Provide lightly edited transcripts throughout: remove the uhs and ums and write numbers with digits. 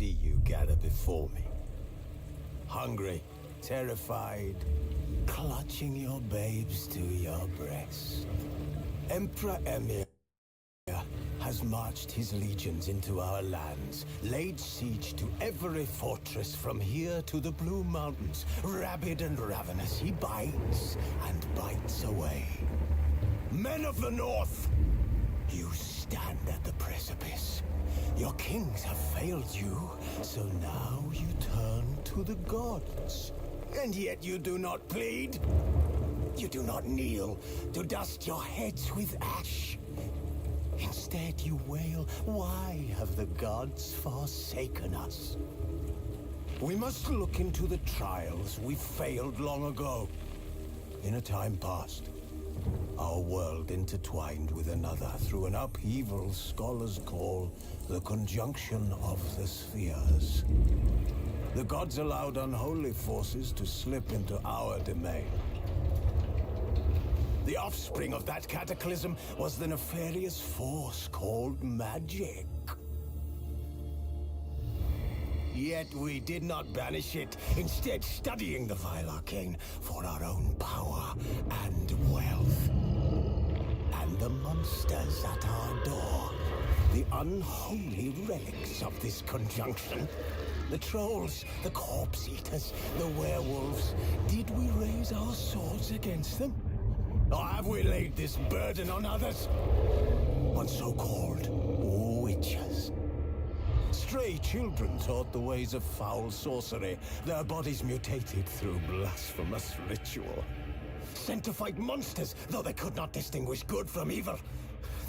see you gather before me. Hungry, terrified, clutching your babes to your breast. Emperor Emir has marched his legions into our lands, laid siege to every fortress from here to the Blue Mountains. Rabid and ravenous, he bites and bites away. Men of the North, you stand at the precipice. Your kings have failed you, so now you turn to the gods. And yet you do not plead. You do not kneel to dust your heads with ash. Instead you wail, why have the gods forsaken us? We must look into the trials we failed long ago. In a time past, our world intertwined with another through an upheaval scholars call the conjunction of the spheres. The gods allowed unholy forces to slip into our domain. The offspring of that cataclysm was the nefarious force called magic. Yet we did not banish it, instead studying the vile arcane for our own power and wealth. And the monsters at our door, the unholy relics of this conjunction. The trolls, the corpse-eaters, the werewolves. Did we raise our swords against them? Or have we laid this burden on others? On so-called witches. Stray children taught the ways of foul sorcery, their bodies mutated through blasphemous ritual. Sent to fight monsters, though they could not distinguish good from evil.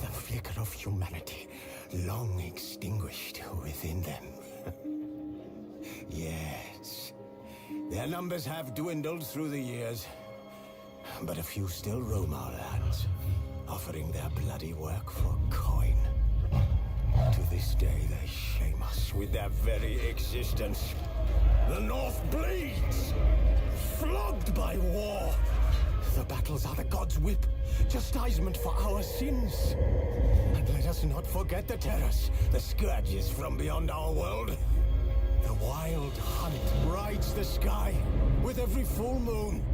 The flicker of humanity, long extinguished within them. Yes, their numbers have dwindled through the years. But a few still roam our lands, offering their bloody work for coin. To this day, they shame us with their very existence. The North bleeds, flogged by war. The battles are the gods' whip, chastisement for our sins. And let us not forget the terrors, the scourges from beyond our world. The wild hunt rides the sky with every full moon.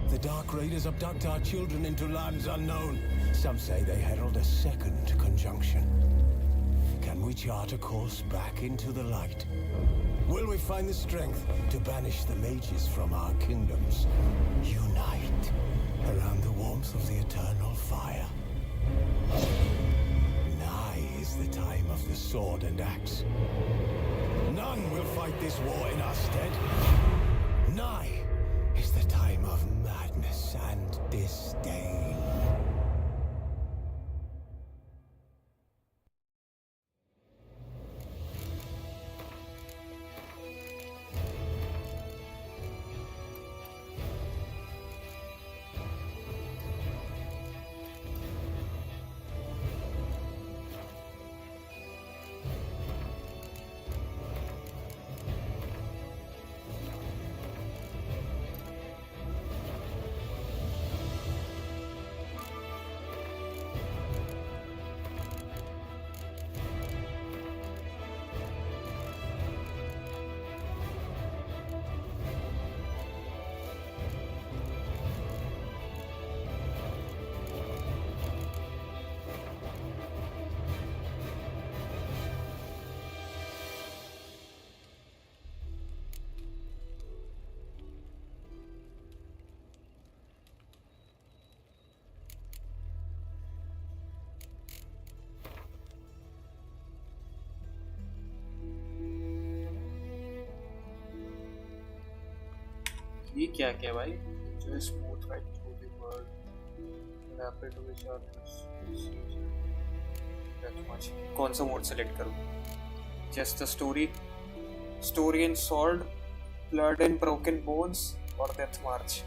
The Dark Raiders abduct our children into lands unknown. Some say they herald a second conjunction. Can we chart a course back into the light? Will we find the strength to banish the mages from our kingdoms? Unite around the warmth of the eternal fire. Nigh is the time of the sword and axe. None will fight this war in our stead. Nigh is the time of madness and disdain. ये क्या क्या भाई? Just move right through the world. Rapid recharge. That much. कौन सा mode select करूँ? Just the story and sword, blood and broken bones, or death march.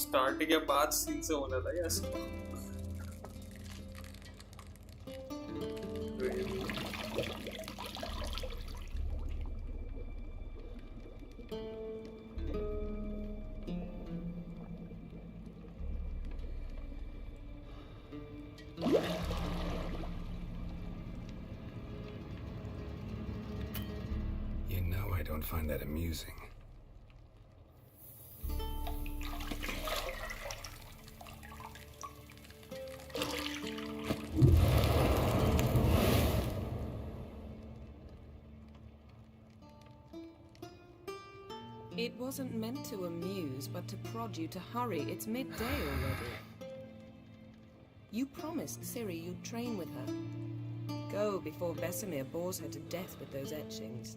Starting या बाद scene से होना था या You know I don't find that amusing. It wasn't meant to amuse, but to prod you to hurry. It's midday already. You promised Ciri you'd train with her. Go before Vesemir bores her to death with those etchings.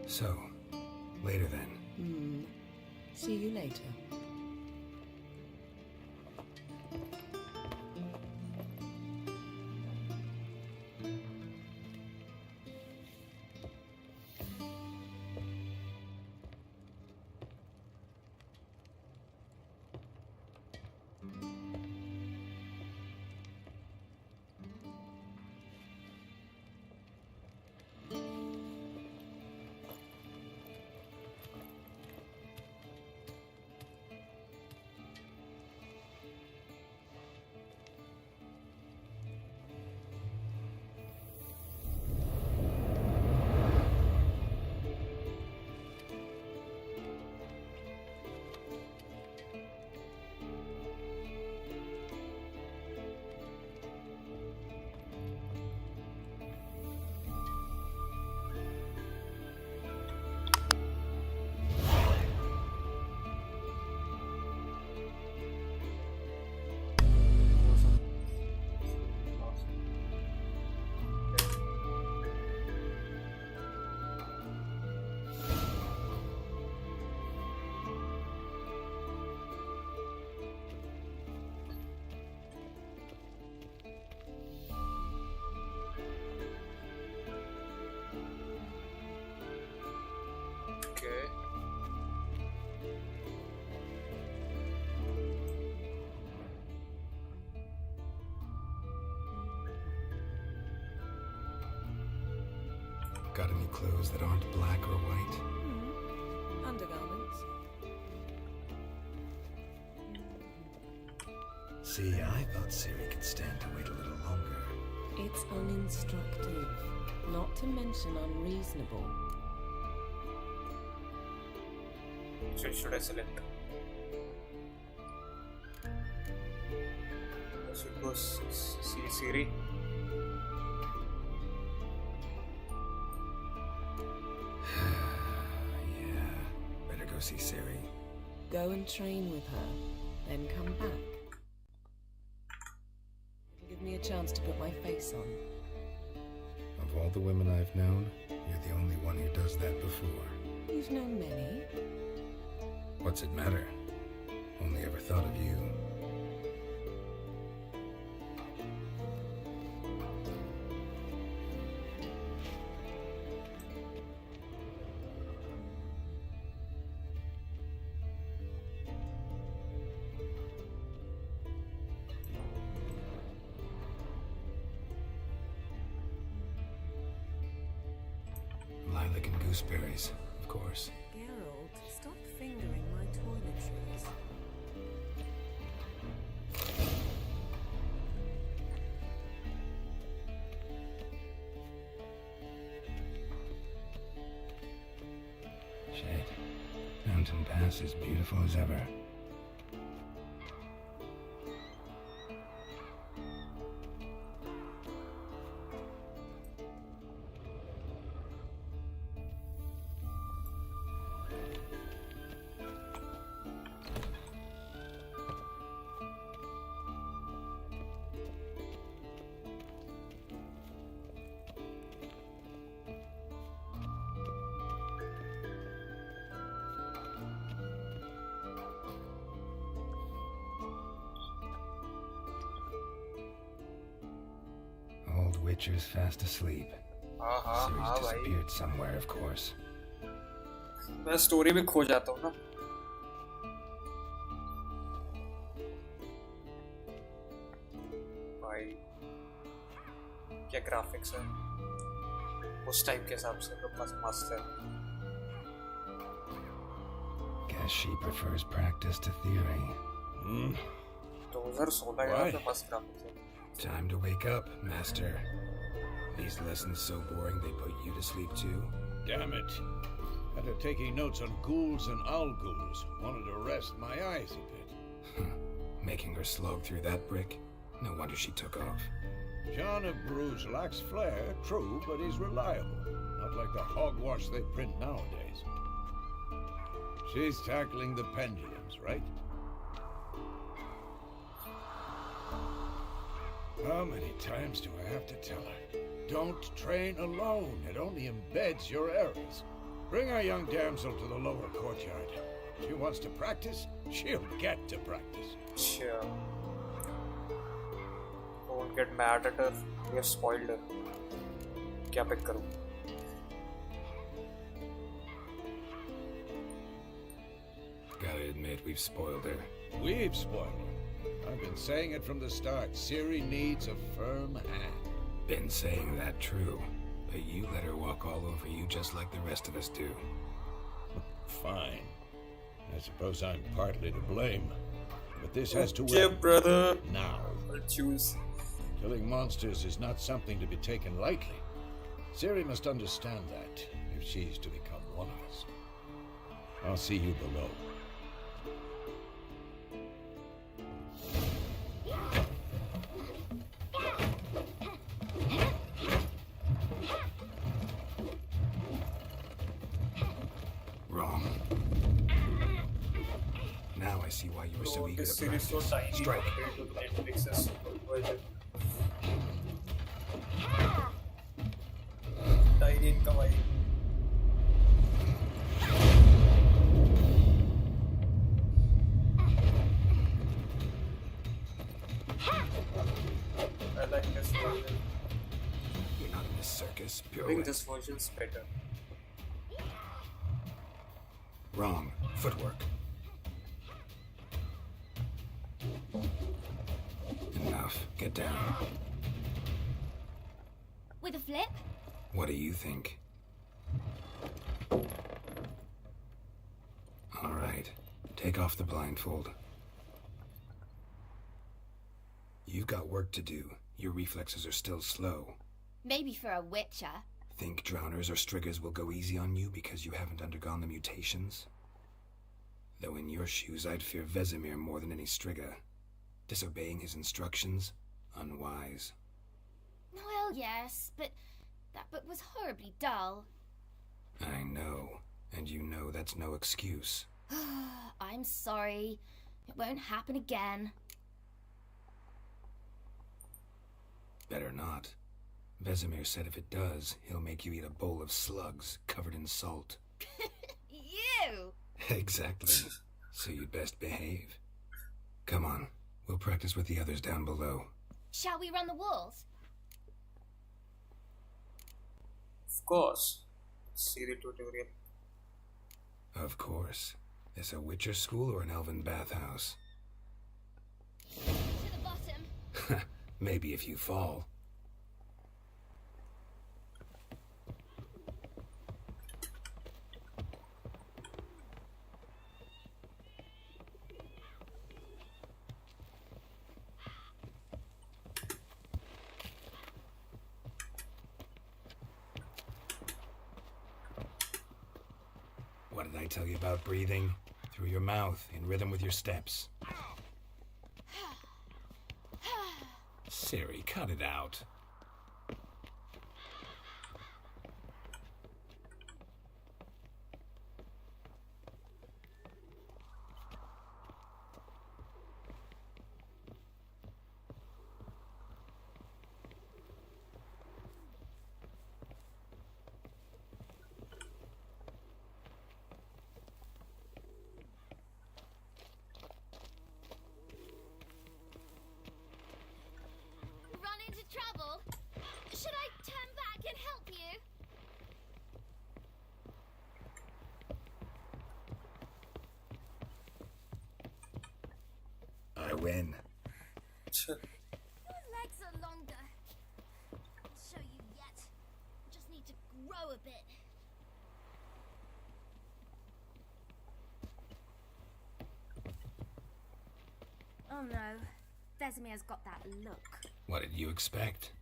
So, later then. See you later. Okay. Got any clothes that aren't black or white? Undergarments. See, I thought Ciri could stand to wait a little longer. It's uninstructive, not to mention unreasonable. So should I select? I should go see Ciri. Yeah, better go see Ciri. Go and train with her, then come back. It'll give me a chance to put my face on. Of all the women I've known, you're the only one who does that before. You've known many. What's it matter? Only ever thought of you. Lilac and gooseberries, of course. Geralt, stop fingering my toiletries. Shit. Mountain Pass is beautiful as ever. witchers fast asleep. हाँ Ciri's हाँ भाई, disappeared somewhere, of course. मैं story में खो जाता हूँ ना. भाई क्या ग्राफिक्स है उस टाइम के हिसाब से, तो बस मस्त है. Guess she prefers practice to theory. 2016 यार पे मस्त ग्राफिक्स है. Time to wake up, master. These lessons so boring they put you to sleep too? Damn it. After taking notes on ghouls and owl ghouls, wanted to rest my eyes a bit. Making her slog through that brick? No wonder she took off. John of Bruges lacks flair, true, but he's reliable. Not like the hogwash they print nowadays. She's tackling the pendulums, right? How many times do I have to tell her? Don't train alone. It only embeds your errors. Bring our young damsel to the lower courtyard. She wants to practice, she'll get to practice. Sure. Don't get mad at her. We have spoiled her. क्या pick करूँ? Gotta admit, we've spoiled her. We've spoiled her. I've been saying it from the start. Ciri needs a firm hand. Been saying that true, but you let her walk all over you just like the rest of us do. Fine. I suppose I'm partly to blame. But this has to Yeah, end brother. now. I'll choose. Killing monsters is not something to be taken lightly. Ciri must understand that if she's to become one of us. I'll see you below. Wrong. Now I see why you were so eager This to series so practice. tiny Strike. compared to Netflix's version. Tiny in kawaii. I like this version. You're not in this circus. I Pure think wit. this version's better. Wrong. Footwork. Enough. Get down. With a flip? What do you think? All right. Take off the blindfold. You've got work to do. Your reflexes are still slow. Maybe for a witcher. Think drowners or striggers will go easy on you because you haven't undergone the mutations? Though in your shoes, I'd fear Vesemir more than any strigger. Disobeying his instructions? Unwise. Well, yes, but that book was horribly dull. I know. And you know that's no excuse. I'm sorry. It won't happen again. Better not. Vesemir said if it does, he'll make you eat a bowl of slugs covered in salt. You! Exactly. So you'd best behave. Come on. We'll practice with the others down below. Shall we run the walls? Of course. See the tutorial. Of course. This a Witcher school or an elven bathhouse? To the bottom. Maybe if you fall. What did I tell you about breathing? Through your mouth, in rhythm with your steps. Ciri, cut it out. Run into trouble? Should I turn back and help you? I win. Your legs are longer. I'll show you yet. Just need to grow a bit. Oh no, Vesemir's got that look. What did you expect?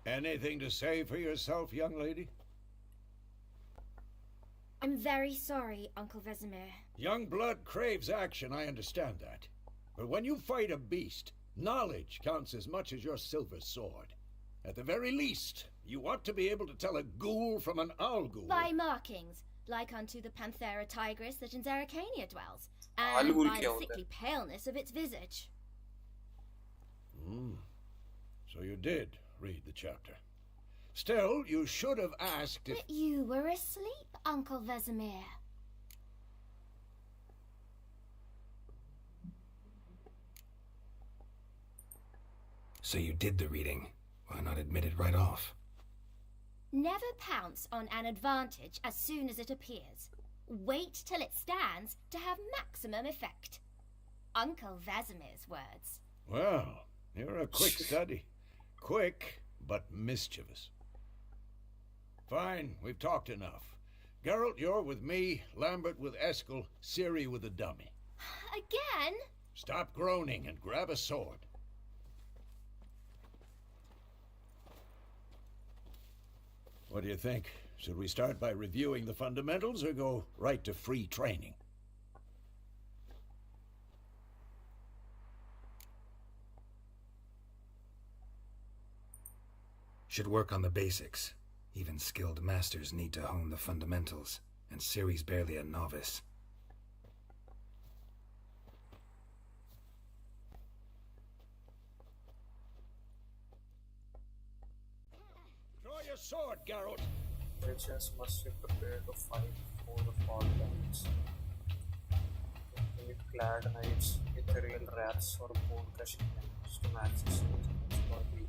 Anything to say for yourself, young lady? I'm very sorry, Uncle Vesemir. Young blood craves action, I understand that. But when you fight a beast, knowledge counts as much as your silver sword. At the very least, you ought to be able to tell a ghoul from an owl ghoul. By markings, like unto the Panthera tigris that in Zerrikania dwells, and Owl by kya the hota hai? sickly paleness of its visage. So you did read the chapter. Still, you should have asked if... But you were asleep, Uncle Vesemir. So you did the reading. Why not admit it right off? Never pounce on an advantage as soon as it appears. Wait till it stands to have maximum effect. Uncle Vesemir's words. Well, you're a quick study. Quick, but mischievous. Fine, we've talked enough. Geralt, you're with me, Lambert with Eskel, Ciri with the dummy. Again? Stop groaning and grab a sword. What do you think? Should we start by reviewing the fundamentals or go right to free training? Should work on the basics. Even skilled masters need to hone the fundamentals, and Ciri's barely a novice. Draw your sword, Geralt. Witches must be prepared to fight for the Falklands. Complete clad knights, ethereal rats, or bone crushing knives to match the swords body.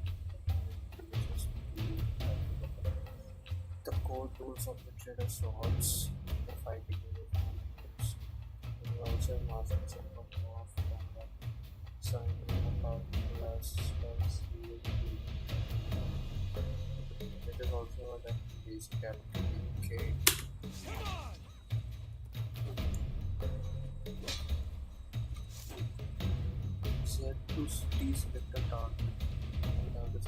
The core tools of the trader swords for fighting with monsters. We also have masters of combat, signing about class spells. It is also a basic character. Okay. Set to deselect the target. Now the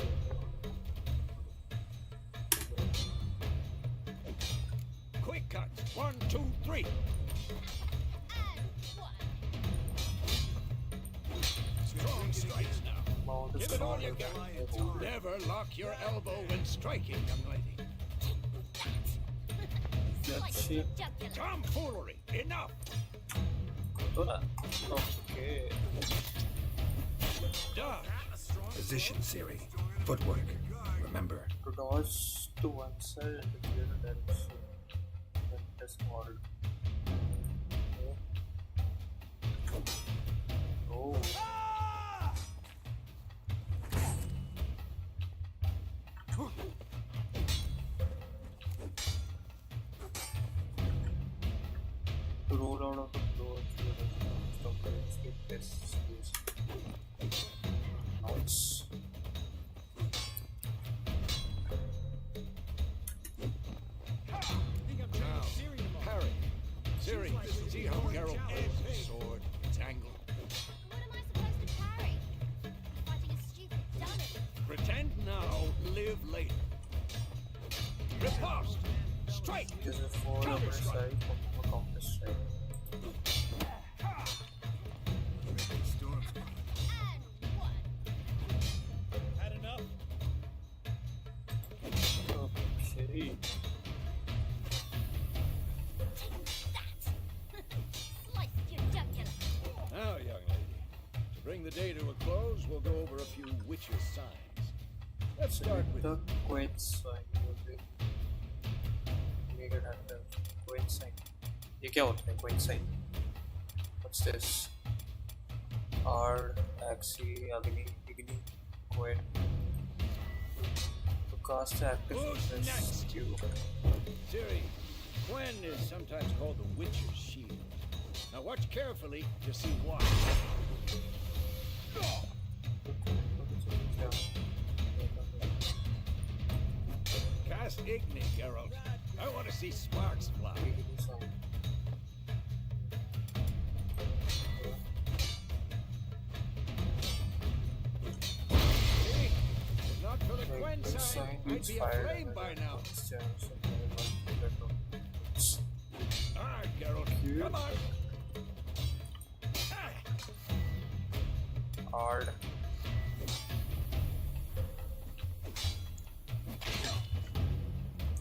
Quick cut. 1, 2, 3. Strong strikes now. mount is Give it all you stronger got. than the hold. Never lock your elbow when striking, young lady. That's it. Tomfoolery. Enough. Okay. Done. Position, Ciri. Footwork. Remember, To dodge to one side and to the other direction. That is called. Oh. To roll out of the floor through the stop the escape test skills. Nice. Now, parry. Ciri, see how Geralt aims his sword? It's angled. What am I supposed to parry? Fighting a stupid dummy. Pretend now, live later. Riposte! Strike! This is for the Counter strike. side of a counter strike. And one. Had enough? Okay. Slice your jugular. the day to a close, we'll go over a few witches' signs. Let's start with the quench sign. Make it active. Quench sign. ये क्या होता है quench sign? What's this? Hard, Axie, Agni, Igni, Quench. To cast the active Who's surface next? cube. Ciri. Gwen is sometimes called the Witcher's Shield. Now watch carefully to see why. Cast Igni, Geralt. I want to see sparks fly. See? If not for the Gwen sign, I'd be aflame by now. Ah, Geralt, come on. Hard.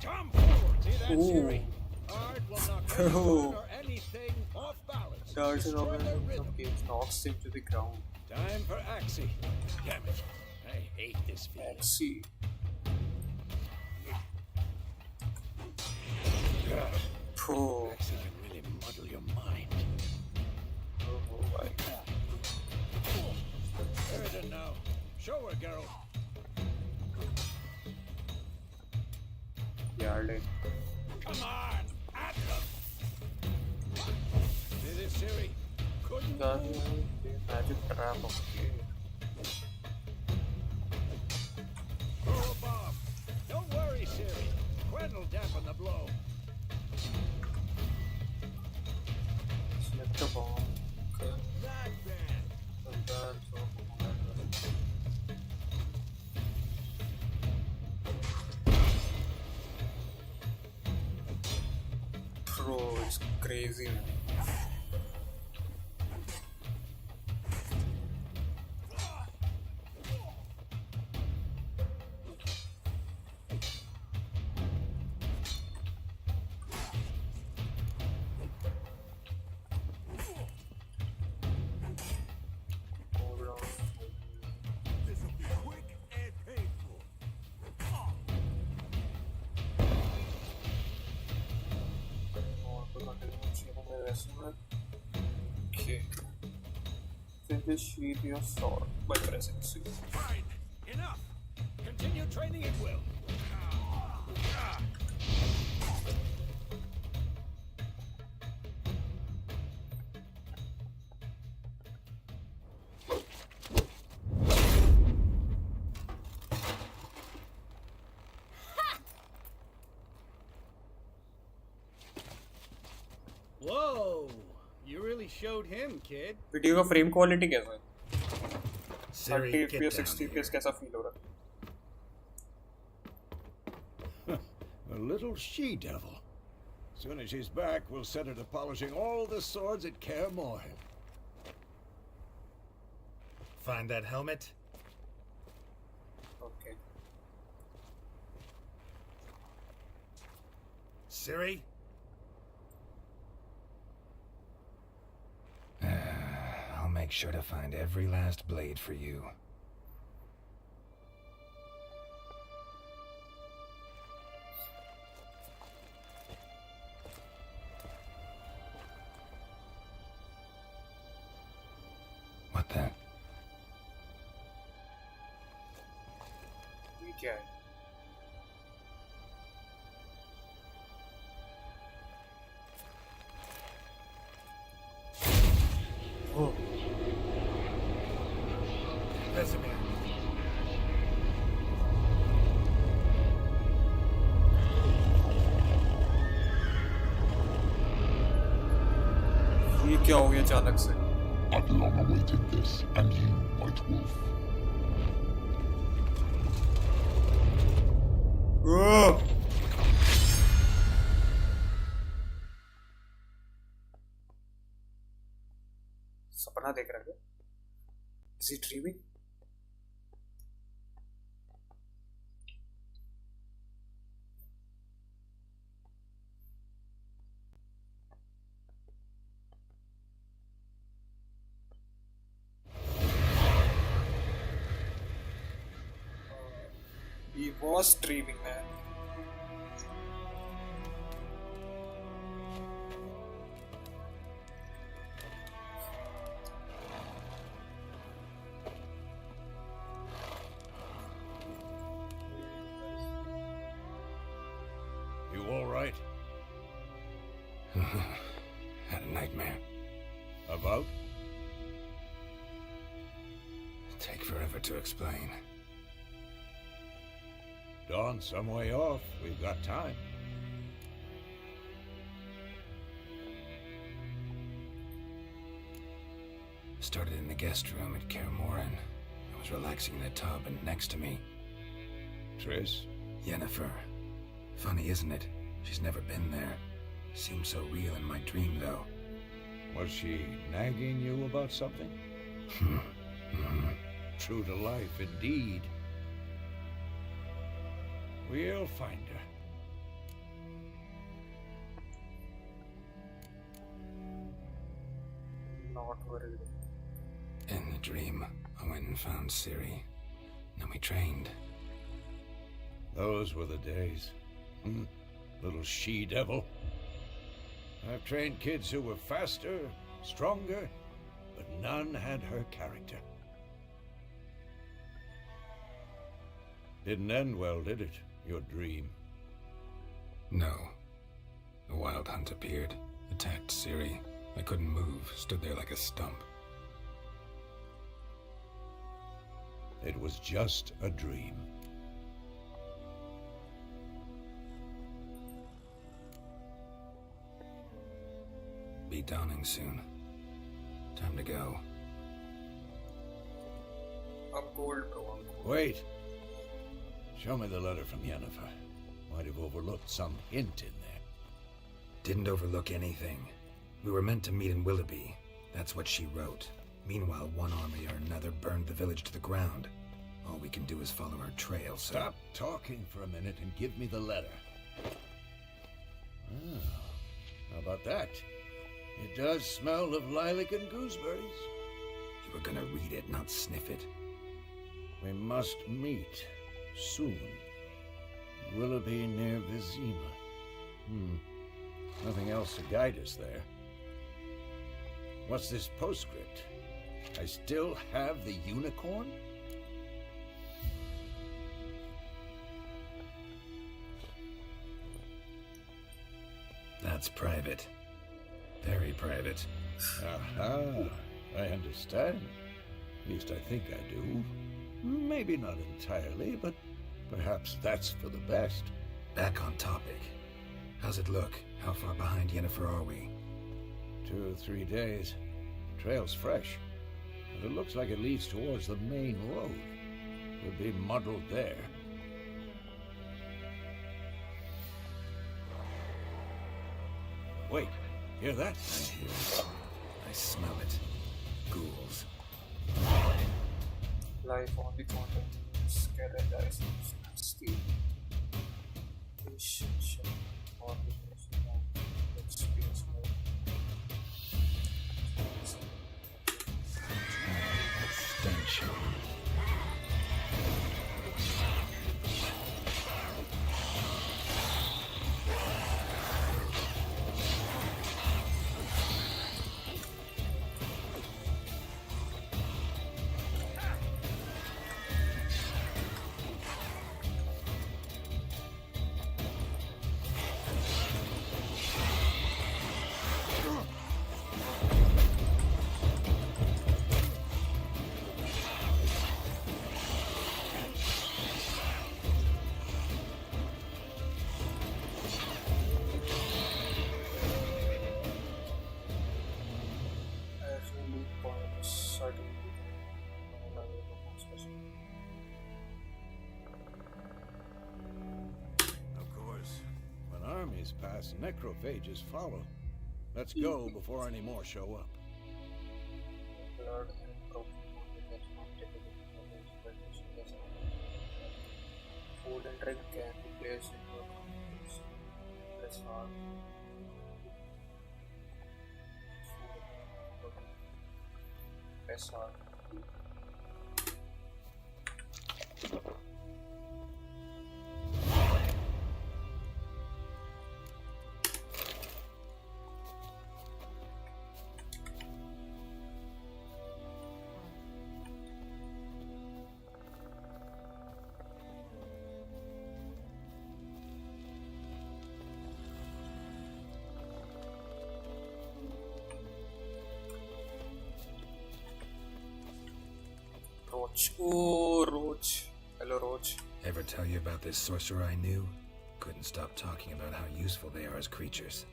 Come forward, see that, Ooh. Ciri? Art will knock anyone or anything off balance. Darts and Destroy their rhythm. some games knocks him to the ground. Time for Axie. Damn it. I hate this feeling. Axie. Oh, Axie can really muddle your mind. oh my. There's it now. Show her, Geralt. Yarling. Come on, at them. See this, Ciri? Couldn't move. Magic trap. Okay. Throw a bomb. Don't worry, Ciri. Gwen will dampen the blow. Select the bomb. Okay. Not bad. And then so Bro, it's crazy, man. Hold on. This will be quick and painful. Okay. Simply sheath your sword by pressing C. Fine. Enough. Continue training at will. Whoa! You really showed him, kid. Video का frame quality कैसा है? Ciri, 30 get fps down 60 here. fps कैसा feel हो रहा है? A little she-devil. Soon as she's back, we'll set her to polishing all the swords at Kaer Morhen. Find that helmet? Okay. Ciri? I'll make sure to find every last blade for you. What the? ये क्या है? Oh. Vesemir. ये क्या हो गया अचानक से? I've long awaited this, and you, White Wolf. Oh! सपना देख रहा है? Is he dreaming? was dreaming, man. You all right? Had a nightmare. About? Take forever to explain. Dawn's some way off. We've got time. Started in the guest room at Kaer Morhen. I was relaxing in a tub, and next to me, Triss? Yennefer. Funny, isn't it? She's never been there. Seemed so real in my dream, though. Was she nagging you about something? True to life, indeed. We'll find her. Not worried. In the dream, I went and found Ciri. Then we trained. Those were the days. Little she-devil. I've trained kids who were faster, stronger, but none had her character. Didn't end well, did it? Your dream? No. The Wild Hunt appeared, attacked Ciri. I couldn't move, stood there like a stump. It was just a dream. Be dawning soon. Time to go. I'm cold, bro. I'm cold. Wait. Show me the letter from Yennefer. Might have overlooked some hint in there. Didn't overlook anything. We were meant to meet in Willoughby. That's what she wrote. Meanwhile, one army or another burned the village to the ground. All we can do is follow her trail, so... Stop talking for a minute and give me the letter. Oh, how about that? It does smell of lilac and gooseberries. You were gonna read it, not sniff it. We must meet soon. Willoughby near Vizima. Nothing else to guide us there. What's this postscript? I still have the unicorn? That's private. Very private. Aha, I understand. At least I think I do. Maybe not entirely, but perhaps that's for the best. Back on topic. How's it look? How far behind Yennefer are we? 2 or 3 days. Trail's fresh, but it looks like it leads towards the main road. Could be muddled there. Wait, hear that? I hear it. I smell it. Ghouls. Life on the continent is characterized as nasty. Relationship or relation of experience more. Stench. Armies pass, necrophages follow. Let's go before any more show up. Blood and broken body that's not typical for this condition does not. Food and drink can be placed in your containers. Press hard. Press hard. Roach. Oh, Roach. Hello, Roach. Ever tell you about this sorcerer I knew? Couldn't stop talking about how useful they are as creatures.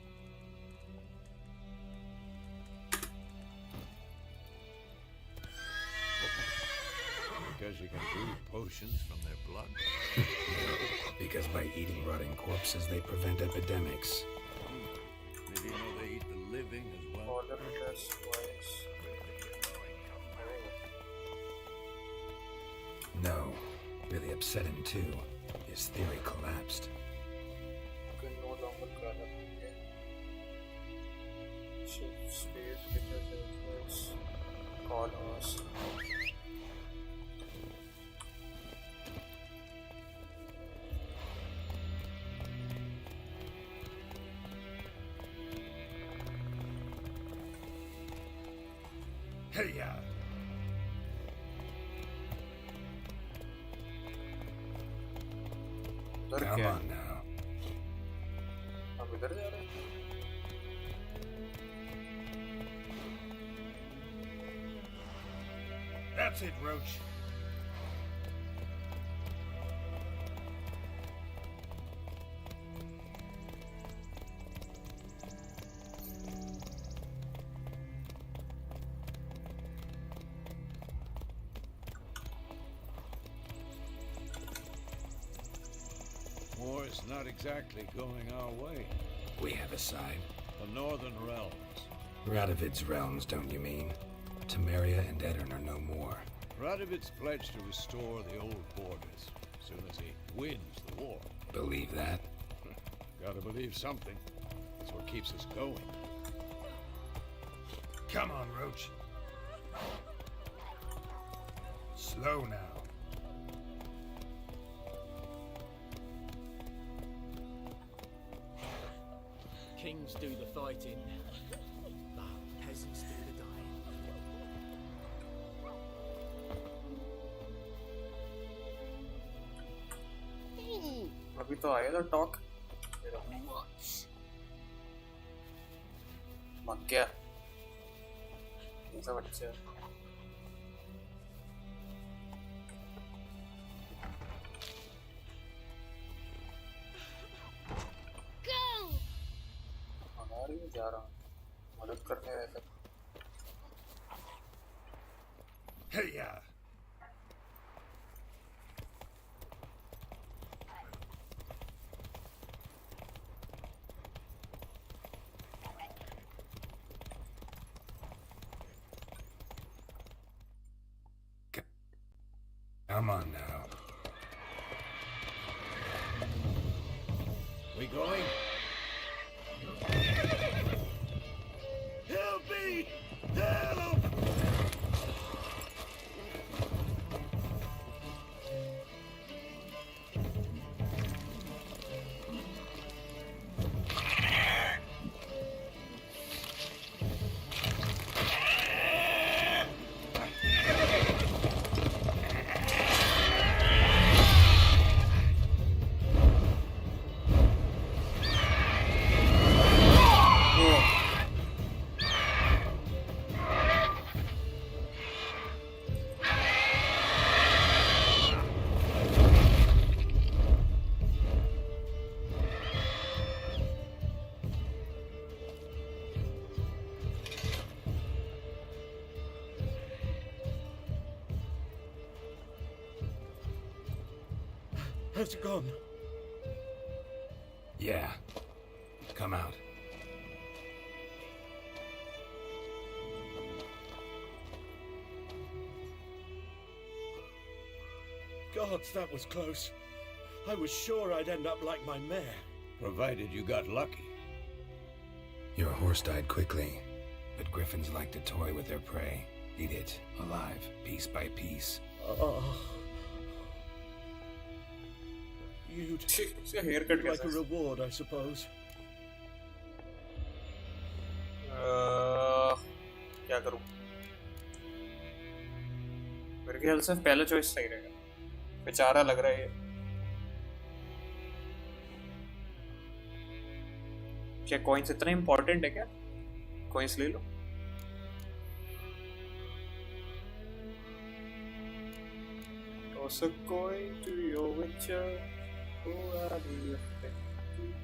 Because you can brew potions from their blood. Because by eating rotting corpses, they prevent epidemics. Did you know they eat the living as well? Order test twice. No. Really upset him too. His theory collapsed. You can no longer gather. Shift speed because it was call us. Hey, yeah. उधर Come क्या on now. हम इधर जा रहे हैं That's it, Roach. War's not exactly going our way. We have a side. The Northern Realms. Radovid's realms, don't you mean? Temeria and Edirn are no more. Radovid's pledged to restore the old borders as soon as he wins the war. Believe that? Gotta believe something. That's what keeps us going. Come on, Roach. Slow now. Kings do the fighting, but peasants do the dying. अभी तो आया था talk मग गया ऐसा बच्चा हमारी में जा रहा हूँ मदद करने रहता Hey, yeah. Come on now. We going? Help me! Help! Has it gone? Yeah. Come out. Gods, that was close. I was sure I'd end up like my mare. Provided you got lucky. Your horse died quickly, but griffins like to toy with their prey. Eat it, alive, piece by piece. You'd है haircut like a reward, I suppose. क्या करूं मेरे ख्याल से पहला choice सही रहेगा बेचारा लग रहा है ये क्या कॉइंस इतना इम्पोर्टेंट है क्या कॉइंस ले लो was a coin to your witcher. Who are you expecting?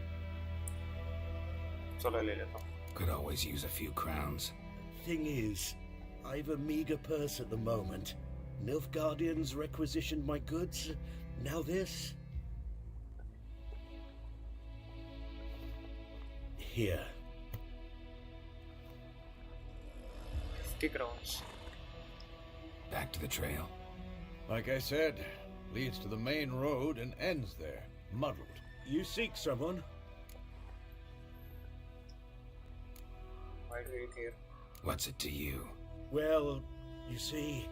चलो ले लेता हूँ. Could always use a few crowns. Thing is, I've a meager purse at the moment. Nilfgaardians requisitioned my goods. Now this. Here. 50 crowns. Back to the trail. Like I said, leads to the main road and ends there, muddled. You seek someone? Why do you care? What's it to you? Well, you see,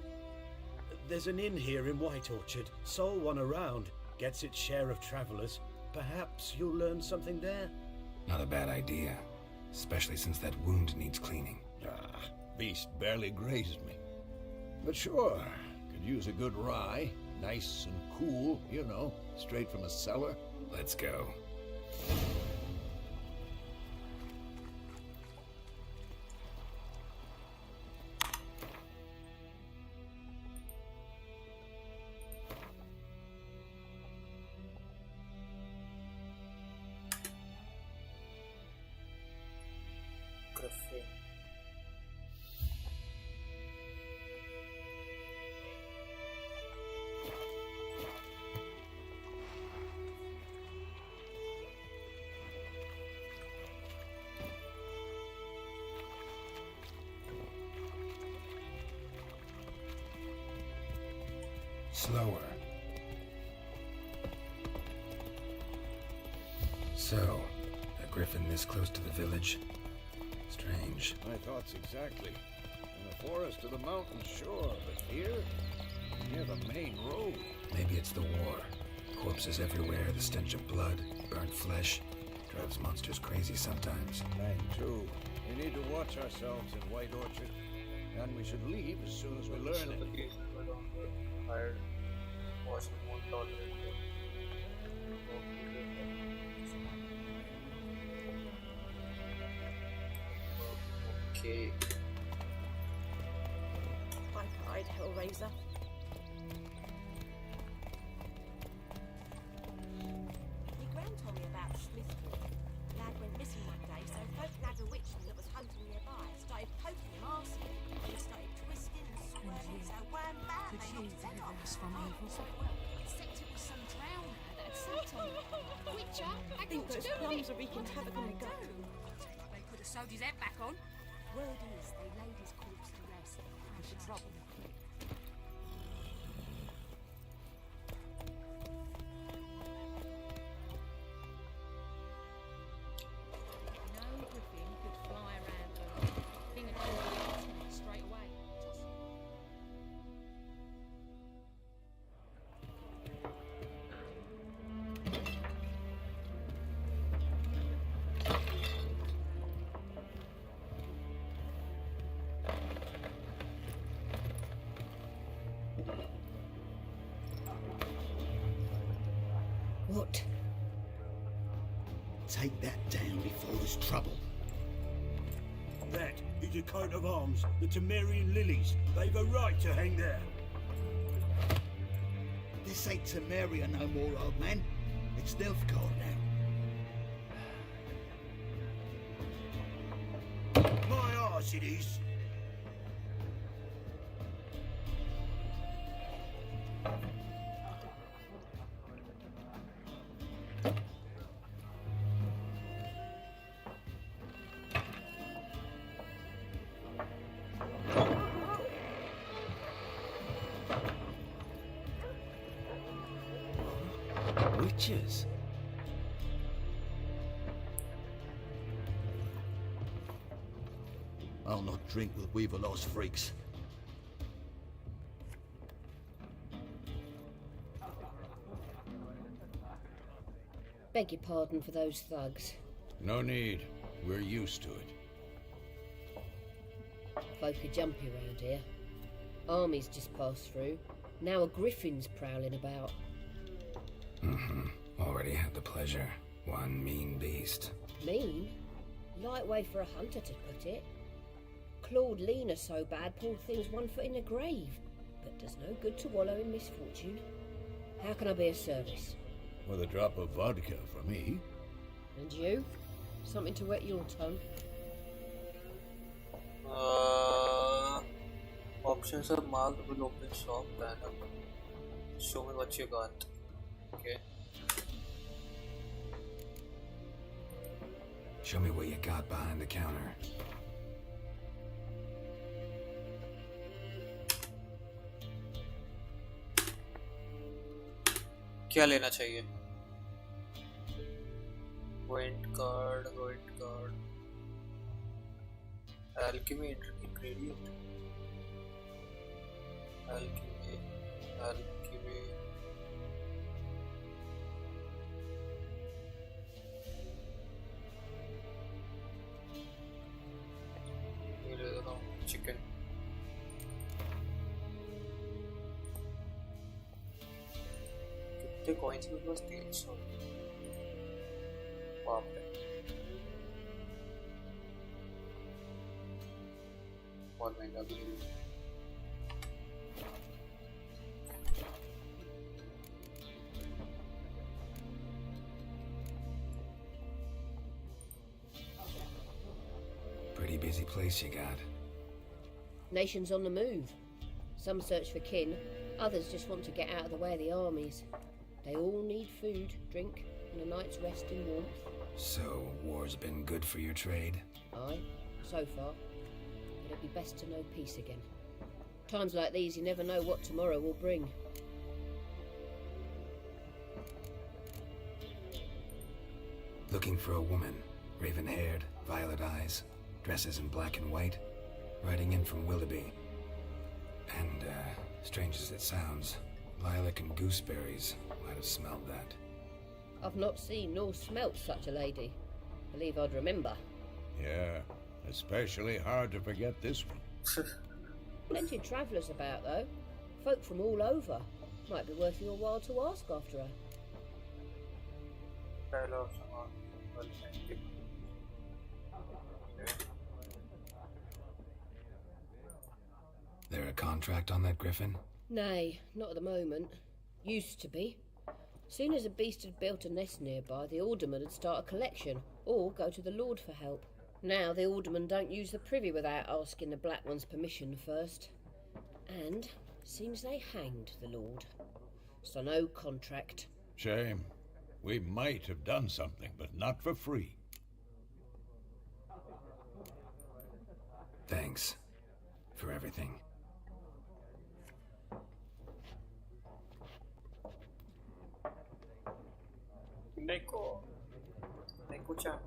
there's an inn here in White Orchard. Sole one around. Gets its share of travelers. Perhaps you'll learn something there? Not a bad idea. Especially since that wound needs cleaning. Ah, beast barely grazed me. But sure, could use a good rye. Nice and cool, you know, straight from a cellar. Let's go. Griffin. Slower. So, a griffin this close to the village? Strange. My thoughts exactly. In the forest to the mountain, sure, but here, near the main road. Maybe it's the war. Corpses everywhere, the stench of blood, burnt flesh. Drives monsters crazy sometimes. Mine too. We need to watch ourselves in White Orchard. And we should leave as soon as we learn it. Hired. Watching one tolerate. Okay. Biped Hellraiser. My gran told me about Smithfield. Lad went missing one day, so folk had a witchman that was hunting nearby. Started poking him arsey. And he started twisting and swirling, so wham bam, they knocked his head off. Except it was some drowner that had sat on it. Witcher, I think those plums are wreaking havoc on the gut. They could have sewed his head back on. Word is, they laid his corpse to rest. And for trouble. No griffin could fly around her. Thing had gone straight away. What? Take that down before there's trouble. That is a coat of arms, the Temerian lilies. They've a right to hang there. This ain't Temeria no more, old man. It's Nilfgaard now. My arse it is. Witches? I'll not drink with Weaver-lost freaks. Beg your pardon for those thugs. No need. We're used to it. Folk are jumpy around here. Armies just passed through. Now a griffin's prowling about. Already had the pleasure. One mean beast. Mean? Light way for a hunter to put it. Clawed Lena so bad, poor thing's 1 foot in the grave. But does no good to wallow in misfortune. How can I be of service? With a drop of vodka for me. And you? Something to wet your tongue? Options are marked will open shop banner. Show me what you got. Okay. Show me what you got behind the counter. क्या लेना चाहिए? Point card, alchemy ingredient, alchemy. ये ले रहा हूँ chicken. कितने coins में बस 300. बाप रे. बहुत महंगा भी है. Pretty busy place you got. Nations on the move. Some search for kin, others just want to get out of the way of the armies. They all need food, drink, and a night's rest in warmth. So, war's been good for your trade? Aye, so far. But it'd be best to know peace again. Times like these, you never know what tomorrow will bring. Looking for a woman. Raven-haired, violet eyes, dresses in black and white. Riding in from Willoughby. And, strange as it sounds, lilac and gooseberries might have smelled that. I've not seen nor smelt such a lady. Believe I'd remember. Yeah, especially hard to forget this one. Plenty of travellers about, though. Folk from all over. Might be worth your while to ask after her. There a contract on that griffin? Nay, not at the moment. Used to be. Soon as a beast had built a nest nearby, the alderman would start a collection, or go to the Lord for help. Now the aldermen don't use the privy without asking the Black One's permission first. And seems they hanged the Lord. So no contract. Shame. We might have done something, but not for free. Thanks. For everything. Neko-chan.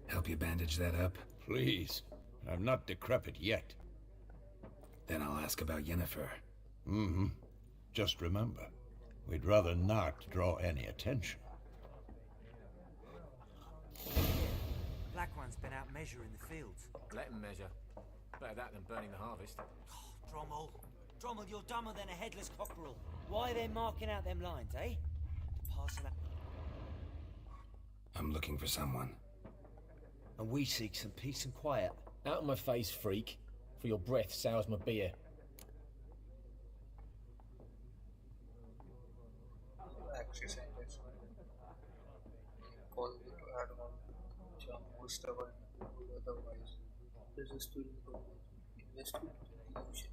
Help you bandage that up? Please. I'm not decrepit yet. Then I'll ask about Yennefer. Mm-hmm. Just remember, we'd rather not draw any attention. Black One's been out measuring the fields. Let him measure. Better that than burning the harvest. Drommel. Drommel, you're dumber than a headless cockerel. Why are they marking out them lines, eh? To pass them out. I'm looking for someone. And we seek some peace and quiet. Out of my face, freak. For your breath sours my beer. Actually, sentence. Call me to add on. Jump, stubborn, otherwise. Resist to improvement. Invest in illusion.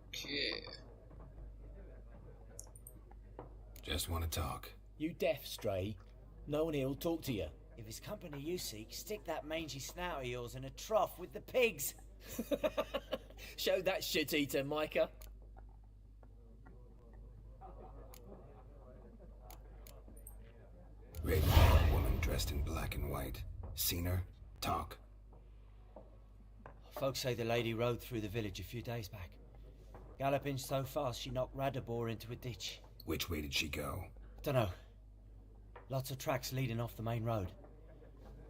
Okay. Just want to talk. You deaf, Stray? No one here'll talk to you. If it's company you seek, stick that mangy snout of yours in a trough with the pigs. Show that shit-eater, Micah. Raven-haired woman dressed in black and white. Seen her? Talk. Folks say the lady rode through the village a few days back. Galloping so fast she knocked Radabor into a ditch. Which way did she go? Dunno. Lots of tracks leading off the main road.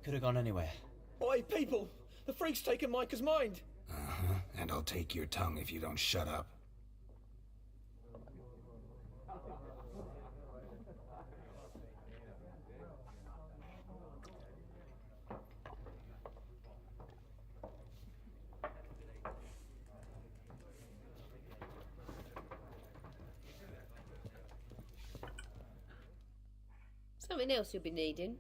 Could have gone anywhere. Oi, people! The freak's taken Micah's mind! Uh-huh. And I'll take your tongue if you don't shut up. something else you'll be needing.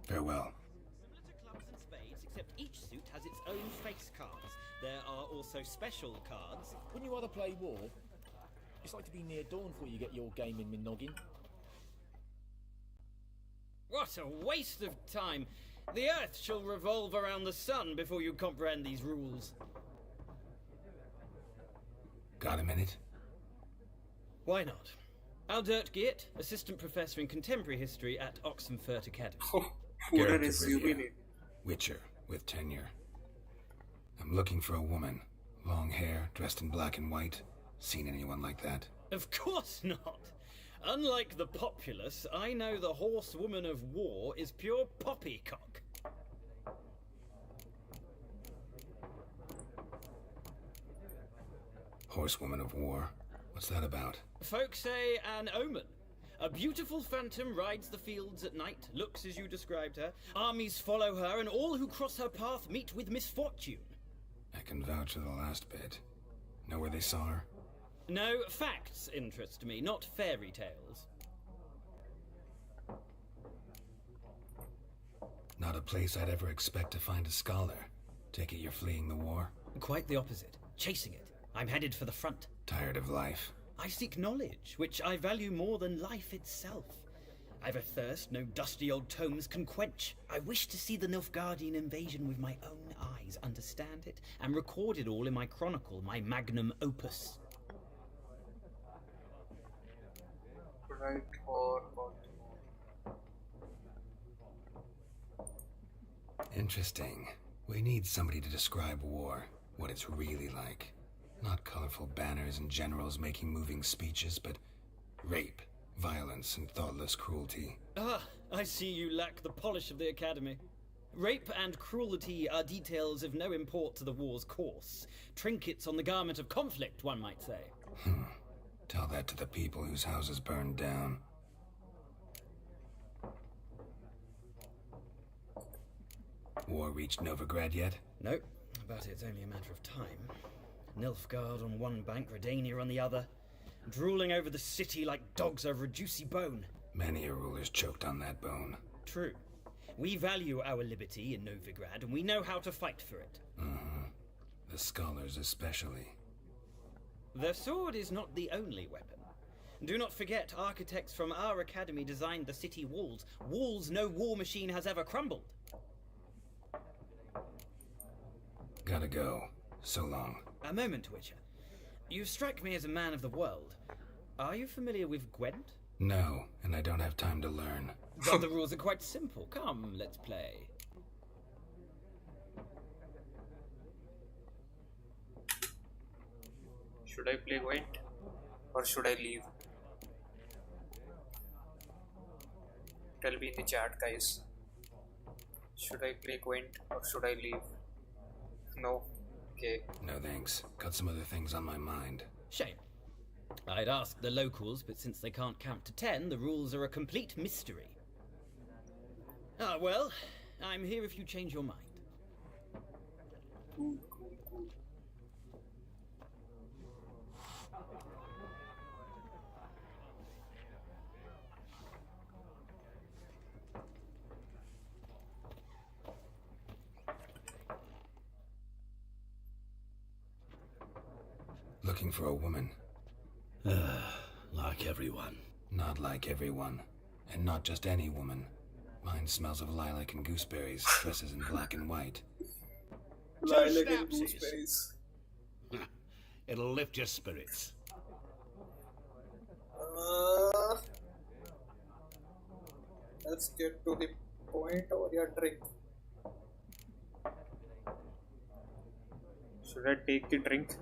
Farewell. Similar to clubs and spades, except each suit has its own face cards. There are also special cards. Wouldn't you rather play war? It's like to be near dawn before you get your game in noggin. What a waste of time! The Earth shall revolve around the sun before you comprehend these rules. Got a minute? Why not? Aldert Geert, Assistant Professor in Contemporary History at Oxenfurt Academy. Who is you? Witcher, with tenure. I'm looking for a woman. Long hair, dressed in black and white. Seen anyone like that? Of course not! Unlike the populace, I know the horsewoman of war is pure poppycock. Horsewoman of war? What's that about? Folk say an omen. A beautiful phantom rides the fields at night, looks as you described her. Armies follow her, and all who cross her path meet with misfortune. I can vouch for the last bit. Know where they saw her? No, facts interest me, not fairy tales. Not a place I'd ever expect to find a scholar. Take it you're fleeing the war? Quite the opposite. Chasing it. I'm headed for the front. Tired of life? I seek knowledge, which I value more than life itself. I've a thirst no dusty old tomes can quench. I wish to see the Nilfgaardian invasion with my own eyes, understand it, and record it all in my chronicle, my magnum opus. Right or Interesting. We need somebody to describe war, what it's really like. Not colorful banners and generals making moving speeches, but rape, violence, and thoughtless cruelty. Ah, I see you lack the polish of the Academy. Rape and cruelty are details of no import to the war's course. Trinkets on the garment of conflict, one might say. Tell that to the people whose houses burned down. War reached Novigrad yet? Nope, but it's only a matter of time. Nilfgaard on one bank, Redania on the other, drooling over the city like dogs over a juicy bone. Many a ruler's choked on that bone. True. We value our liberty in Novigrad, and we know how to fight for it. The scholars especially. The sword is not the only weapon. Do not forget, architects from our academy designed the city walls. Walls no war machine has ever crumbled. Gotta go. So long. A moment, Witcher. You strike me as a man of the world. Are you familiar with Gwent? No, and I don't have time to learn. But the rules are quite simple. Come, let's play. should I play Gwent or should I leave? Tell me in the chat, guys. Should I play Gwent or should I leave? No. Okay. No thanks. Got some other things on my mind. Shame. I'd ask the locals, but since they can't count to 10, the rules are a complete mystery. Ah, well, I'm here if you change your mind. Cool. Looking for a woman. Like everyone. Not like everyone. And not just any woman. Mine smells of lilac and gooseberries, dresses in black and white. Lilac and gooseberries. It'll lift your spirits. Let's get to the point or your drink. Should I take the drink?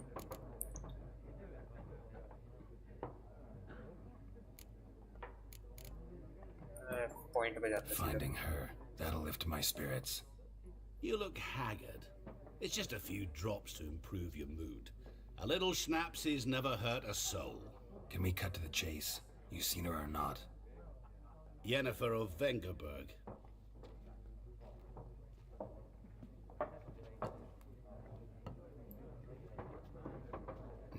Point पे जाते हैं. Finding her, that'll lift my spirits. You look haggard. It's just a few drops to improve your mood. A little schnapsy's never hurt a soul. Can we cut to the chase? You seen her or not? Yennefer of Vengerberg.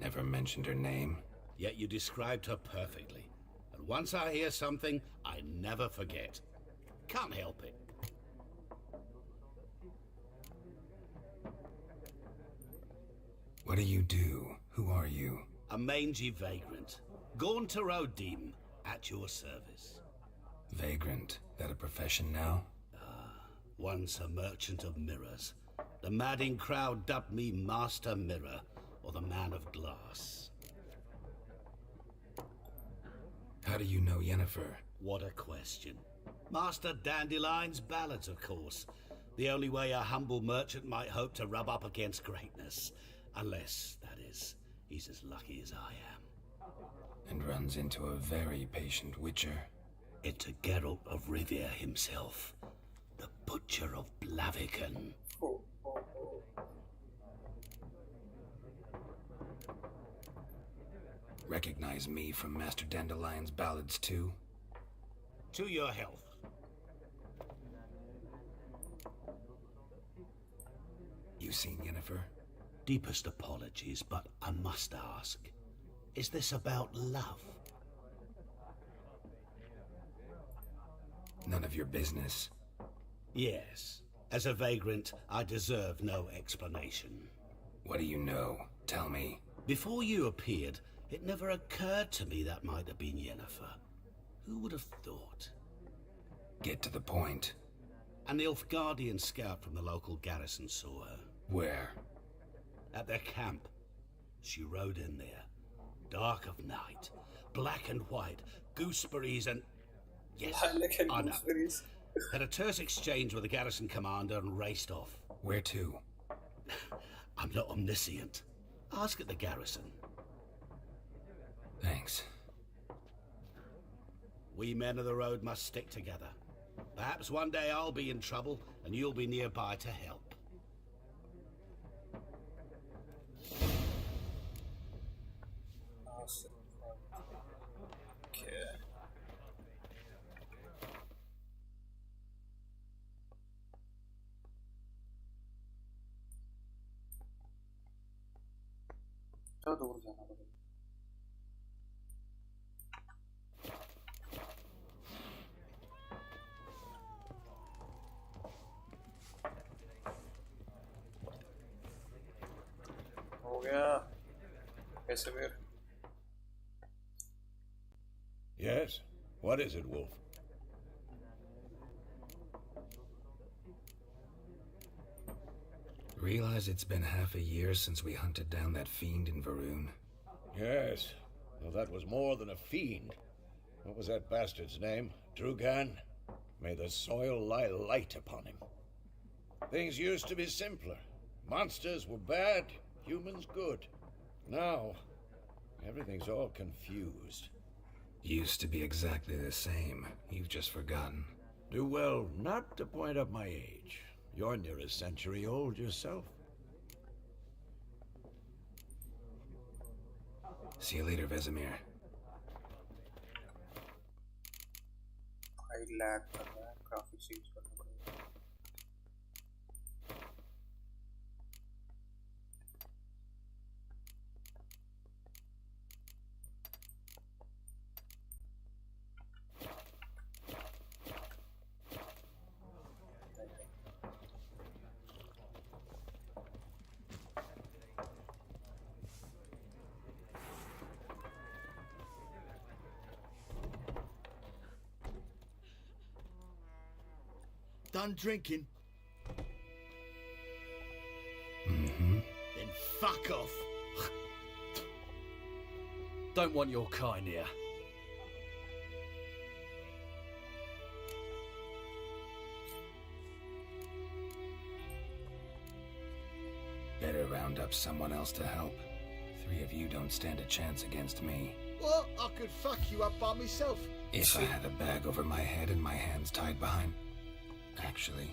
Never mentioned her name. Yet you described her perfectly. And once I hear something, I never forget. Can't help it. What do you do? Who are you? A mangy vagrant. Gaunter O'Deem, at your service. Vagrant? That a profession now? Once a merchant of mirrors. The madding crowd dubbed me Master Mirror, or the Man of Glass. How do you know Yennefer? What a question. Master Dandelion's ballads, of course. The only way a humble merchant might hope to rub up against greatness. Unless, that is, he's as lucky as I am. And runs into a very patient witcher. Into Geralt of Rivia himself. The Butcher of Blaviken. Recognize me from Master Dandelion's ballads too? To your health. You seen Yennefer? Deepest apologies, but I must ask. Is this about love? None of your business. Yes. As a vagrant, I deserve no explanation. What do you know? Tell me. Before you appeared, it never occurred to me that might have been Yennefer. Who would have thought? Get to the point. An Nilfgaardian scout from the local garrison saw her. Where? At their camp. She rode in there. Dark of night. Black and white. Gooseberries and... Yes, I know. Had a terse exchange with the garrison commander and raced off. Where to? I'm not omniscient. Ask at the garrison. Thanks. We men of the road must stick together. Perhaps one day I'll be in trouble and you'll be nearby to help. Okay. तो दूर जाना पड़ेगा. हो गया. कैसे फिर? Yes? What is it, Wolf? Realize it's been half a year since we hunted down that fiend in Varun? Yes. Well, that was more than a fiend. What was that bastard's name? Drugan? May the soil lie light upon him. Things used to be simpler. Monsters were bad, humans good. Now, everything's all confused. Used to be exactly the same. You've just forgotten. Do well not to point up my age. You're near a century old yourself. See you later, Vesemir. I lag कर रहा है. काफी चीज करना पड़ेगा. Done drinking? Mm-hmm. Then fuck off. Don't want your kind here. Better round up someone else to help. 3 of you don't stand a chance against me. What? I could fuck you up by myself. If I had a bag over my head and my hands tied behind... Actually,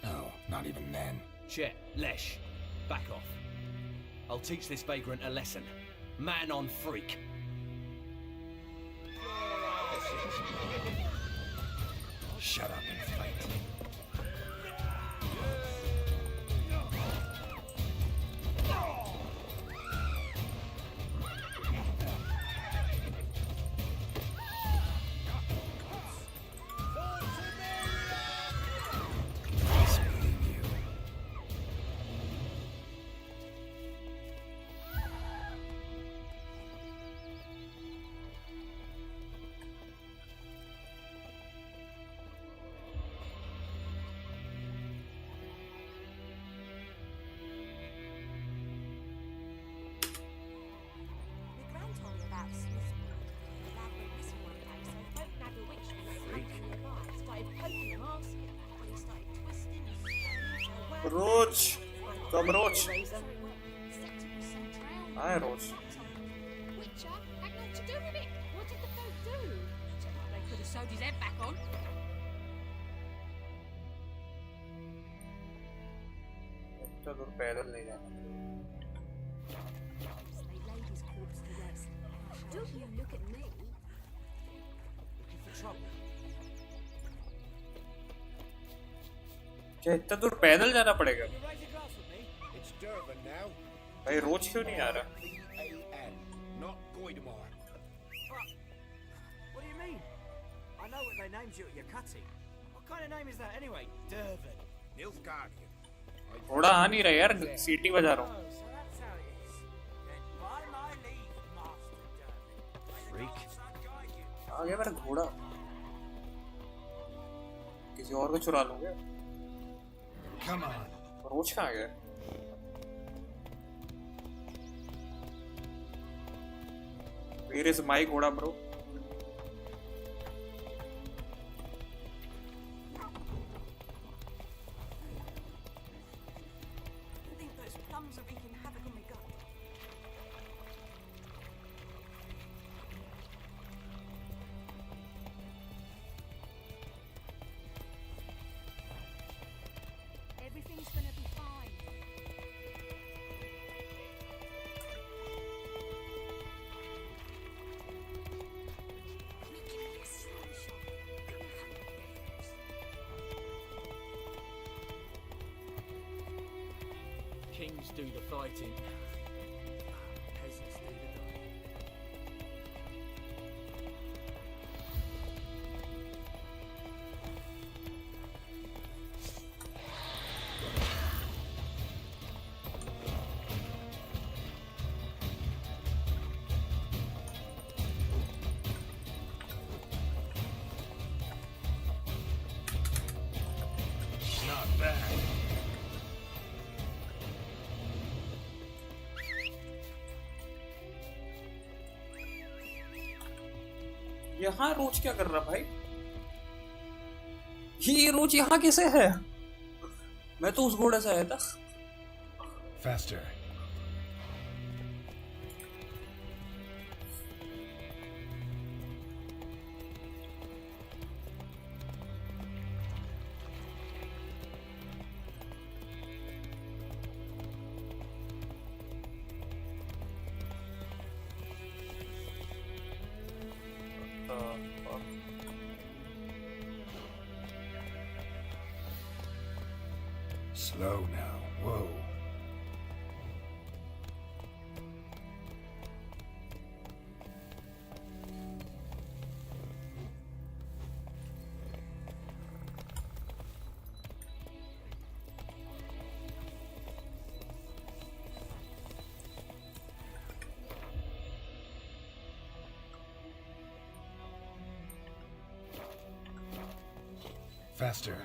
no, not even then. Chet, Lesh, back off. I'll teach this vagrant a lesson. Man on freak. Shut up and fight. रोज कब रोज हाय रोज Witcher had naught to do with it. What did the folk do? They could have sewed his head back on. इतना दूर पैदल नहीं जाना They laid his corpse to rest. Don't you look at me. Looking for trouble? क्या इतना दूर पैदल जाना पड़ेगा You raise a glass with me? It's Durban now. भाई रोज क्यों नहीं आ रहा P-A-N, not Goidemar. What do you mean? I know what they named you at your cutting. What kind of name is that anyway? Durban. Nilfgaardian. घोड़ा आ नहीं रहा यार सीटी बजा रहा हूँ Oh, so that's how it is. Then by my leave, Master Durban. Freak. आ गया मेरा घोड़ा किसी और को चुरा लूंगे Come on. रोज कहाँ गया Where is my घोड़ा bro I think those plums are wreaking havoc on my gut. Everything's gonna be fine. We can be a slingshot. Go hunt bears. Kings do the fighting. Peasants do the dying. Not bad. यहाँ रोज क्या कर रहा भाई ये रोज यहाँ कैसे है मैं तो उस घोड़े से आया था Faster. Slow now. Whoa. Faster.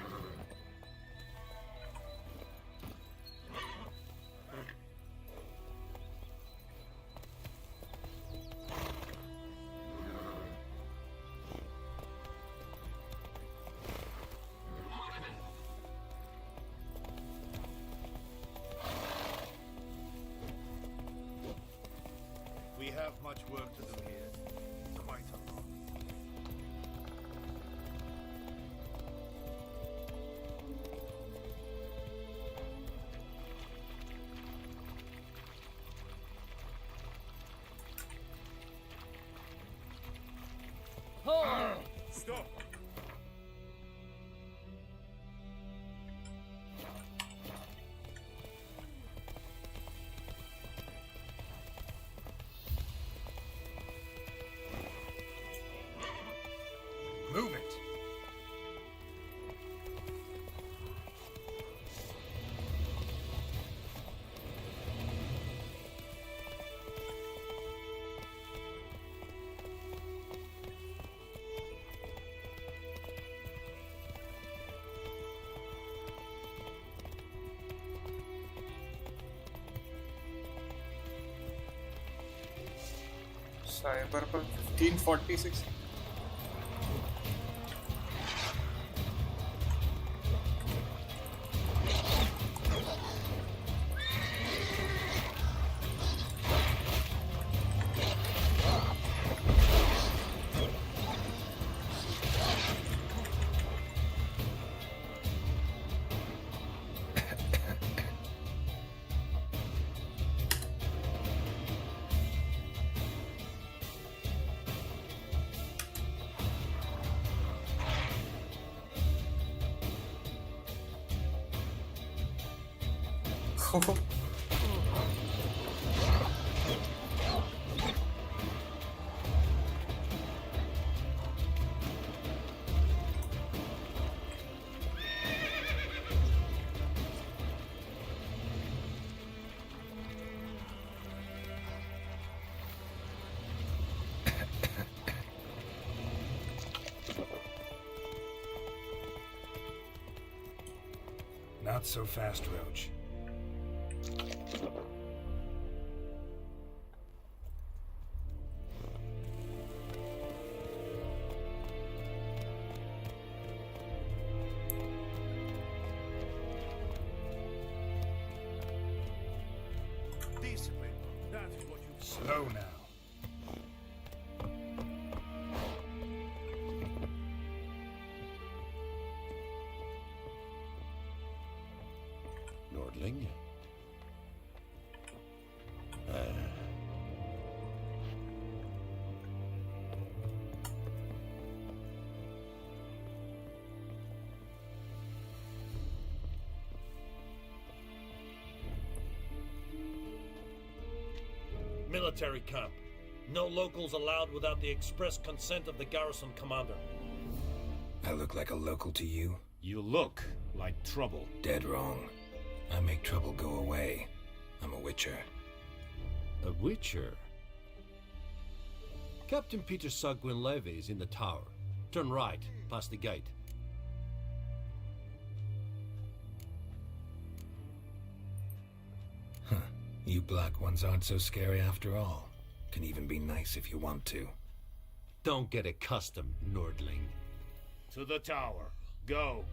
We have much work to do here. Quite a lot. Stop! Move it. Cyber पर 1546 What's Not so fast, Roach. Discipline. That is what you... Slow now. Nordling? Military camp. No locals allowed without the express consent of the garrison commander. I look like a local to you? You look like trouble. Dead wrong. I make trouble go away. I'm a witcher. A witcher? Captain Peter Sagwin-Levy is in the tower. Turn right, past the gate. Huh. You black ones aren't so scary after all. Can even be nice if you want to. Don't get accustomed, Nordling. To the tower. Go.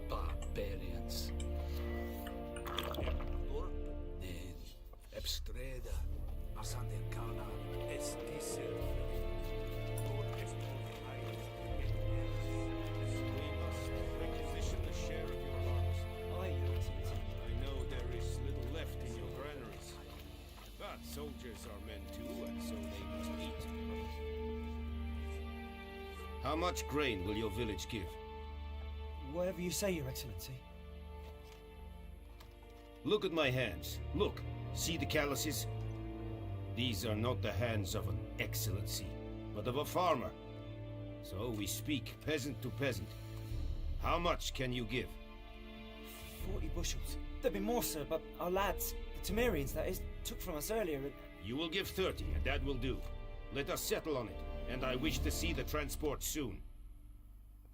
Barbarians. Ebstreda, Asanderkana, Estisir. Requisition the share of your harvest. I know there is little left in your granaries. But soldiers are men too, and so they must eat. How much grain will your village give? Whatever you say, Your Excellency. Look at my hands. Look. See the calluses? These are not the hands of an excellency, but of a farmer. So we speak peasant to peasant. How much can you give? 40 bushels. There'd be more, sir, but our lads, the Temerians, that is, took from us earlier. You will give 30, and that will do. Let us settle on it, and I wish to see the transport soon.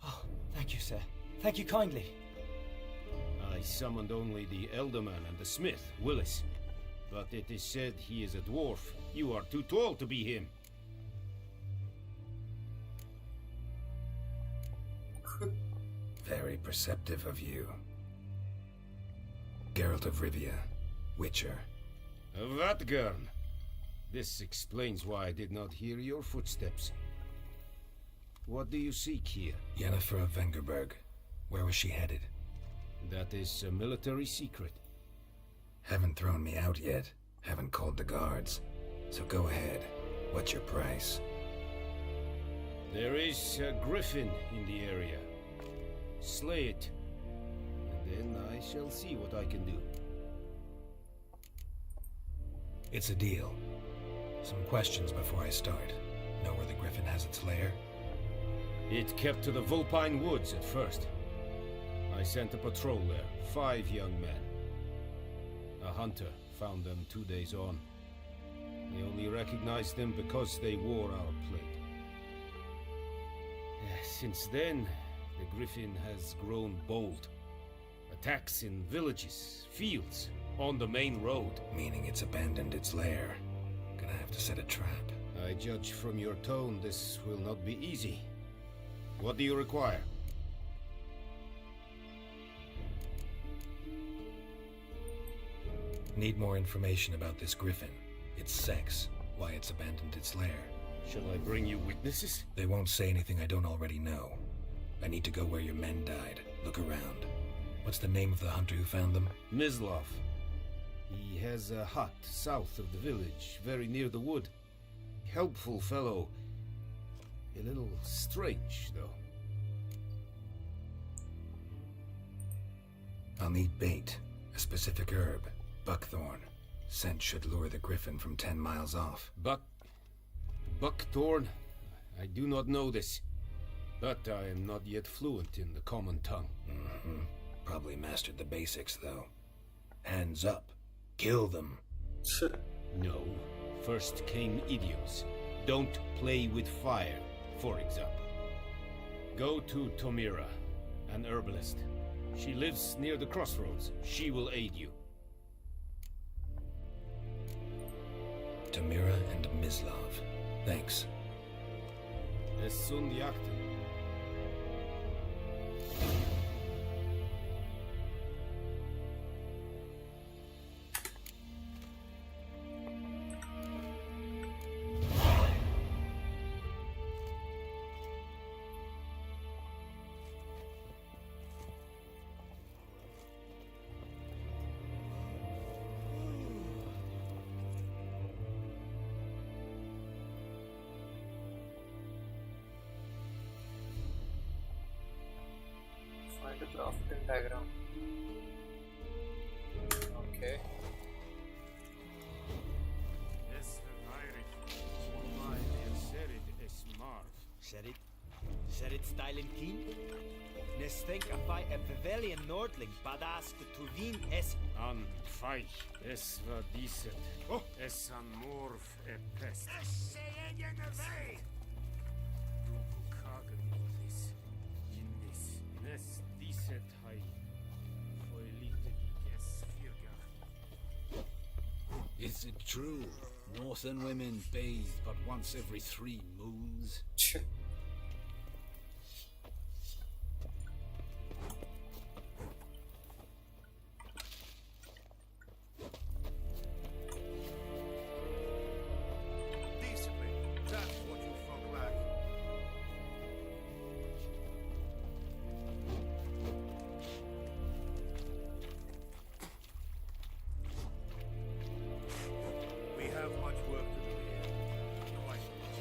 Oh, thank you, sir. Thank you kindly. I summoned only the Elderman and the smith, Willis. But it is said he is a dwarf. You are too tall to be him. Very perceptive of you. Geralt of Rivia, Witcher. Vatgern. This explains why I did not hear your footsteps. What do you seek here? Yennefer of Vengerberg. Where was she headed? That is a military secret. Haven't thrown me out yet. Haven't called the guards. So go ahead. What's your price? There is a griffin in the area. Slay it. And then I shall see what I can do. It's a deal. Some questions before I start. Know where the griffin has its lair? It kept to the Vulpine Woods at first. I sent a patrol there, 5 young men. A hunter found them 2 days on. They only recognized them because they wore our plate. Since then, the griffin has grown bold. Attacks in villages, fields, on the main road. Meaning it's abandoned its lair. Gonna have to set a trap. I judge from your tone this will not be easy. What do you require? Need more information about this griffin. Its sex, why it's abandoned its lair. Shall I bring you witnesses? They won't say anything I don't already know. I need to go where your men died. Look around. What's the name of the hunter who found them? Mislav. He has a hut south of the village, very near the wood. Helpful fellow. A little strange, though. I'll need bait. A specific herb. Buckthorn. Scent should lure the griffin from 10 miles off. Buckthorn? I do not know this. But I am not yet fluent in the common tongue. Probably mastered the basics, though. Hands up. Kill them. No. First came idioms. Don't play with fire, for example. Go to Tomira, an herbalist. She lives near the crossroads. She will aid you. Tamira and Mislav. Thanks. Es sunt die Akten. Find a crafting diagram. Okay. Serit stylen keen? Nes think if I a Pavilion Nordling badass the Tuvin es An feich, es war decent. Es an morf e pest. Es say yennefer. Du kagenis. Innis. Nes decent hai. Foilite yes firga. Is it true? Northern women bathe but once every 3 moons? Decently, that's what you folk lack. We have much work to do here. Quite much.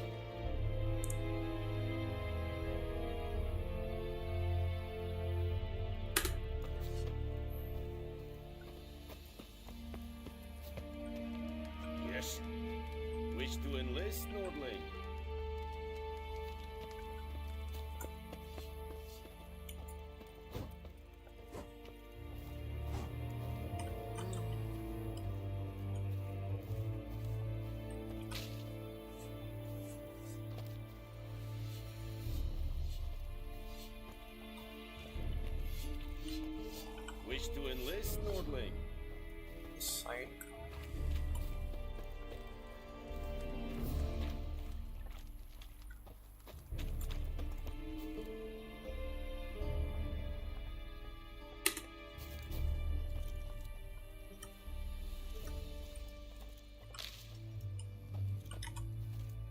Yes. Wish to enlist, Nordling? Wish to enlist, Nordling? Sign.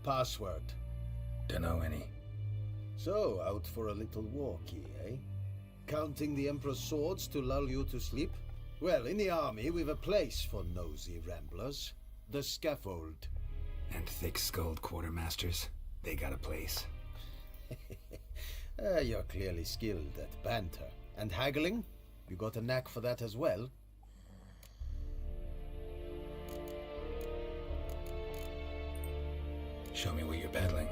Password. Dunno any. So, out for a little walkie, eh? Counting the Emperor's swords to lull you to sleep? Well, in the army, we've a place for nosy ramblers. The scaffold. And thick-skulled quartermasters. They got a place. You're clearly skilled at banter. And haggling? You got a knack for that as well? Show me what you're battling.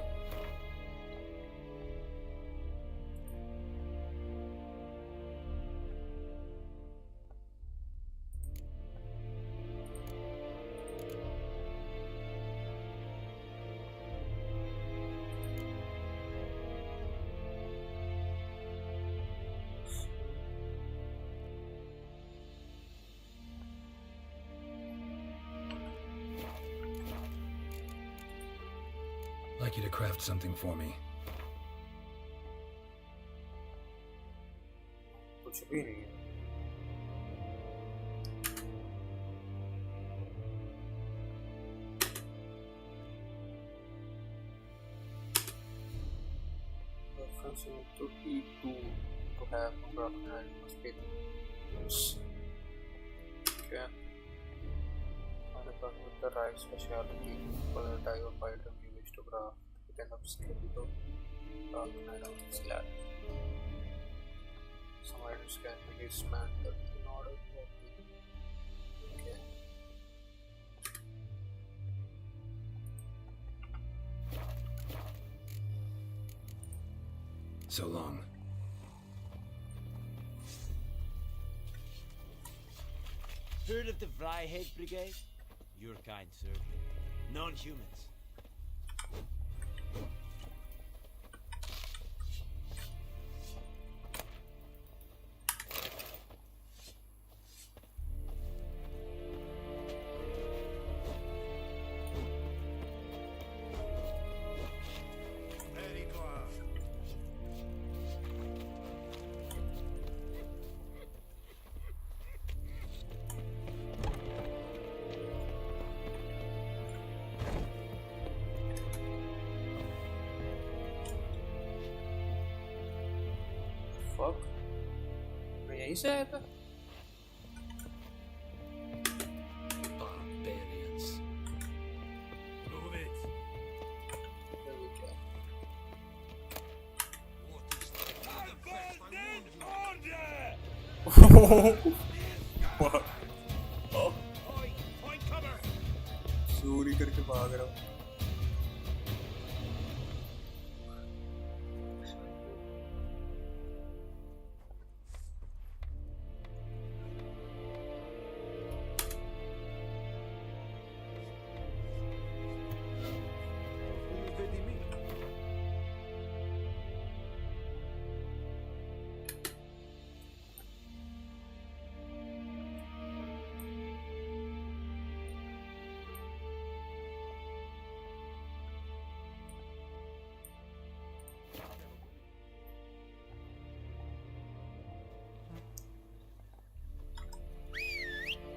I'd like you to craft something for me. कुछ भी नहीं है. Reference to E2 to have a crafting diagram. use. Okay. And with the right specialty, for the type of item you wish to craft, you can upscale to dark item slab. Some items can be dismantled in order to okay. So long. Heard of the Vryhead Brigade? Your kind serve them. Non-humans. Very glad. Fuck. मैं यहीं से आया था? Barbarians. Move it. There we go. Abandoned order! What? Oh. Point cover. चोरी करके भाग रहा हूँ.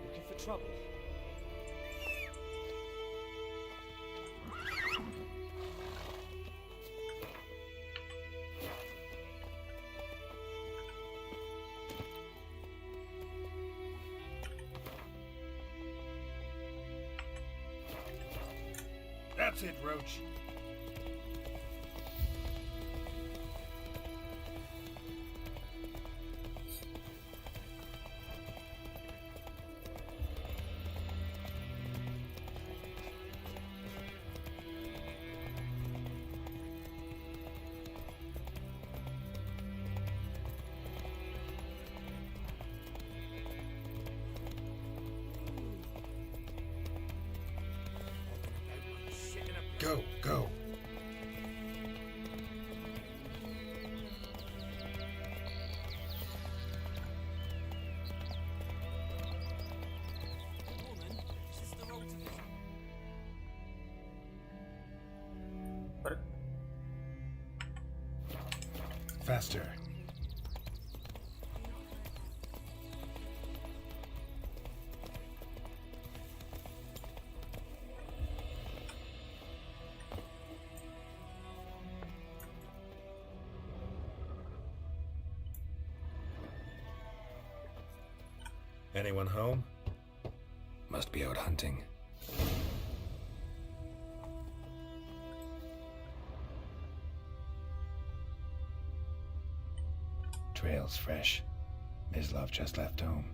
Looking for trouble? That's it, Roach. Go, go. Faster. Anyone home? Must be out hunting. Trail's fresh. Mislov just left home.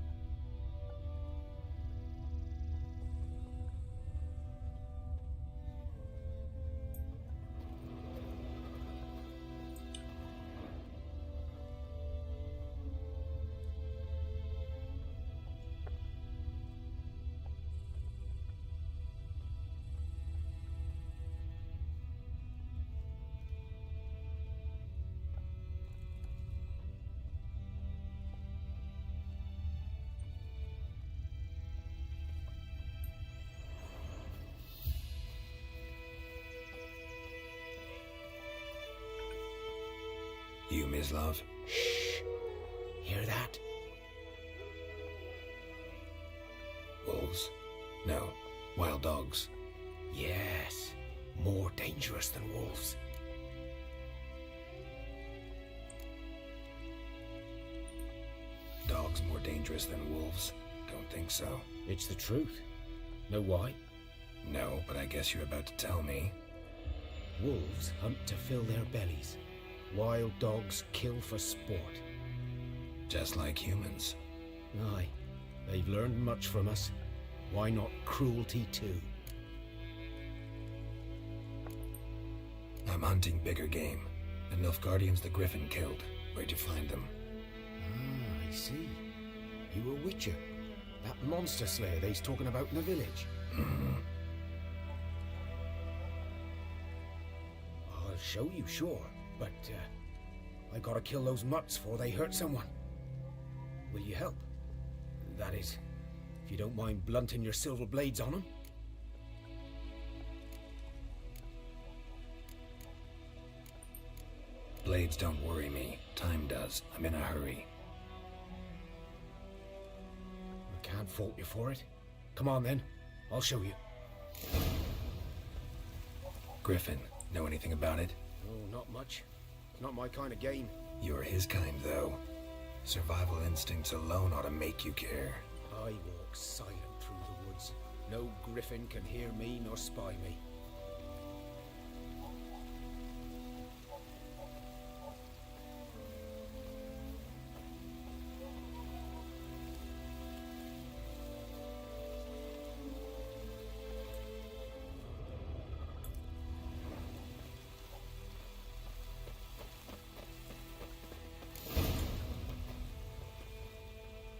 You, Mislov? Shh. Hear that? Wolves? No. Wild dogs. Yes. More dangerous than wolves. Dogs dogs more dangerous than wolves? Don't think so. It's the truth. Know why? No, but I guess you're about to tell me. Wolves hunt to fill their bellies. Wild dogs kill for sport. Just like humans. Aye. They've learned much from us. Why not cruelty too? I'm hunting bigger game. The Nilfgaardians the Griffin killed. Where'd you find them? Ah, I see. You a witcher. That monster slayer they's talking about in the village. I'll show you, sure. But, I gotta kill those mutts before they hurt someone. Will you help? That is, if you don't mind blunting your silver blades on them. Blades don't worry me. Time does. I'm in a hurry. I can't fault you for it. Come on then. I'll show you. Griffin, know anything about it? Oh, not much. It's not my kind of game. You're his kind, though. Survival instincts alone ought to make you care. I walk silent through the woods. No griffin can hear me nor spy me.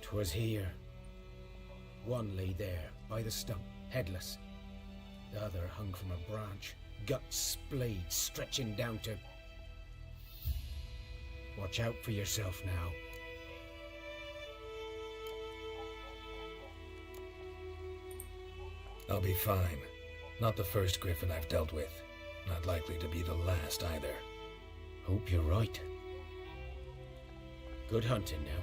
'Twas here. One lay there, by the stump, headless. The other hung from a branch, guts splayed, stretching down to... Watch out for yourself now. I'll be fine. Not the first griffin I've dealt with. Not likely to be the last either. Hope you're right. Good hunting now.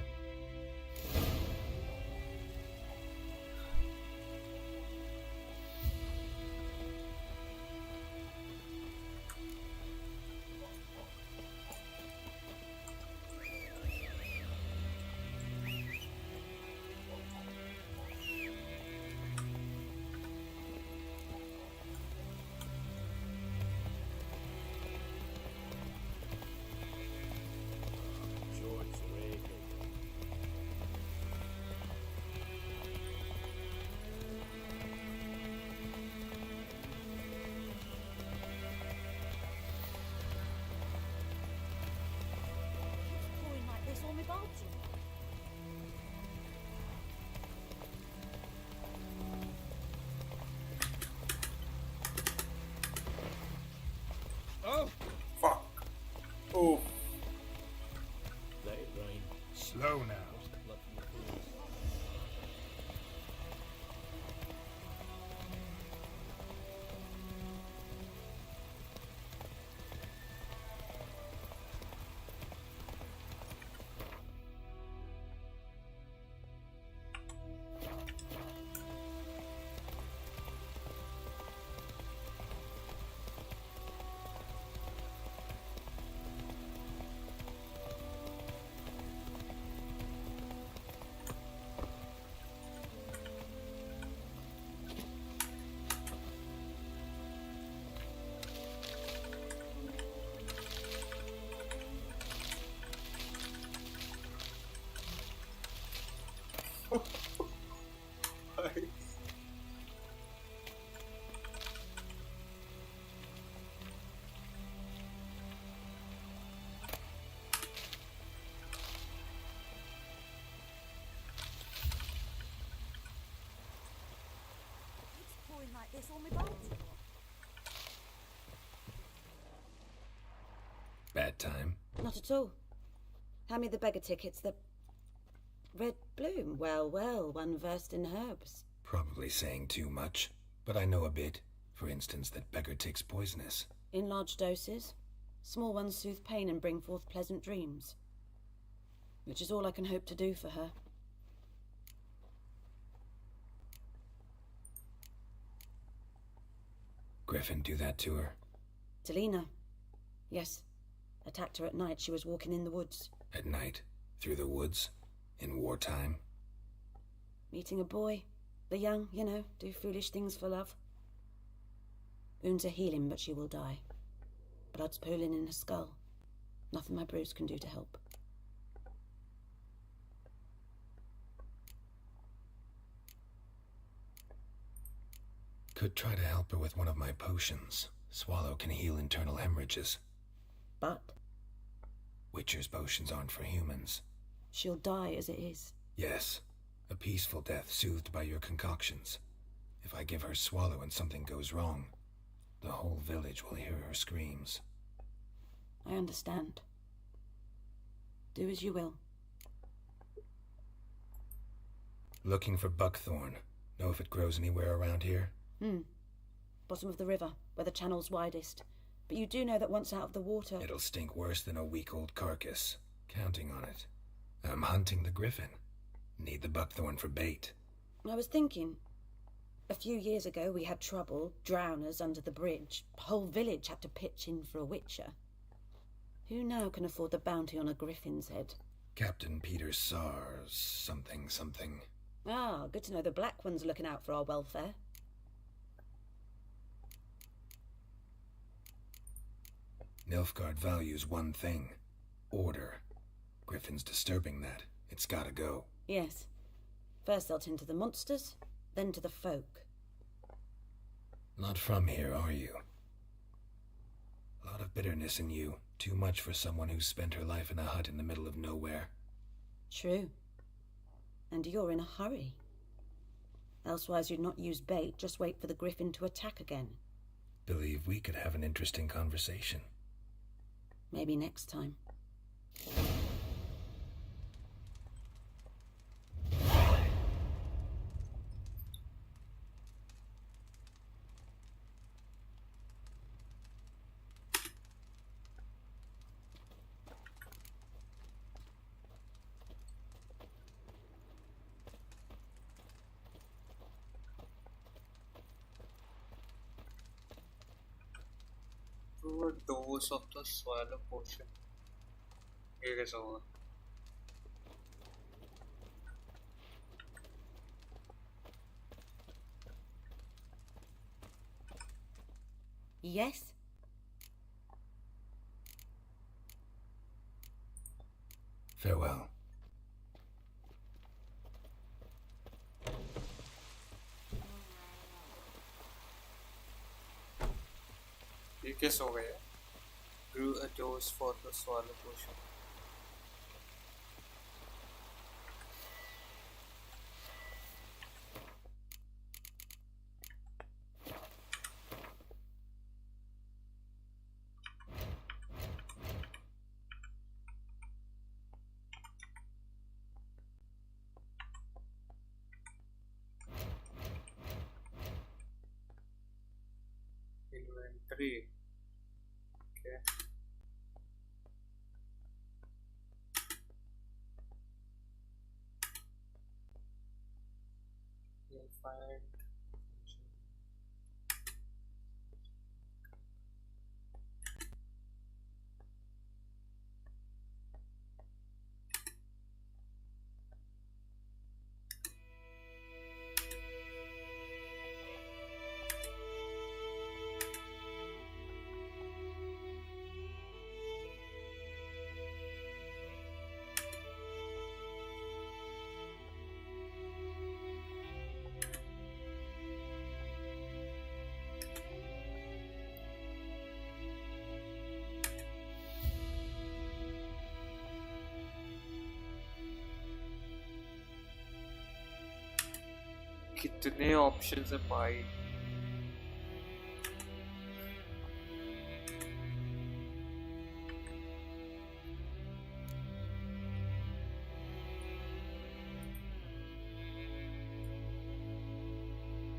Oh! Fuck. Oh. Let it rain. Slow now. Like this on my boat. Bad time? Not at all. Hand me the beggar tickets, the red bloom. Well, well, one versed in herbs. Probably saying too much, but I know a bit. For instance, that beggar tick's poisonous. In large doses. Small ones soothe pain and bring forth pleasant dreams. Which is all I can hope to do for her. Griffin do that to her? Delina. Yes. Attacked her at night. She was walking in the woods. At night? Through the woods? In wartime? Meeting a boy. The young, you know, do foolish things for love. Wounds are healing, but she will die. Blood's pooling in her skull. Nothing my bruise can do to help. Could try to help her with one of my potions. Swallow can heal internal hemorrhages. But? Witcher's potions aren't for humans. She'll die as it is. Yes. A peaceful death soothed by your concoctions. If I give her Swallow and something goes wrong, the whole village will hear her screams. I understand. Do as you will. Looking for buckthorn. Know if it grows anywhere around here? Bottom of the river, where the channel's widest. But you do know that once out of the water... It'll stink worse than a week-old carcass. Counting on it. I'm hunting the griffin. Need the buckthorn for bait. I was thinking... A few years ago we had trouble, drowners under the bridge. Whole village had to pitch in for a witcher. Who now can afford the bounty on a griffin's head? Captain Peter Sars... something. Ah, good to know the Black One's looking out for our welfare. Nilfgaard values one thing. Order. Griffin's disturbing that. It's gotta go. Yes. First they'll tend to the monsters, then to the folk. Not from here, are you? A lot of bitterness in you. Too much for someone who's spent her life in a hut in the middle of nowhere. True. And you're in a hurry. Elsewise you'd not use bait, just wait for the griffin to attack again. Believe we could have an interesting conversation. Maybe next time. A dose of the swallow potion. It is over. Yes? Farewell. ये किस हो गया? Brew a dose for the swallow potion. Inventory. Okay. You'll find कितने options है भाई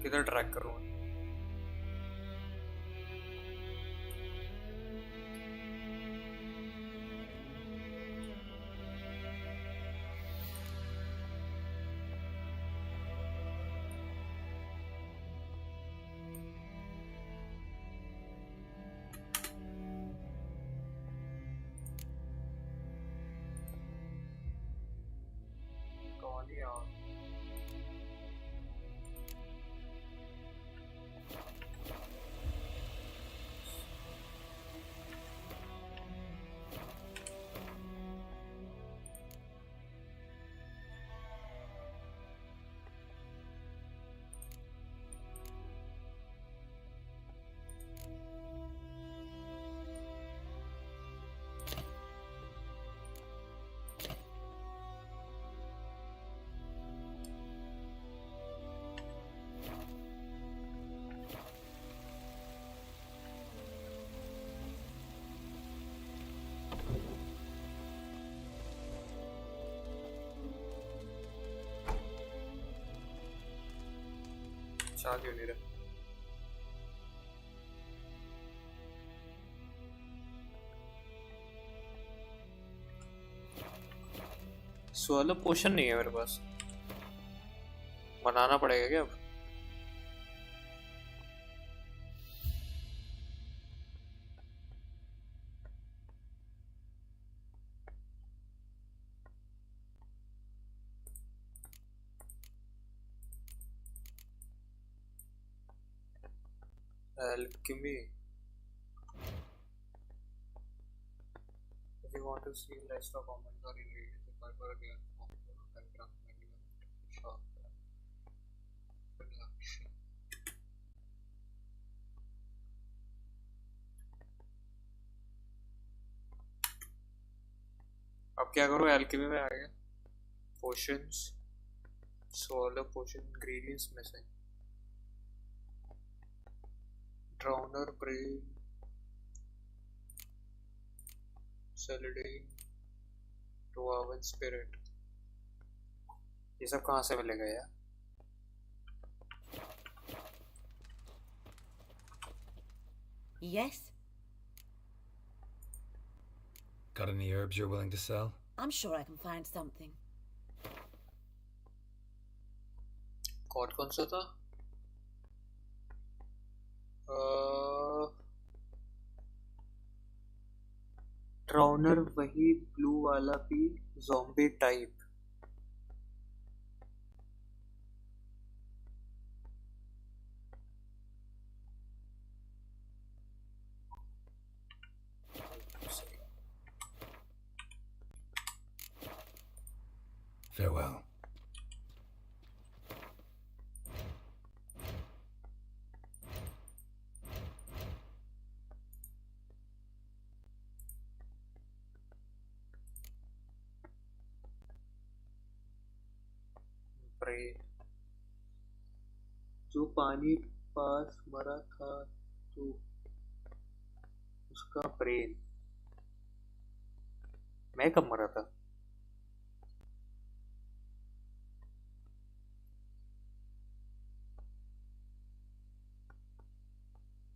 किधर track करूँ आ क्यों नहीं रहा? स्वालो पोशन नहीं है मेरे पास, बनाना पड़ेगा क्या अब? Alchemy. If you want to see list of comments or ingredients required for a game, diagram, shop, production. अब क्या करूँ? एल्केमी में आ गया. Potions, swallow potion, ingredients missing. Drowner brain, celadine, dwarven spirit. ये सब कहाँ से मिलेगा यार? Yes? Got any herbs you're willing to sell? I'm sure I can find something. कौन सा था? ड्राउनर वही ब्लू वाला भी ज़ॉम्बी टाइप. Farewell. जो पानी पास मरा था तो उसका ब्रेन. मैं कब मरा था?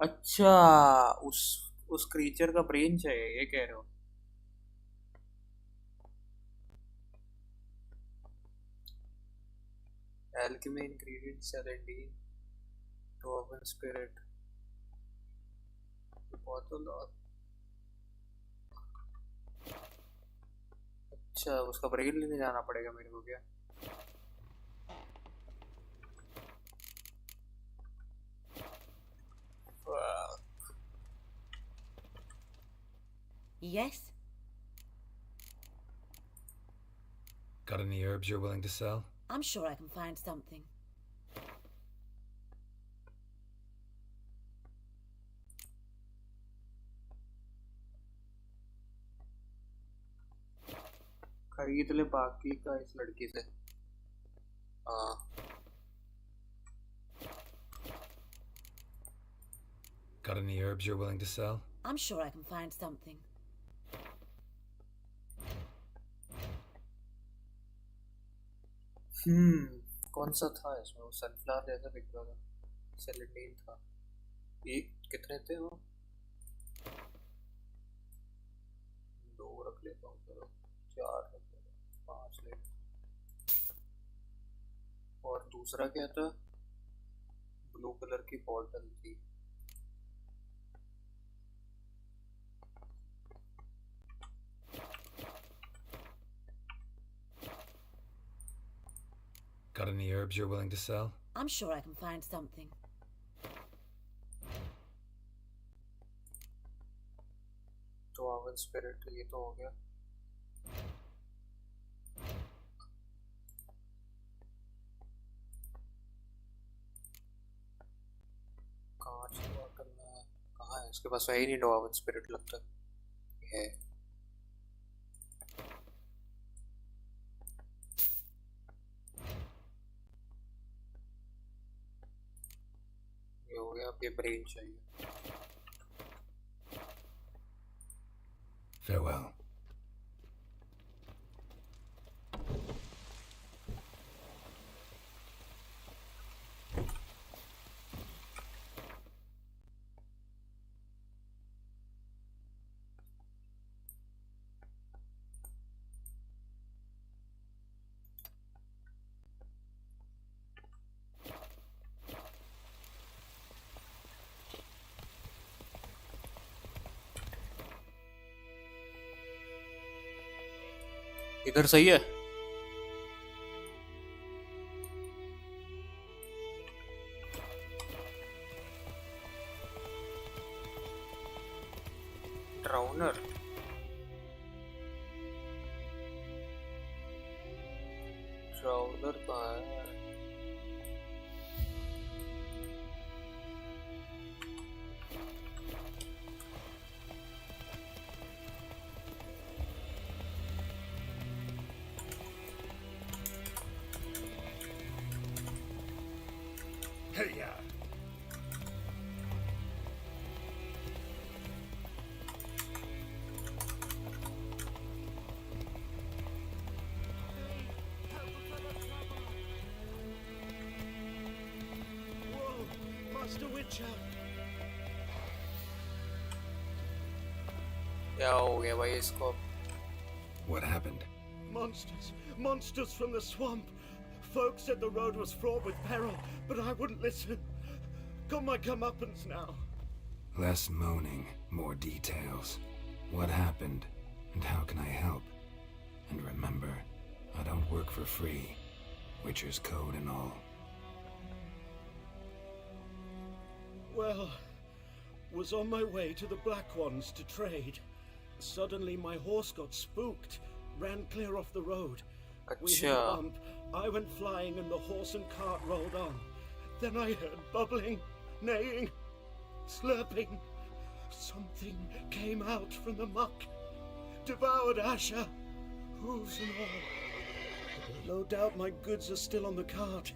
अच्छा, उस क्रीचर का ब्रेन चाहिए, ये कह रहे हो? Alchemy ingredients, celandine, dwarven spirit, bottle और अच्छा, उसका ब्रेन लेने जाना पड़ेगा मेरे को क्या? Yes? Got any herbs you're willing to sell? I'm sure I can find something. खरीद ले बाकी का इस लड़की से. हाँ. Got any herbs you're willing to sell? I'm sure I can find something. कौन सा था इसमें? वो सनफ्लावर जैसा दिख रहा था. सेलेडीन था. ये कितने थे वो? 2 रख लेता हूँ, चलो 4 रख लेता हूँ, 5 ले. और दूसरा क्या था? ब्लू कलर की बॉटल थी. Got any herbs you're willing to sell? I'm sure I can find something. Dwarven spirit, ये तो हो गया. कांच की बॉटल में कहाँ है? इसके पास है ही नहीं Dwarven spirit लगता है. हो गया. अब ये ब्रेन चाहिए. Farewell. इधर सही है। ड्राउनर ड्राउनर कहाँ है? Hey, yeah. Whoa, Master Witcher. क्या हो गया भाई इसको? What happened? Monsters from the swamp. Folks said the road was fraught with peril, but I wouldn't listen. Got my comeuppance now. Less moaning, more details. What happened, and how can I help? And remember, I don't work for free. Witcher's code and all. Well, was on my way to the Black Ones to trade. Suddenly my horse got spooked, ran clear off the road. We hit a bump, I went flying and the horse and cart rolled on. Then I heard bubbling, neighing, slurping. Something came out from the muck, devoured Asher, hooves and all. No doubt my goods are still on the cart,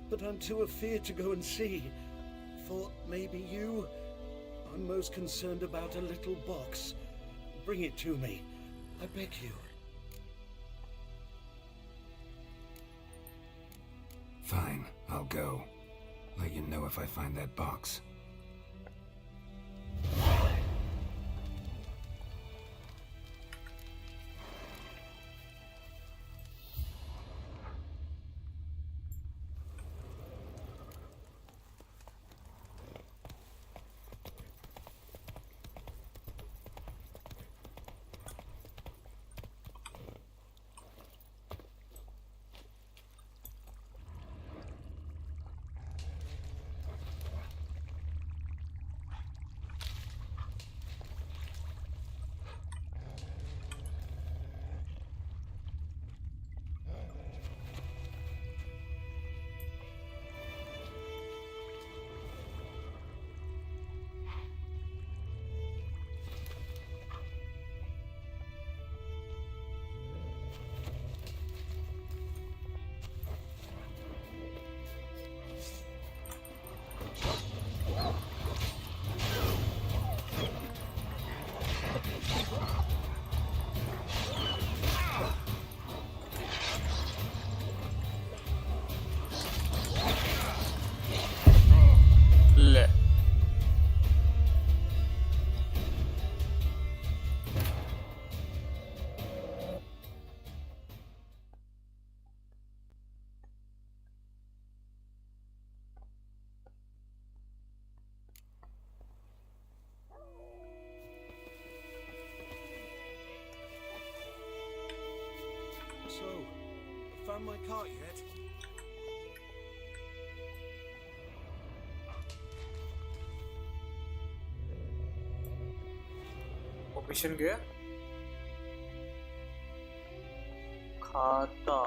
but I'm too afeard to go and see. Thought maybe you. I'm most concerned about a little box. Bring it to me, I beg you. Fine, I'll go. Let you know if I find that box. ले So, found my cart yet? Mission गया खाता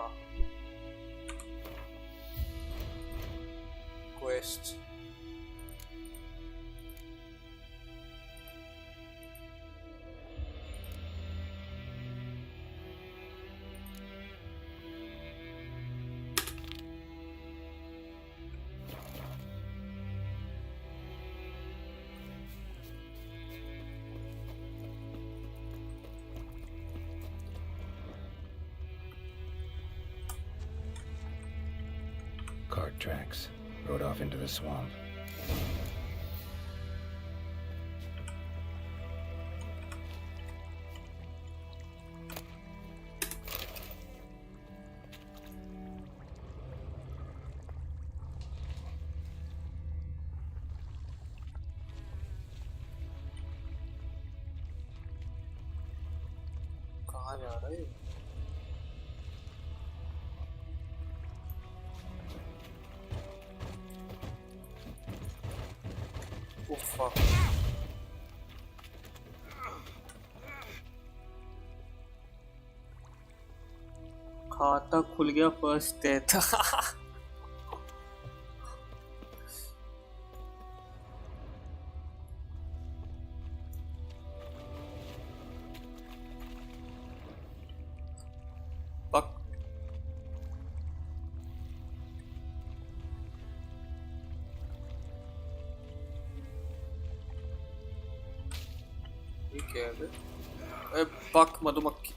quest Cart tracks. Rode off into the swamp. कहाँ जा रहे हो? Oh fuck. खाता खुल गया फर्स्ट डेथ. Fuck. ये क्या है? ए बक मधुमक्खी.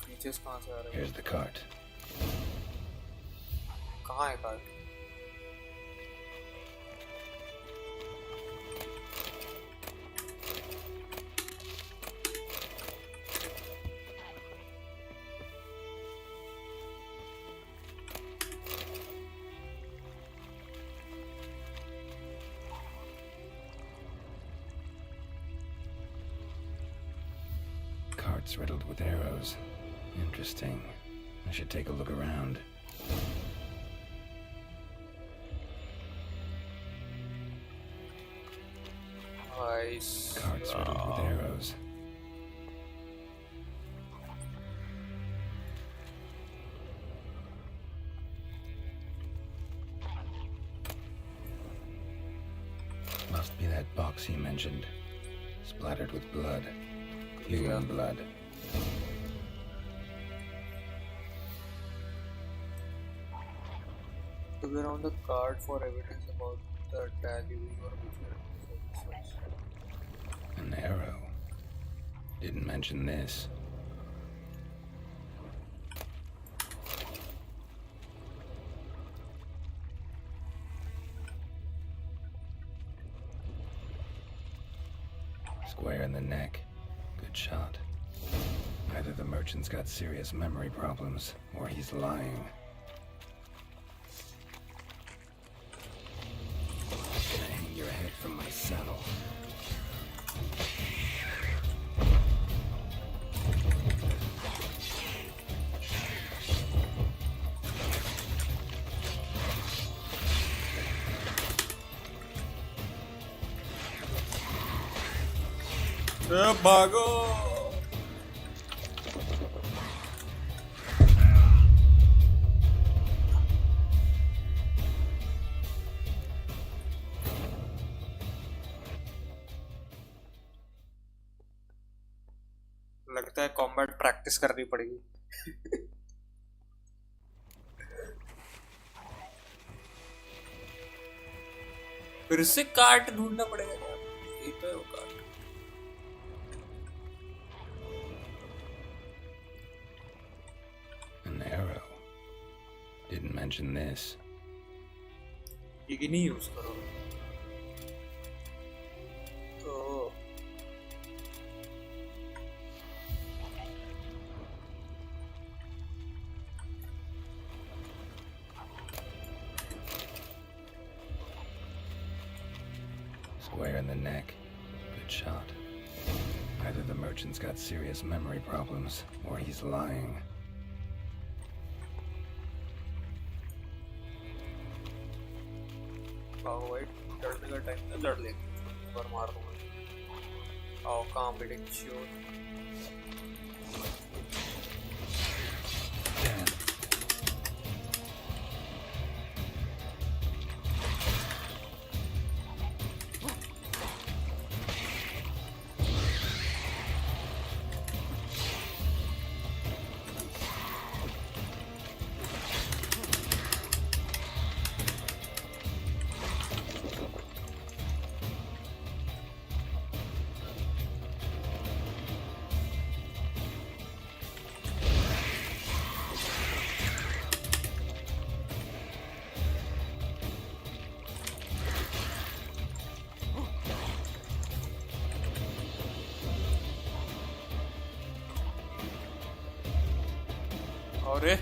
creatures कहाँ से आ रहे हैं? Here's the cart. कहाँ है cart? Cart's riddled with arrows. Interesting. I should take a look around. Nice. Cart's riddled with arrows. Must be that box he mentioned. Splattered with blood. Human blood. To be around the card for evidence about the deluge or which. An arrow. Didn't mention this. Square in the neck. Good shot. Either the merchant's got serious memory problems, or he's lying. Hang your head from my saddle. भागो. लगता है combat practice करनी पड़ेगी. फिर से cart ढूंढना पड़ेगा यार. यही तो है वो cart. An arrow. Didn't mention this. ये नहीं यूज करो. तो Square in the neck. Good shot. Either the merchant's got serious memory problems, or he's lying. आओ भाई लड़ने का टाइम है. लड़ लेंगे. पर मार दूंगा. आओ काम बिटिंग श्योर. अरे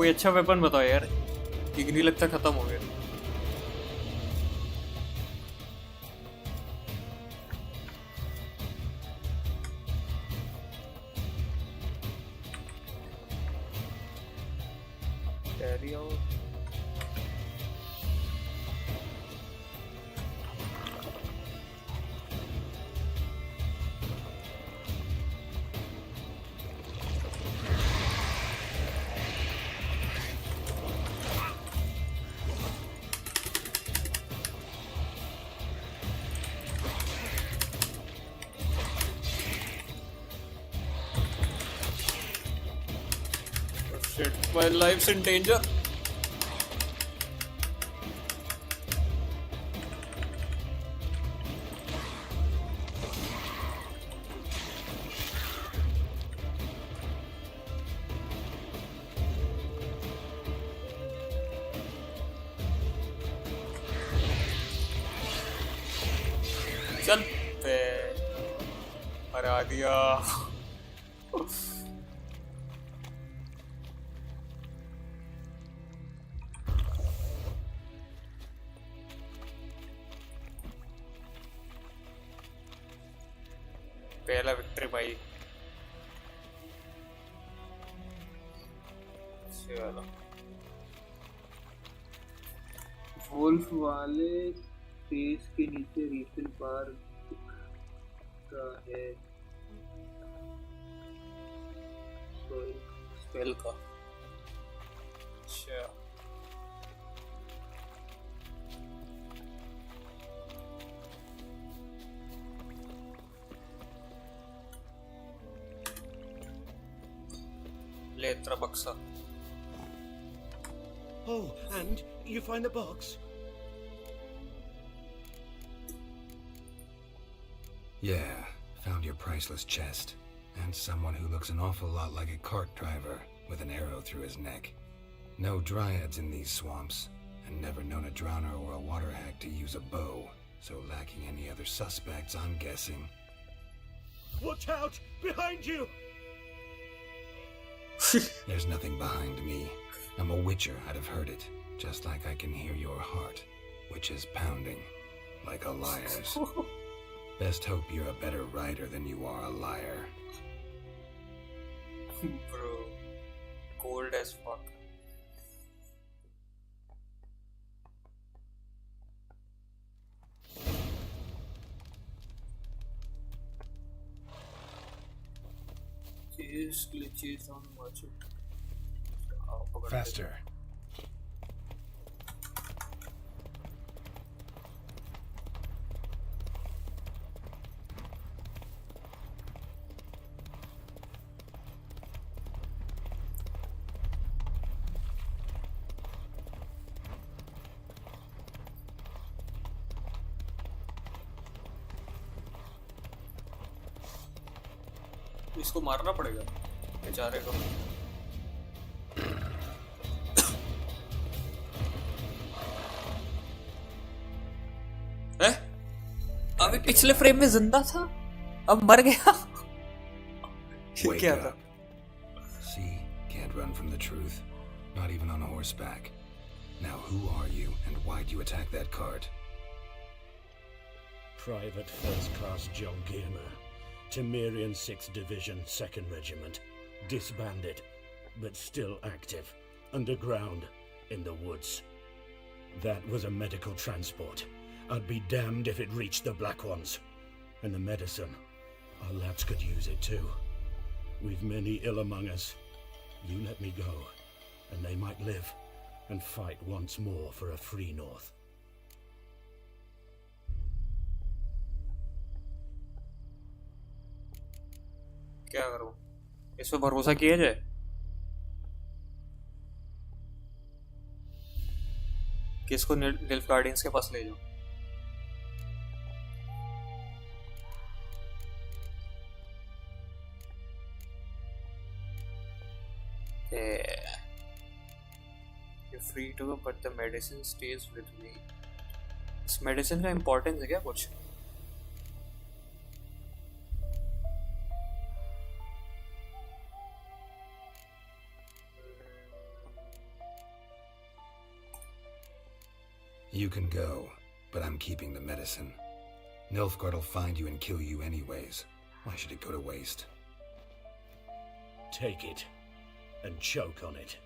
कोई अच्छा वेपन बताओ यार, नहीं लगता खत्म हो गया। Carry out. Shit, my life's in danger. चल पे हरा दिया। पहला विक्ट्री भाई। चलो वुल्फ वाले पेज के नीचे रिफिल बार का है, स्पेल का। अच्छा ले तेरा बक्सा। Oh, and you find the box? Yeah, found your priceless chest. And someone who looks an awful lot like a cart driver with an arrow through his neck. No dryads in these swamps, and never known a drowner or a water hag to use a bow. So lacking any other suspects, I'm guessing. Watch out! Behind you! There's nothing behind me. I'm a witcher, I'd have heard it. Just like I can hear your heart, which is pounding, like a liar's. Best hope you're a better writer than you are a liar. Bro, cold as fuck. Glitches on merchant. Faster. इसको मारना पड़ेगा बेचारे को। अभी पिछले frame में जिंदा था, अब मर गया। Wake क्या था? up. See, can't run from the truth. Not even on horseback. Now who are you, and why'd you attack that cart? Private First Class John Gilmer, Temerian 6th Division, 2nd Regiment. Disbanded, but still active. Underground, in the woods. That was a medical transport. I'd be damned if it reached the Black Ones. And the medicine, our lads could use it too. We've many ill among us. You let me go, and they might live and fight once more for a free North. क्या करूं? इस पे भरोसा किया जाए? किसको निल्फ guardians के पास ले जाऊं? You're free to go, but the medicine stays with me. इस मेडिसिन का इम्पोर्टेंस है क्या कुछ? You can go, but I'm keeping the medicine. Nilfgaard will find you and kill you anyways. Why should it go to waste? Take it, and choke on it.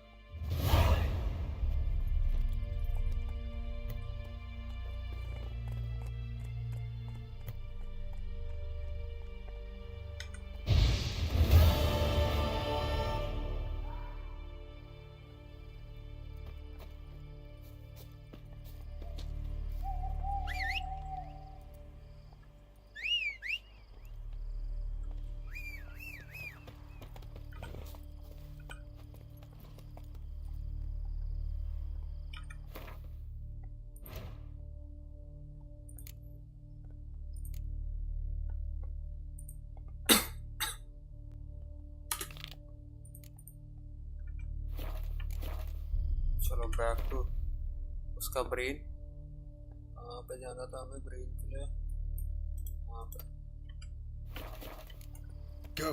चलो back to उसका brain. कहाँ पे जाना था हमें brain के लिए? वहाँ पे। Go.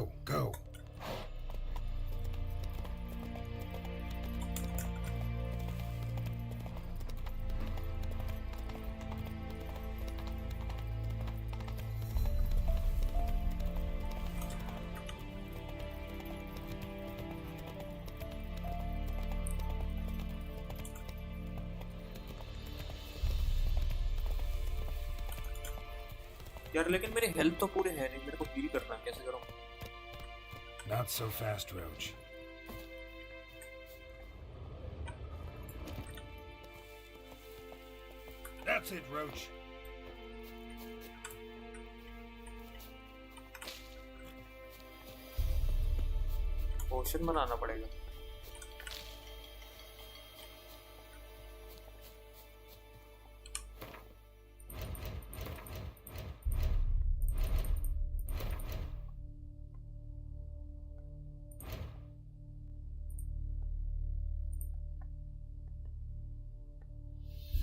यार लेकिन मेरे हेल्थ तो पूरे हैं नहीं, मेरे को हील करना है, कैसे करूँ? Not so fast, Roach. That's it, Roach. पोशन बनाना पड़ेगा।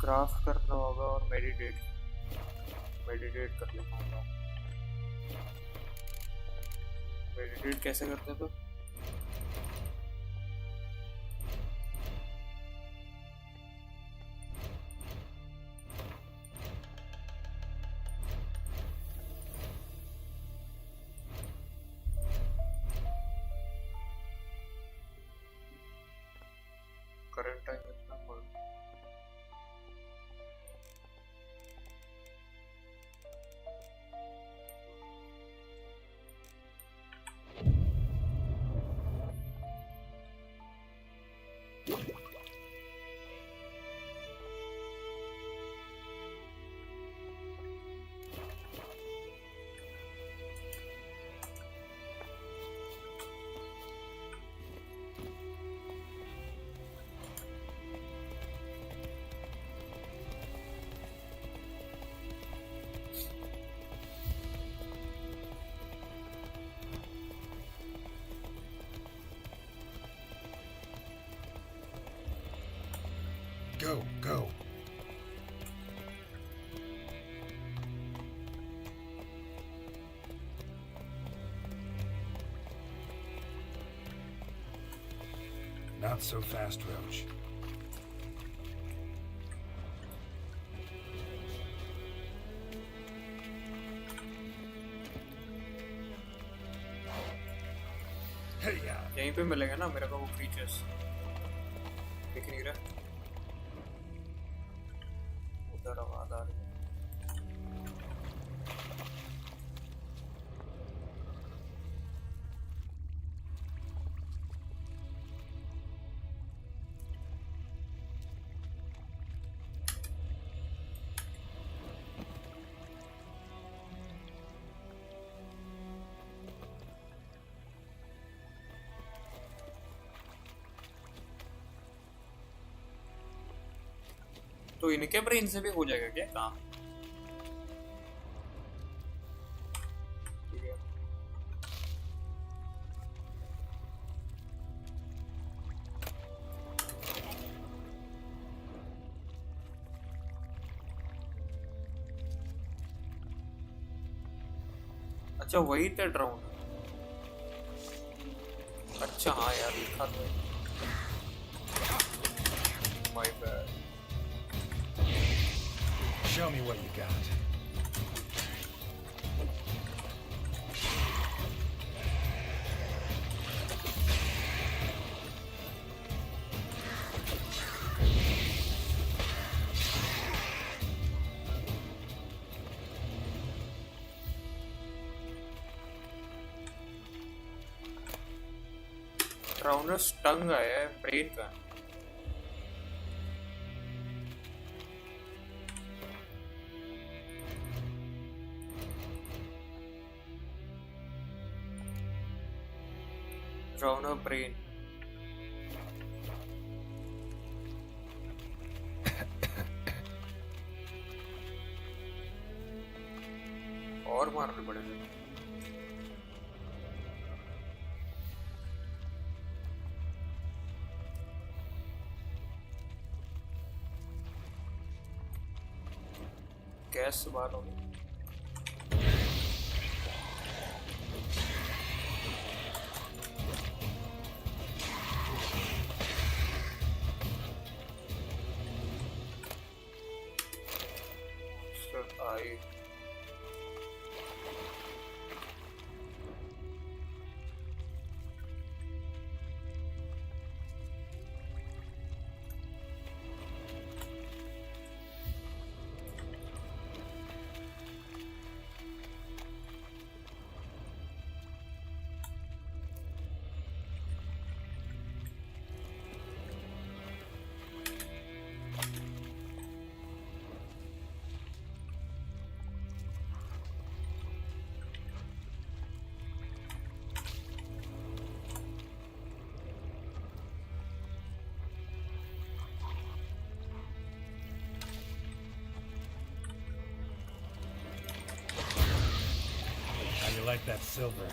क्राफ्ट करना होगा और मेडिटेट कर लेना होगा। मेडिटेट कैसे करते हैं तो? करंट टाइम इतना Go. Not so fast, Roach. Hey, यहीं पे मिलेगा ना मेरे को वो क्रीचर्स? दिख नहीं रहा। उधर आवाज आ रही है। तो इनके ब्रेन से भी हो जाएगा क्या काम? ठीक है। अच्छा वही था ड्रोन। अच्छा हाँ यार लिखा था। My bad. Show me what you got. Rounders tongue आया है, ब्रेन का राउंडर ब्रेन और मारने पड़ेगा। गैस से बाहर हो गई। आई How you like that silver?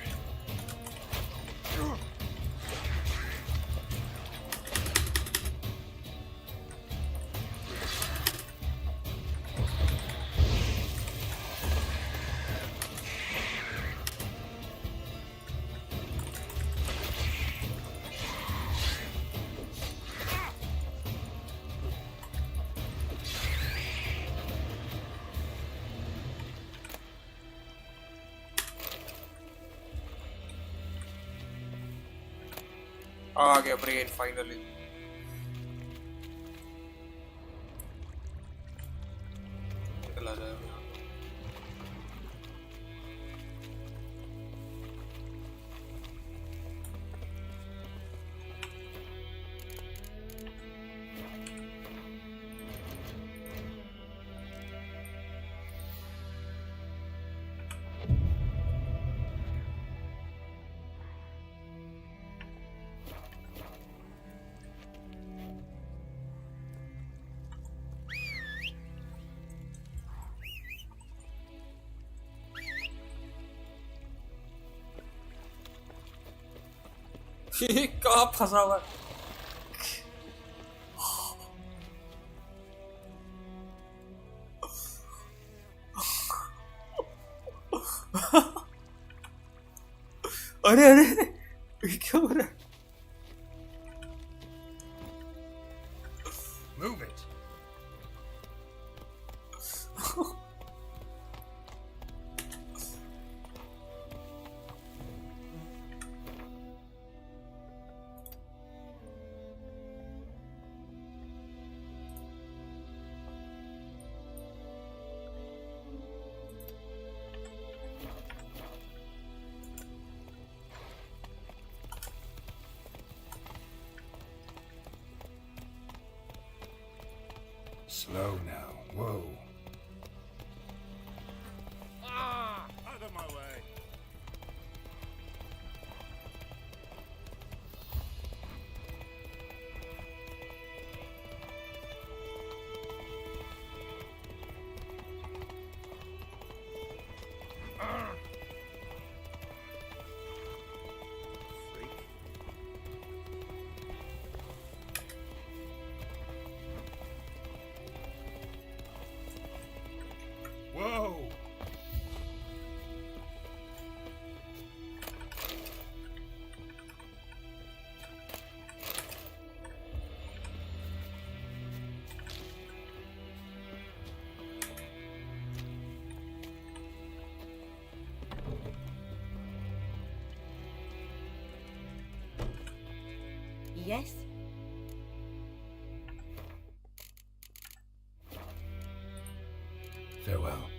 आ गया ब्रेन फाइनली। निकला जाएगा। कहाँ फंसा हुआ है? अरे अरे क्या हो रहा है? Move it. Slow now. Whoa. Out of my way. Whoa! Yes? Farewell.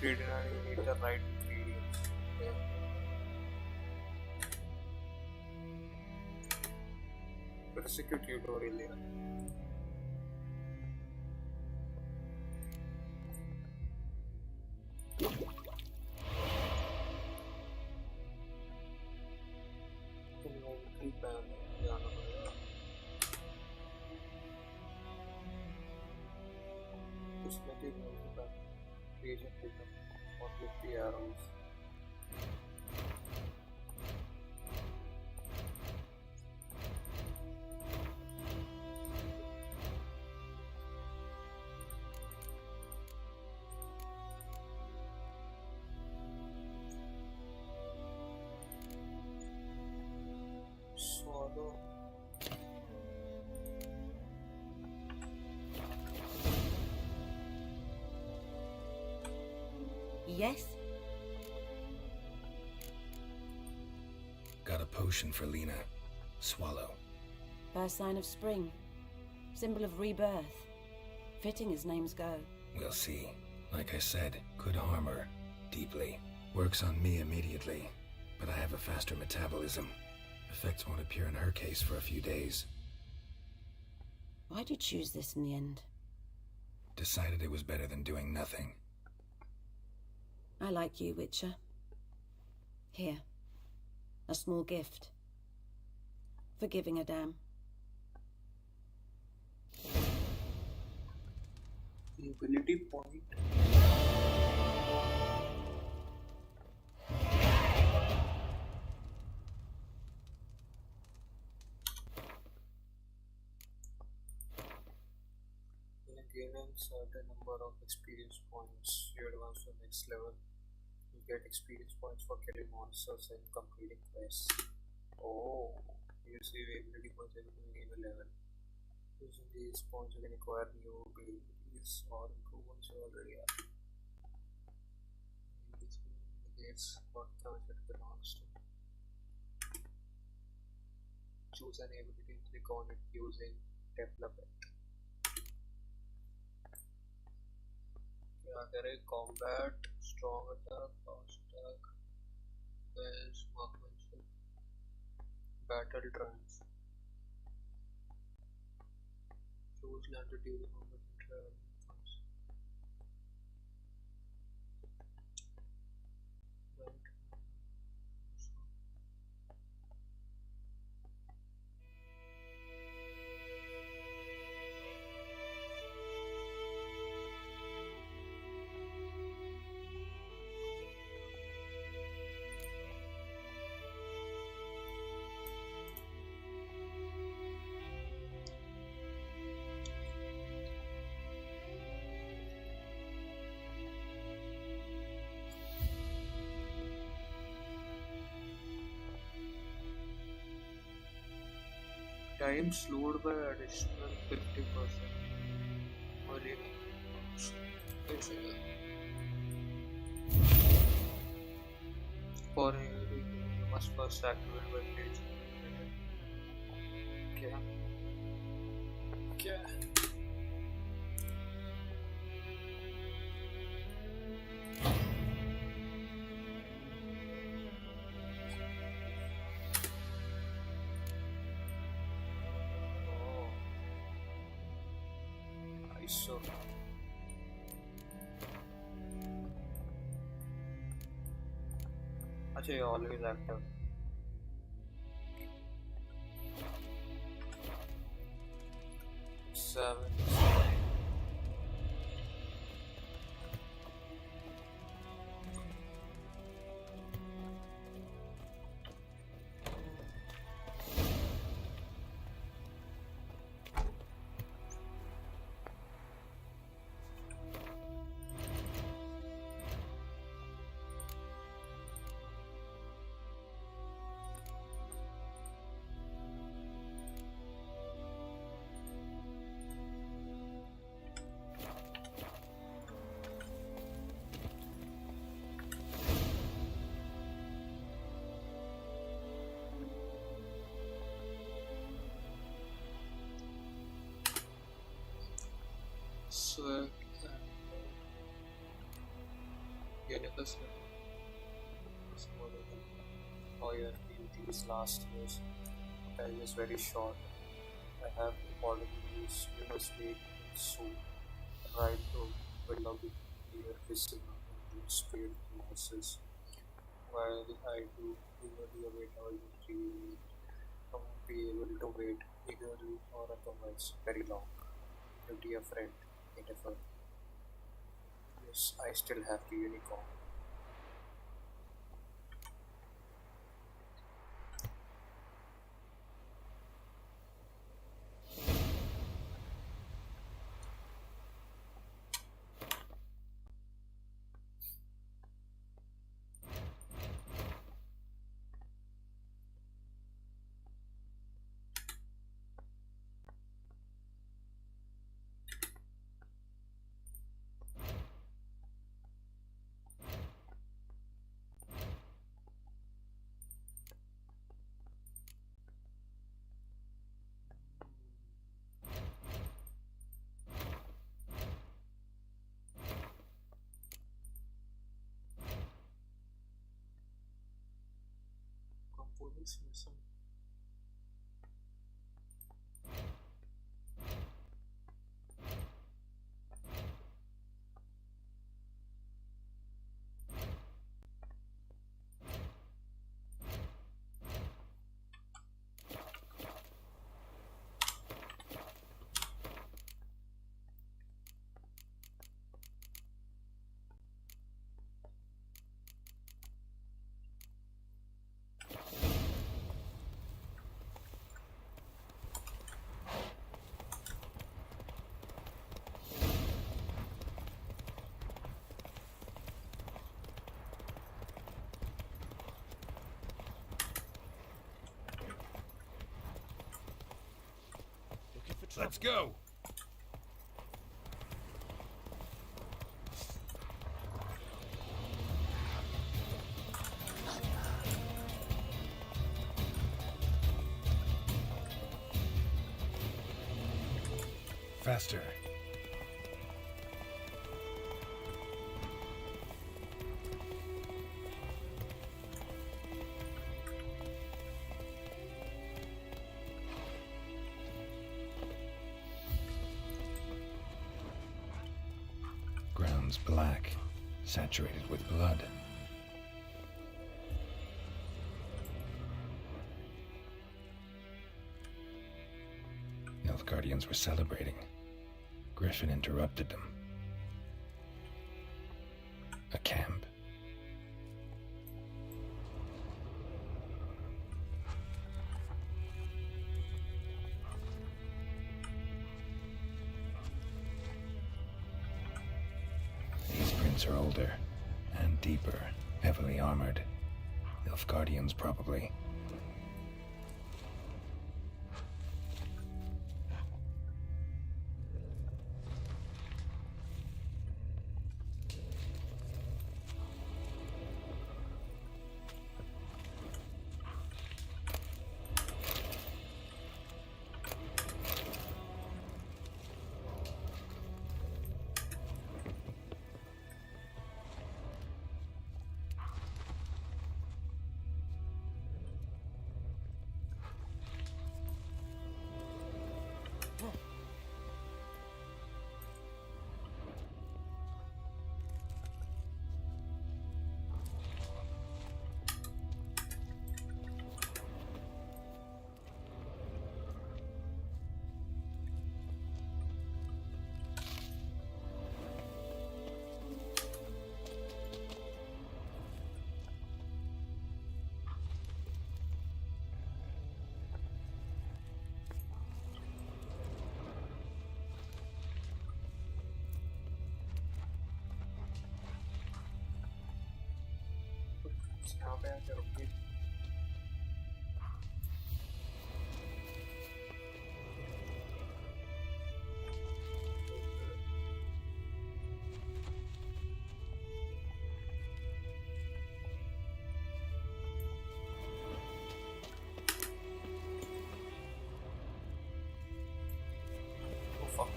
Read and you need the right ingredients. Yeah. Persecute tutorial here. Inventory panel. Yeah, no, yeah. Display the inventory panel. Reagent pickup. What with the arrows? Swallow. Yes? Got a potion for Lena. Swallow. First sign of spring. Symbol of rebirth. Fitting as names go. We'll see. Like I said, could harm her. Deeply. Works on me immediately. But I have a faster metabolism. Effects won't appear in her case for a few days. Why'd you choose this in the end? Decided it was better than doing nothing. I like you, Witcher. Here. A small gift. For giving a damn. The ability point. When you gain a certain number of experience points, you advance to the next level. You get experience points for killing monsters and completing quests. Oh, you see the ability points every time you gain a level. Using these points, you can acquire new abilities or improve ones you already have. This indicates what class it belongs to. Choose an ability and click on it using develop it. क्या करें? Combat, strong attack, fast attack, defense, marksmanship, battle trance. Choose land to deal combat and travel funds. Right. Time slowed by additional 50%. Only for you must first activate web page. क्या? क्या? So अच्छा ये always active. Seven. Swear yennefer how you have been these last years. Time is very short. I have important news. You must meet me soon. Right now, will not be near Kisima and you spared losses. While I do eagerly await our victory, I won't be able to wait eagerly or otherwise very long. Your dear friend, Yennefer. Yes, I still have the unicorn. Components missing. Let's go! Faster. Ground's black, saturated with blood. Nilfgaardians were celebrating. Griffin interrupted them. A camp. These prints are older and deeper, heavily armored. Nilfgaardians, probably. यहाँ पे आके रुकिए Oh fuck.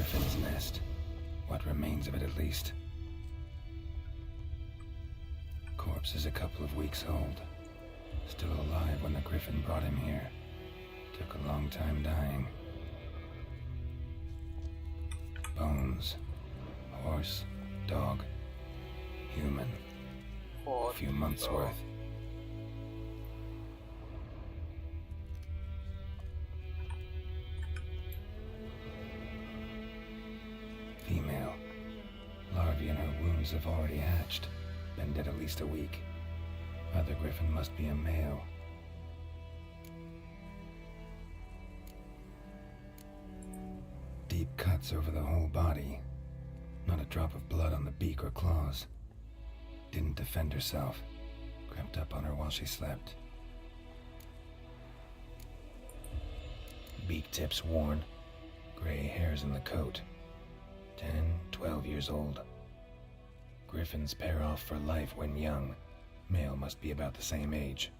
Griffin's nest. What remains of it, at least. Corpse is a couple of weeks old. Still alive when the Griffin brought him here. Took a long time dying. Bones. Horse. Dog. Human. A few months worth. Female. Larvae in her wounds have already hatched. Been dead at least a week. Other Griffin must be a male. Deep cuts over the whole body. Not a drop of blood on the beak or claws. Didn't defend herself. Crept up on her while she slept. Beak tips worn. Gray hairs in the coat. 10, 12 years old. Griffins pair off for life when young. Male must be about the same age.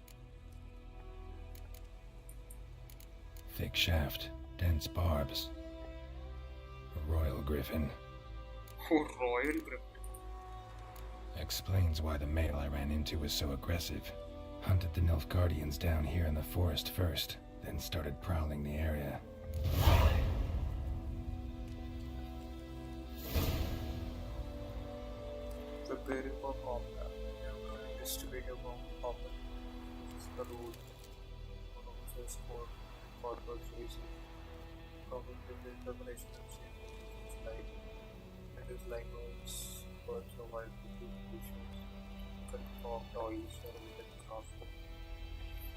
Thick shaft, dense barbs. A royal griffin. Royal Griffin. Explains why the male I ran into was so aggressive. Hunted the Nilfgaardians down here in the forest first, then started prowling the area. Preparing for combat. Investigate your combat. This is the road. Officers for forward facing. Cognitive preparation of safety. Like it is likewise birds of wild creatures, confirmed toys or even craft.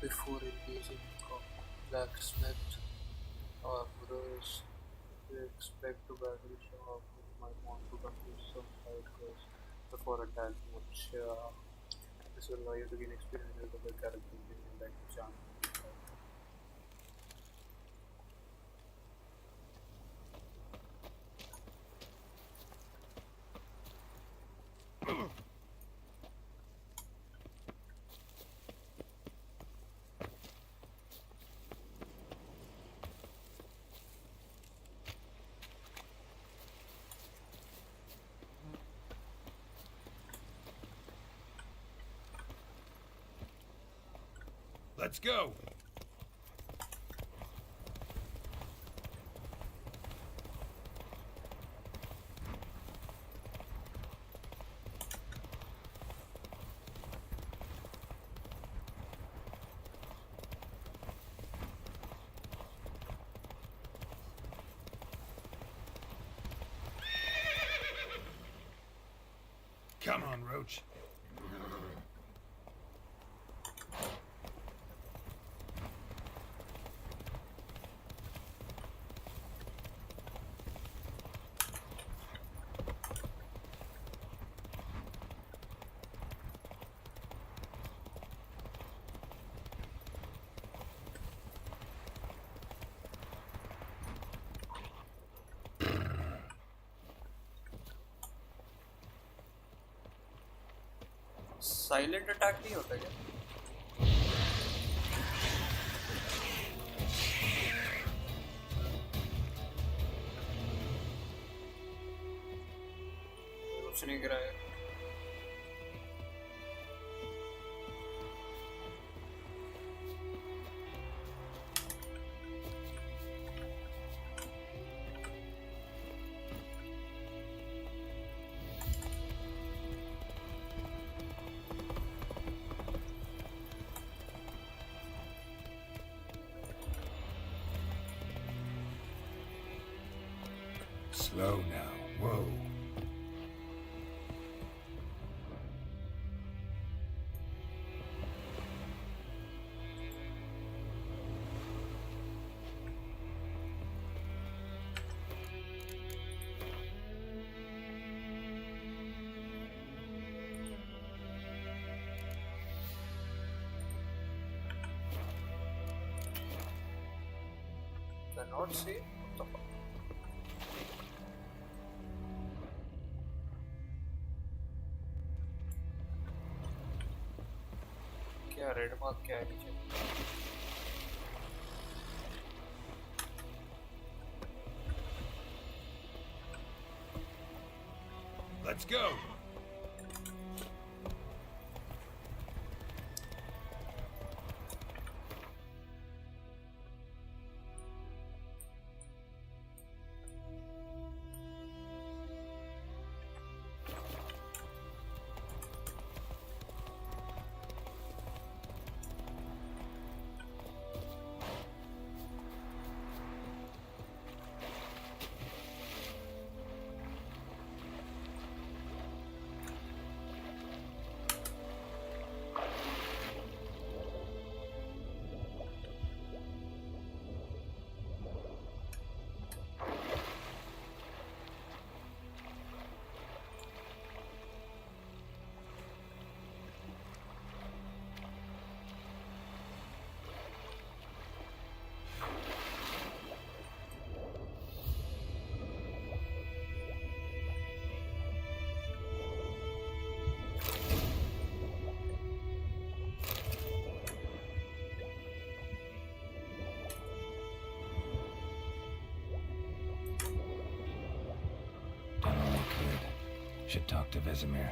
Before engaging blacksmith or armorers, they expect to battle shop who might want to complete some side quest before attack, which this will allow you to gain experience with other characters in like charm. Let's go! Come on, Roach. Silent attack नहीं होता क्या? कुछ नहीं गिराया. Slow now. Whoa. Cannot see. What the fuck? क्या red mark क्या है नीचे? Let's go. Should talk to Vesemir.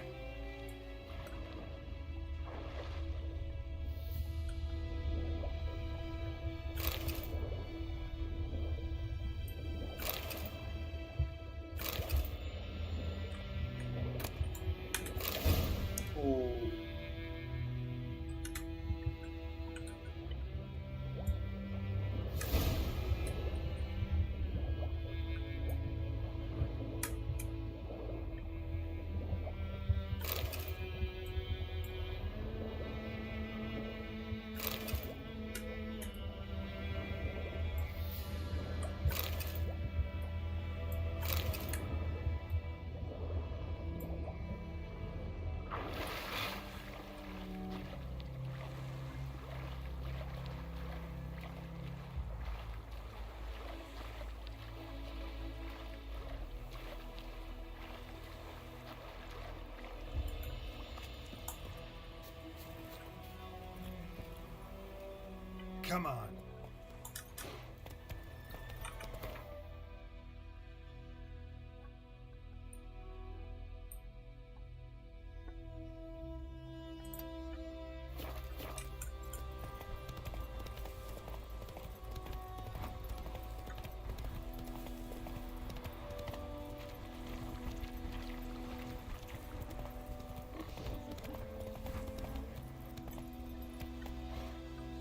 Come on.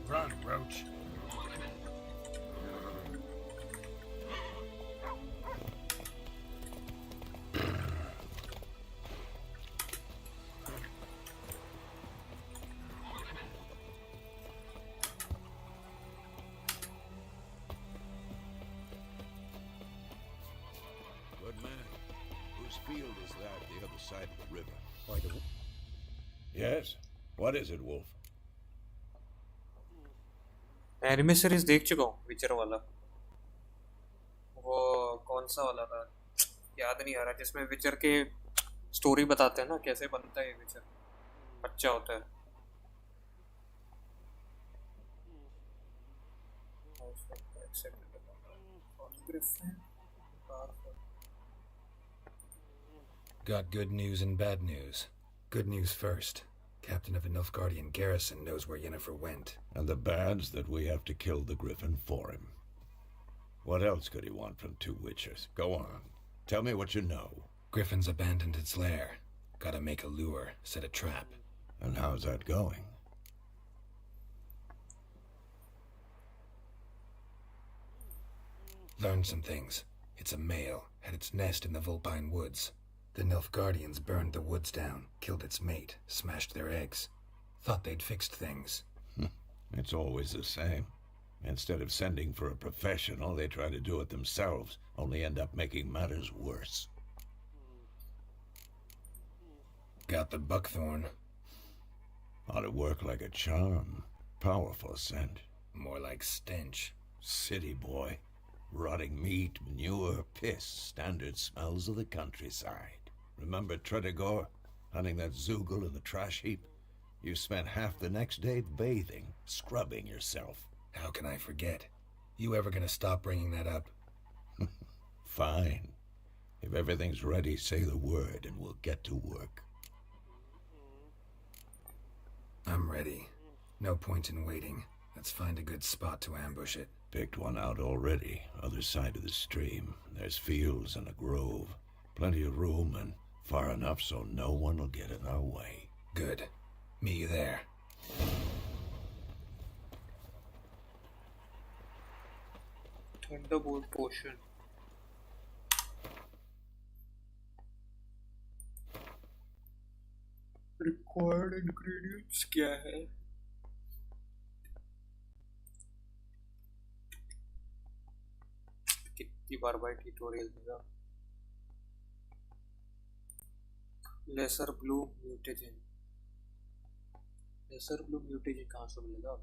Run, Roach. Good man. Whose field is that the other side of the river? By the... Yes? What is it, Wolf? Anime series देख चुका हूँ विचर वाला। वो कौन सा वाला था याद नहीं आ रहा, जिसमें विचर के स्टोरी बताते हैं ना कैसे बनता है विचर। अच्छा होता है। Got good news and bad news. Good news first. Captain of the Nilfgaardian garrison knows where Yennefer went. And the bad's that we have to kill the Griffin for him. What else could he want from two witchers? Go on. Tell me what you know. Griffin's abandoned its lair. Gotta make a lure, set a trap. And how's that going? Learned some things. It's a male, had its nest in the Vulpine Woods. The Nilfgaardians burned the woods down, killed its mate, smashed their eggs. Thought they'd fixed things. It's always the same. Instead of sending for a professional, they try to do it themselves, only end up making matters worse. Got the buckthorn. Ought to work like a charm. Powerful scent. More like stench. City boy. Rotting meat, manure, piss, standard smells of the countryside. Remember Tredegor, hunting that Zoogle in the trash heap? You spent half the next day bathing, scrubbing yourself. How can I forget? You ever gonna stop bringing that up? Fine. If everything's ready, say the word and we'll get to work. I'm ready. No point in waiting. Let's find a good spot to ambush it. Picked one out already, other side of the stream. There's fields and a grove. Plenty of room and far enough so no one will get in our way. Good. Meet you there. Thunderbolt potion. Required ingredients क्या है? कितनी बार भाई tutorial देगा? Laser blue म्यूटेजन कहाँ से मिलेगा?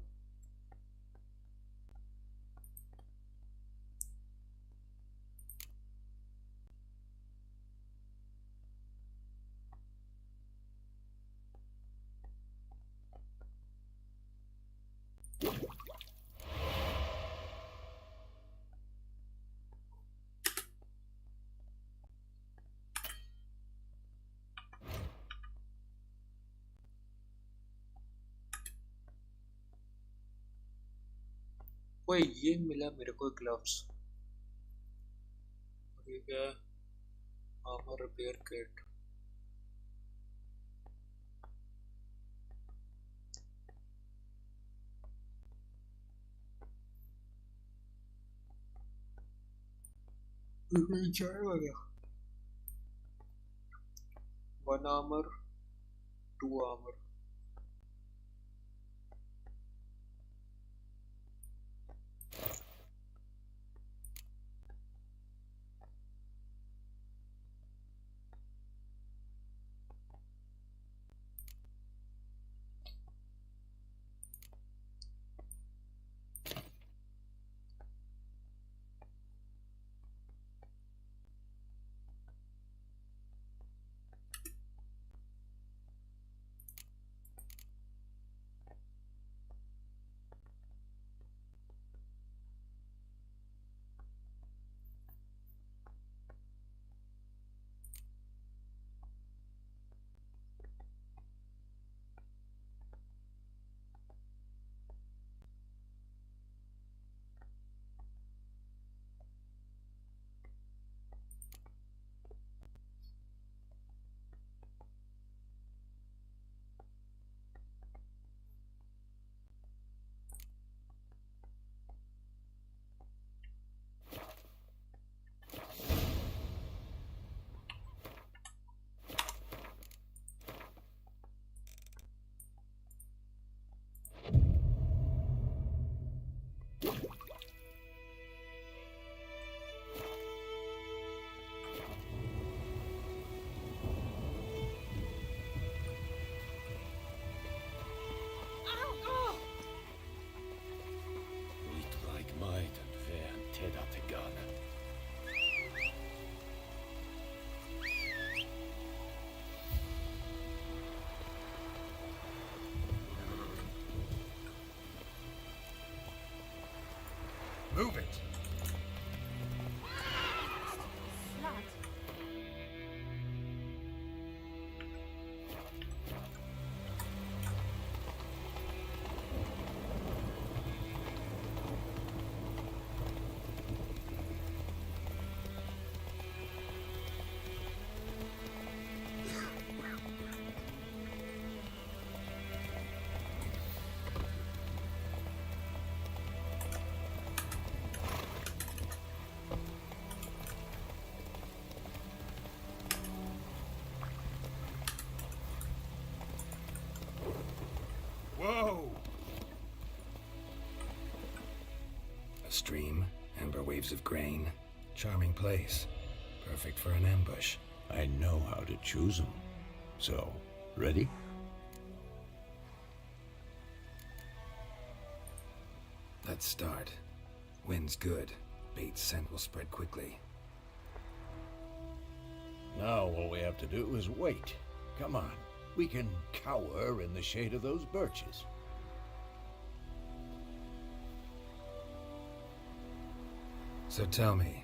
ओए ये मिला मेरे को ग्लव्स और ये क्या? Armour repair kit. जाएगा क्या? 1 armour 2 armour. Move it! Whoa! A stream, amber waves of grain. Charming place. Perfect for an ambush. I know how to choose them. So, ready? Let's start. Wind's good. Bait's scent will spread quickly. Now all we have to do is wait. Come on. We can cower in the shade of those birches. So tell me,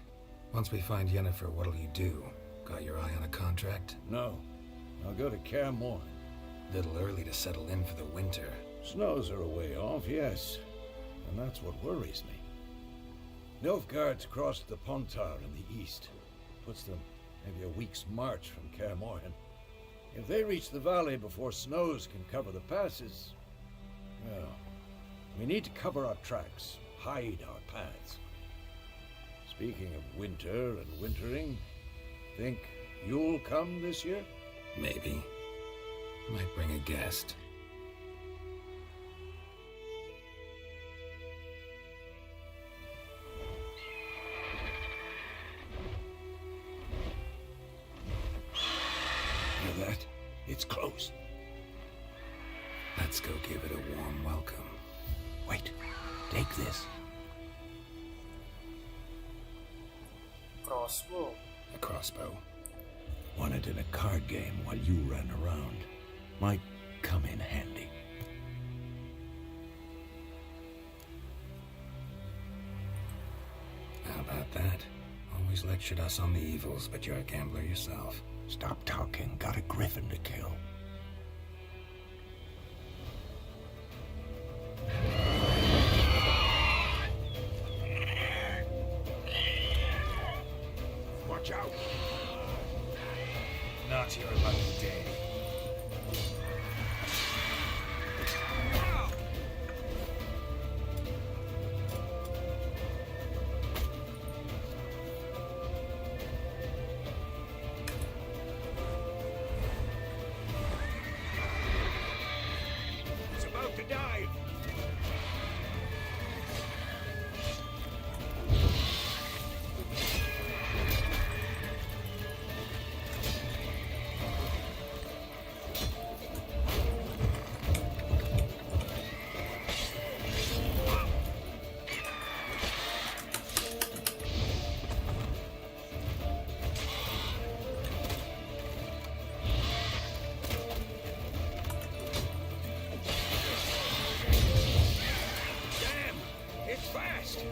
once we find Yennefer, what'll you do? Got your eye on a contract? No. I'll go to Kaer Morhen. Little early to settle in for the winter. Snows are a way off, yes. And that's what worries me. Nilfgaard's crossed the Pontar in the east. Puts them maybe a week's march from Kaer Morhen. If they reach the valley before snows can cover the passes, well, we need to cover our tracks, hide our paths. Speaking of winter and wintering, think you'll come this year? Maybe. Might bring a guest. Hear that? It's close. Let's go give it a warm welcome. Wait, take this. Crossbow. A crossbow. Won it in a card game while you ran around. Might come in handy. How about that? Always lectured us on the evils, but you're a gambler yourself. Stop talking. Got a griffin to kill. Watch out! Not your lucky day. It's about to dive! It's fast!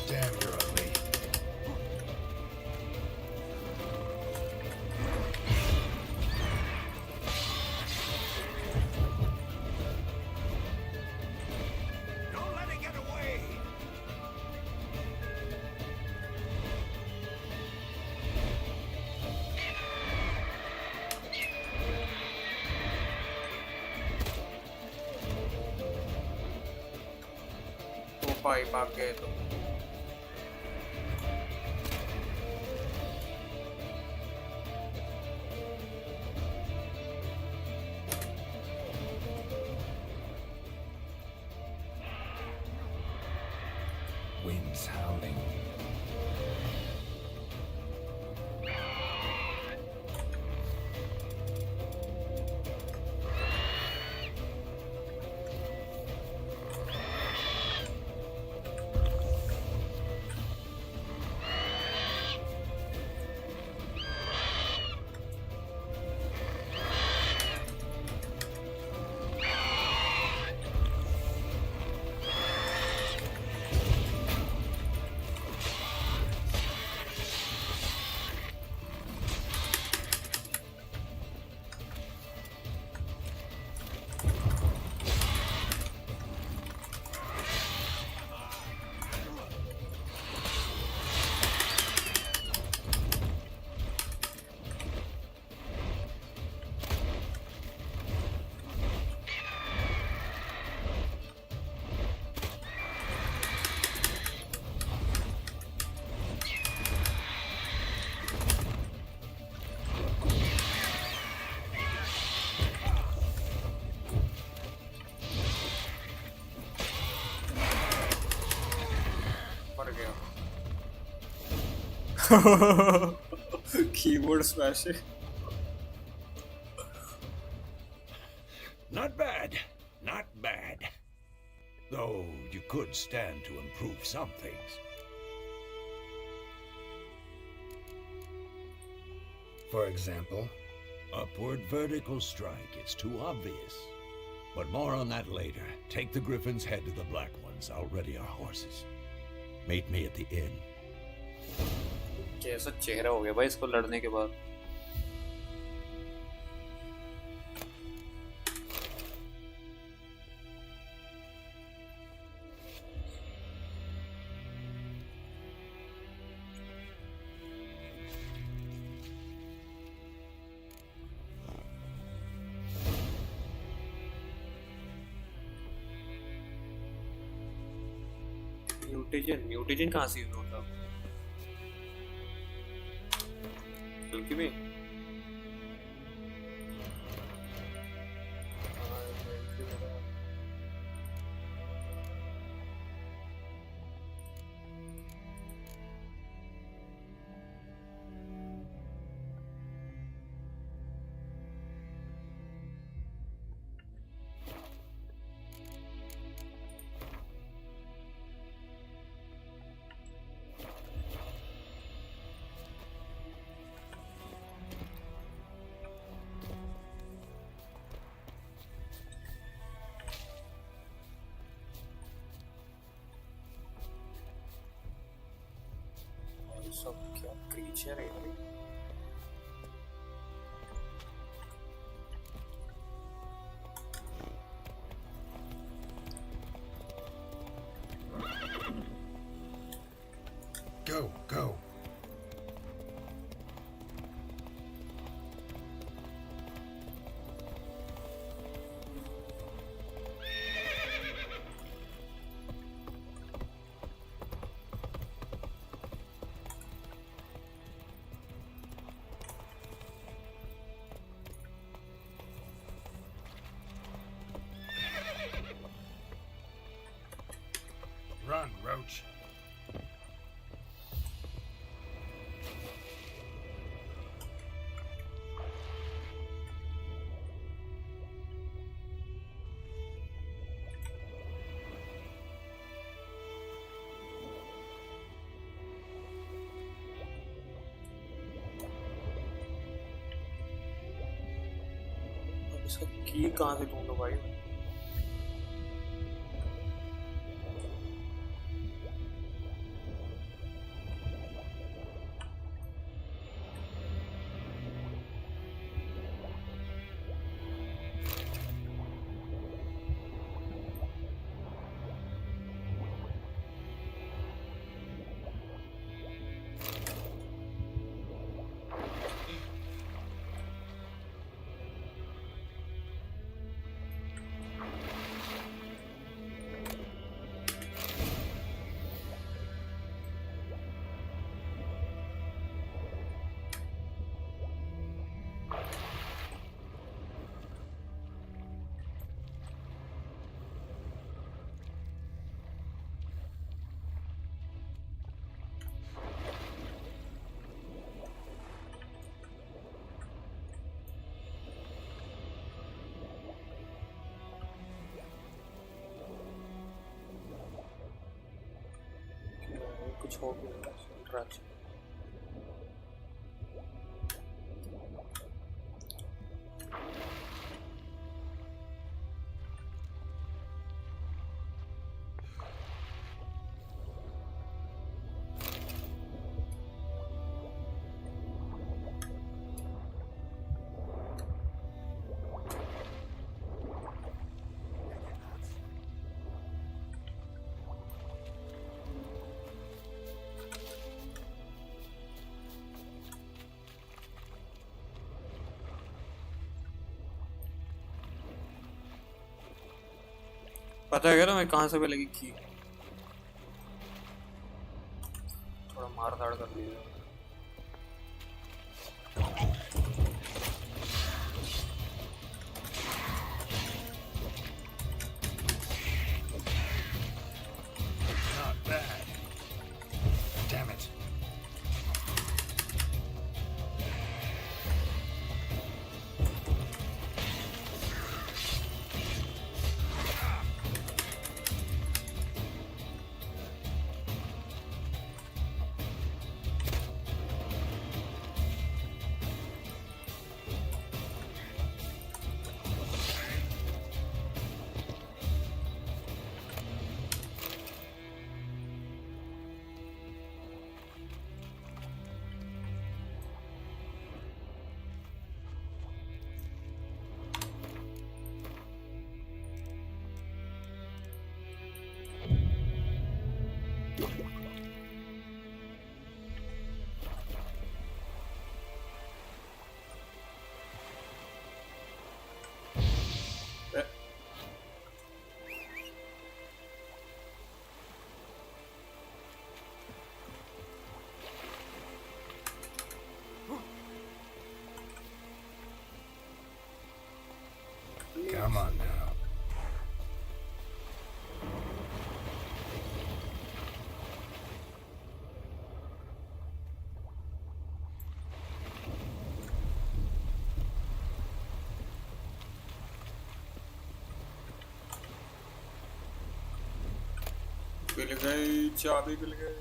Damn, you're ugly. Don't let it get away! वो भाई भाग गए तो Winds howling. Keyboard smashing. Not bad. Not bad. Though you could stand to improve some things. For example? Upward vertical strike. It's too obvious. But more on that later. Take the Griffin's head to the Black Ones. I'll ready our horses. Meet me at the inn. कैसा चेहरा हो गया भाई इसको लड़ने के बाद. म्यूटेजन कहाँ से यूज होता है? हल्की में सब क्या क्रीचर है भाई. Go. Run, Roach. इसका की कहाँ से ढूंढो भाई? कुछ हो गया इंटरेक्शन. पता है क्या ना मैं कहाँ से पे लगी की. थोड़ा मार धाड़ कर लिया. Not bad. Damn it. Come on now. मिल गई चाबी मिल गई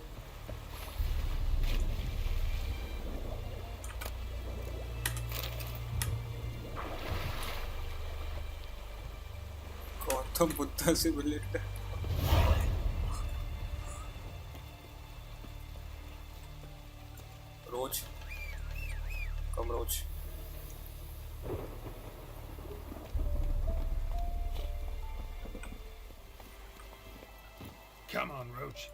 गौतम बुद्ध से related Roach come Roach Come on, Roach.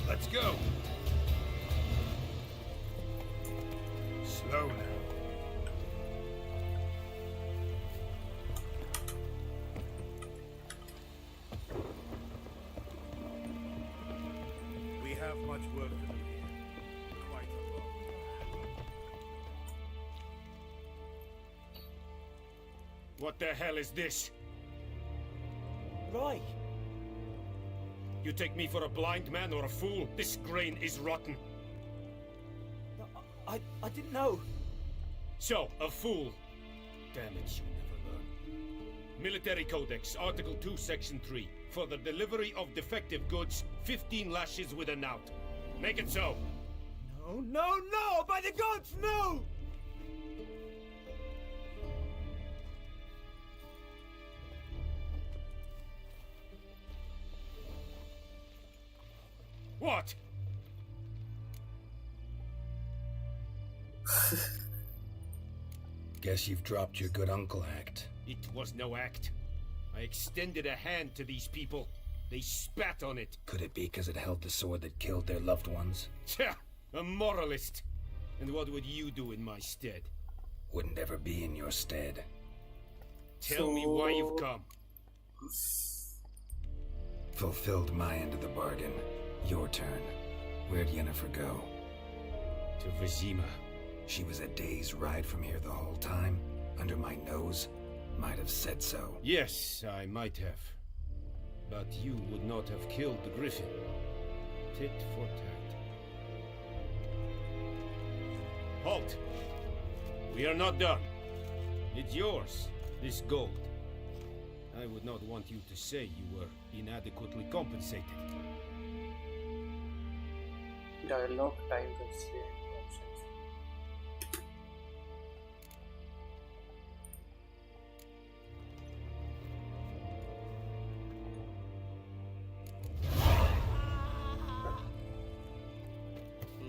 Let's go. Slow now. We have much work to do here. Quite a lot. What the hell is this? Right. You take me for a blind man or a fool? This grain is rotten. I didn't know. So, a fool. Damn it, you never learn. Military Codex, Article 2, Section 3. For the delivery of defective goods, 15 lashes with a knout. Make it so. No, no, no! By the gods, no! What? Guess you've dropped your good uncle act. It was no act. I extended a hand to these people. They spat on it. Could it be because it held the sword that killed their loved ones? Tja, a moralist. And what would you do in my stead? Wouldn't ever be in your stead. Tell me why you've come. Fulfilled my end of the bargain. Your turn. Where'd Yennefer go? To Vizima. She was a day's ride from here the whole time? Under my nose? Might have said so. Yes, I might have. But you would not have killed the griffin. Tit for tat. Halt! We are not done. It's yours, this gold. I would not want you to say you were inadequately compensated. Dialogue time constraint options.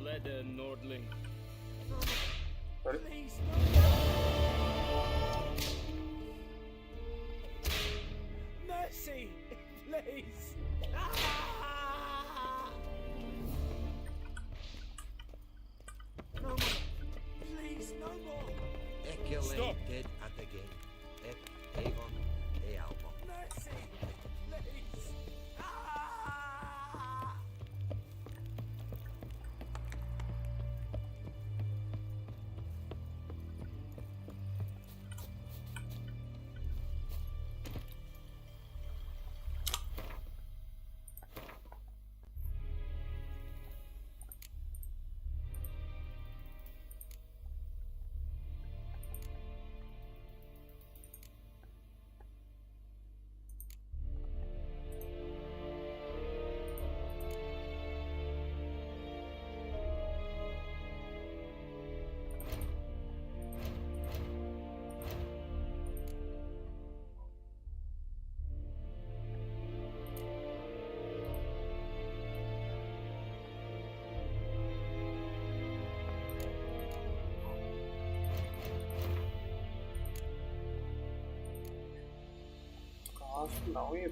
Leather Nordling. Please, mercy, please. No more. Please, no more. Stop. Dead at the game. Avon, e Alba. Mercy, please. Now ये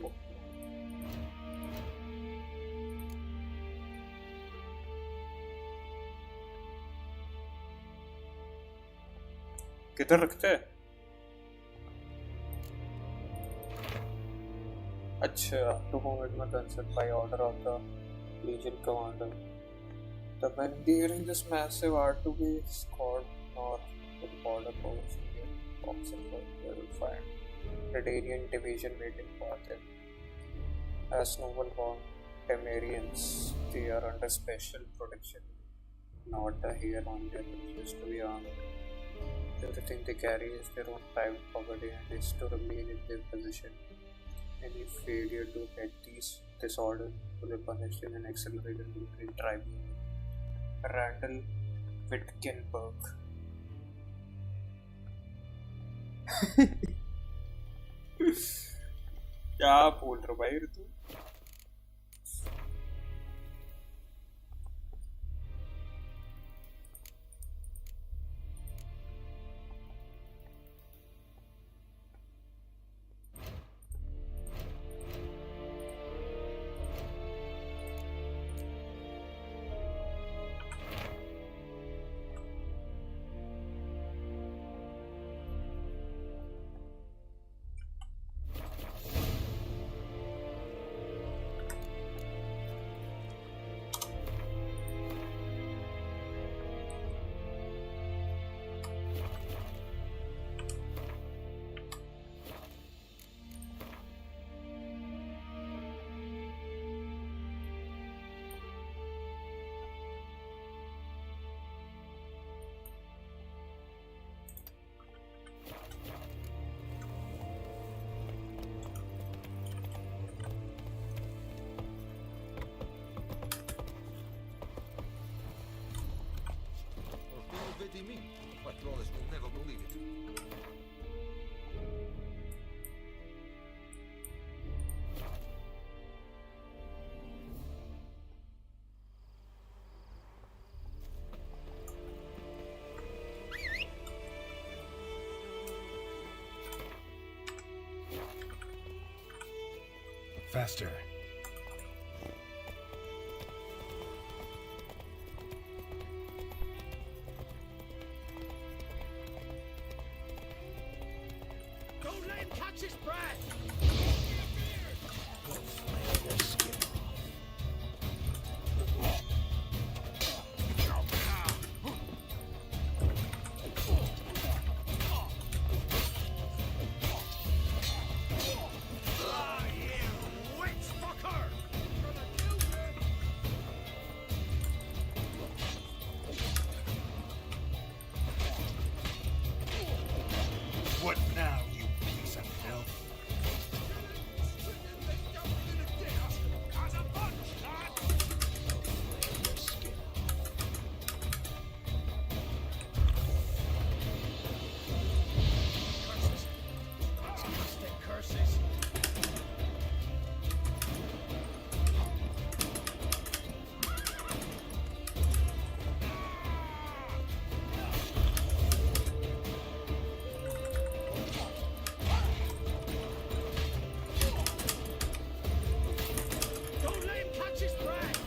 किधर रखते हैं? अच्छा, to whom it may concern by order of the Legion Commander. The men bearing this massive are to be escorted north to the border post near Oxenford. They will find Redanian division waiting for them. As noble-born Temerians, they are under special protection. Not the hair on their heads to be armed. Everything they carry is their own private property and is to remain in their possession. Any failure to head these disorders will be punished in an accelerated military tribunal. Randall Witkenberg. क्या बोल रहा भाई तू? Vedi me, patrollers will never believe it. Faster. Don't let him catch his breath! What now, you piece of filth? Curses! Don't let him catch his breath!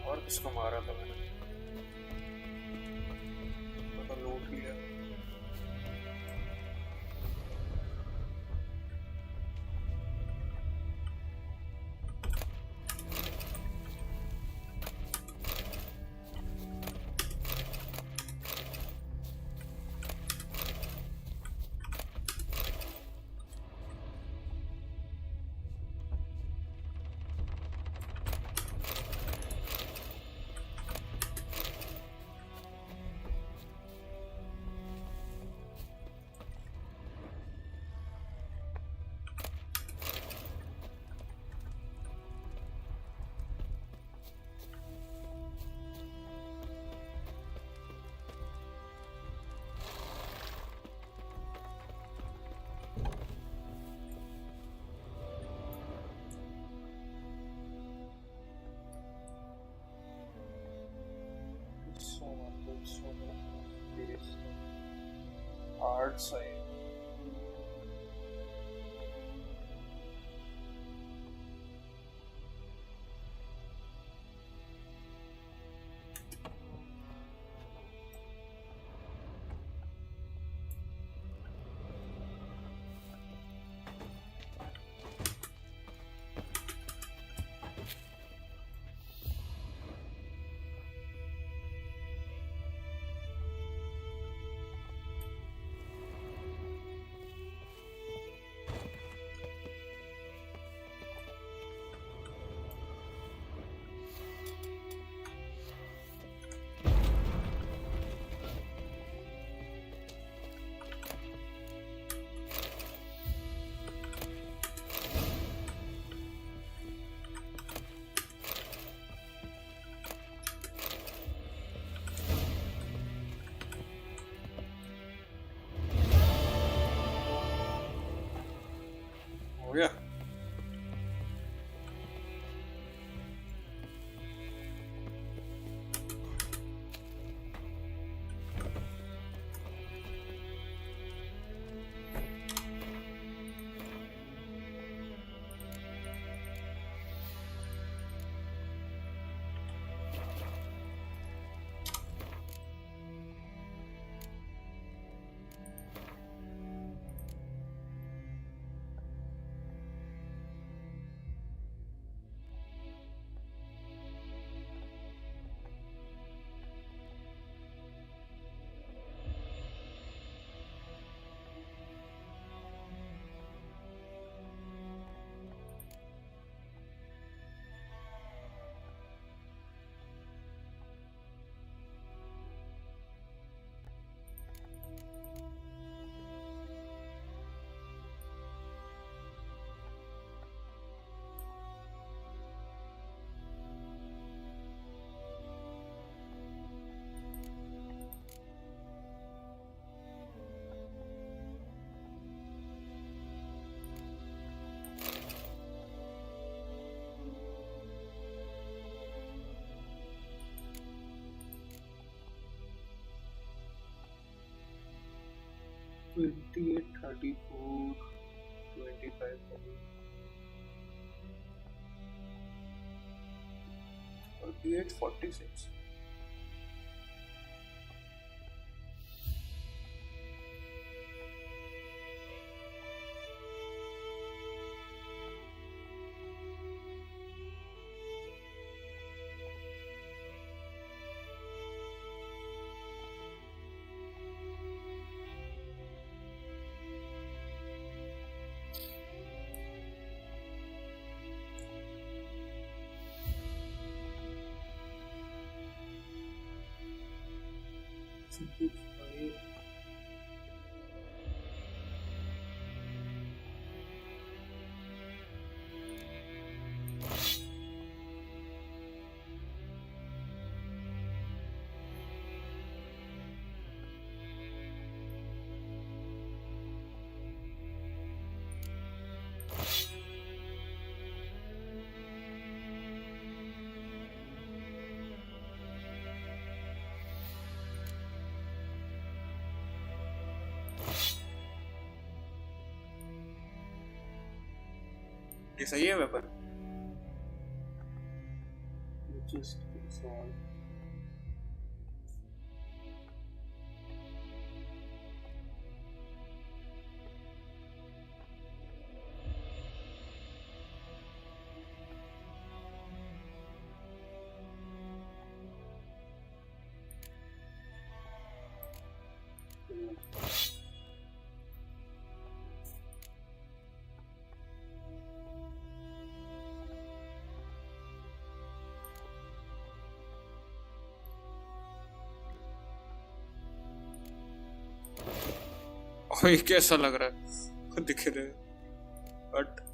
और किसको मारा था मैंने? तो लूट लिया। अच्छा है। हो गया। $28, $34, $25, $48, $46. ये सही है वेपन? Just solve. ये कैसा लग रहा है दिख रहे बट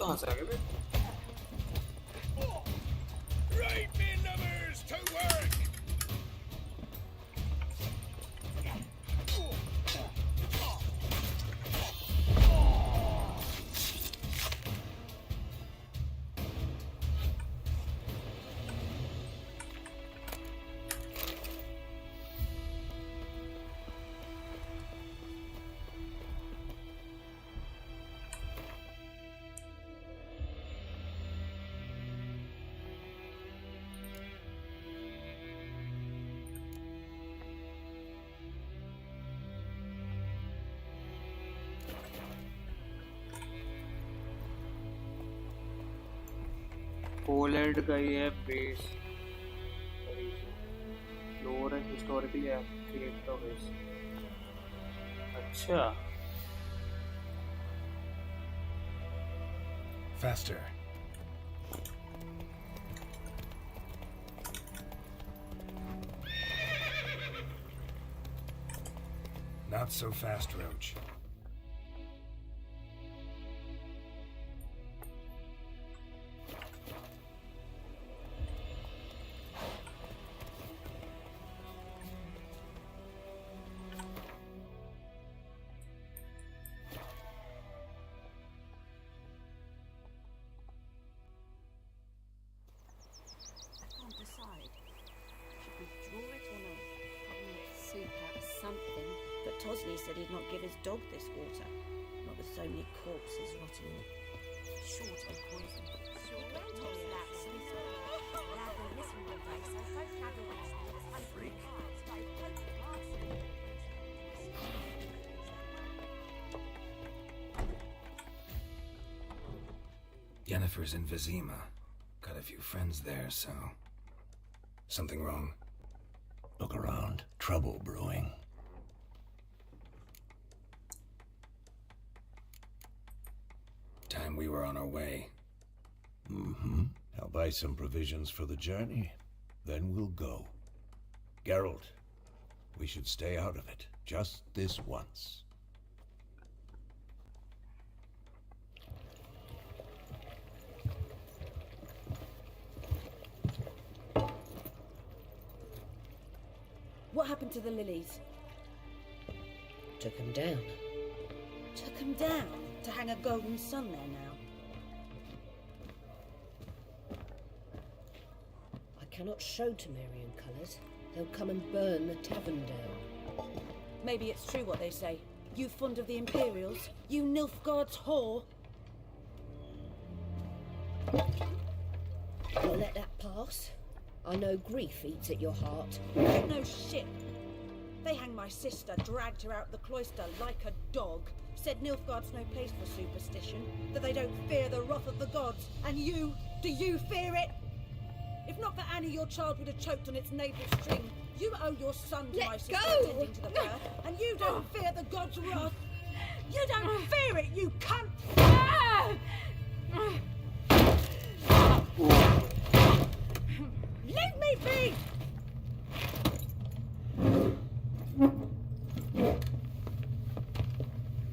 कहाँ से आ गए बे? Right, me lovers, to work! Poland का ही है base lower and historically activate का बेस अच्छा Faster. Not so fast, Roach. Tosley said he'd not give his dog this water, not with so many corpses rotting in it. Sure to be poison. Sure, don't toss that, sister. Lad went missing one day, so folk had a witch that was hunting hard, started poking glass. Yennefer's in Vizima. Got a few friends there, so... Something wrong? Look around. Trouble brewing. Time we were on our way. Mm-hmm. I'll buy some provisions for the journey. Then we'll go. Geralt, we should stay out of it. Just this once. What happened to the lilies? Took them down. Took them down to hang a golden sun there now. I cannot show Temerian colours. They'll come and burn the tavern down. Maybe it's true what they say. You fond of the Imperials? You Nilfgaard's whore? You'll let that pass? I know grief eats at your heart. No shit. They hanged my sister, dragged her out the cloister like a dog. Said Nilfgaard's no place for superstition, that they don't fear the wrath of the gods. And you, do you fear it? If not for Annie, your child would have choked on its navel string. You owe your son to my sister attending to the birth, and you don't fear the gods' wrath. You don't fear it, you cunt! Leave me be!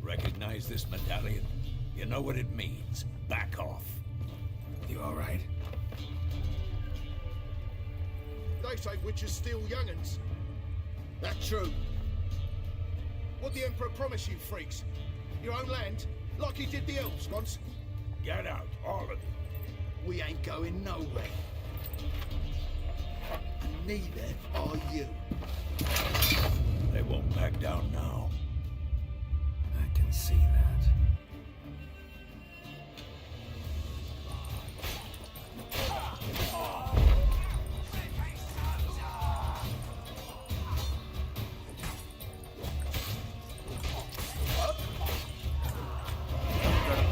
Recognize this medallion? You know what it means. Back off. You all right? They say witches steal young'uns. That true? What the Emperor promised you freaks? Your own land? Like he did the elves once? Get out, all of you. We ain't going nowhere. And neither are you. They won't back down now. I can see that.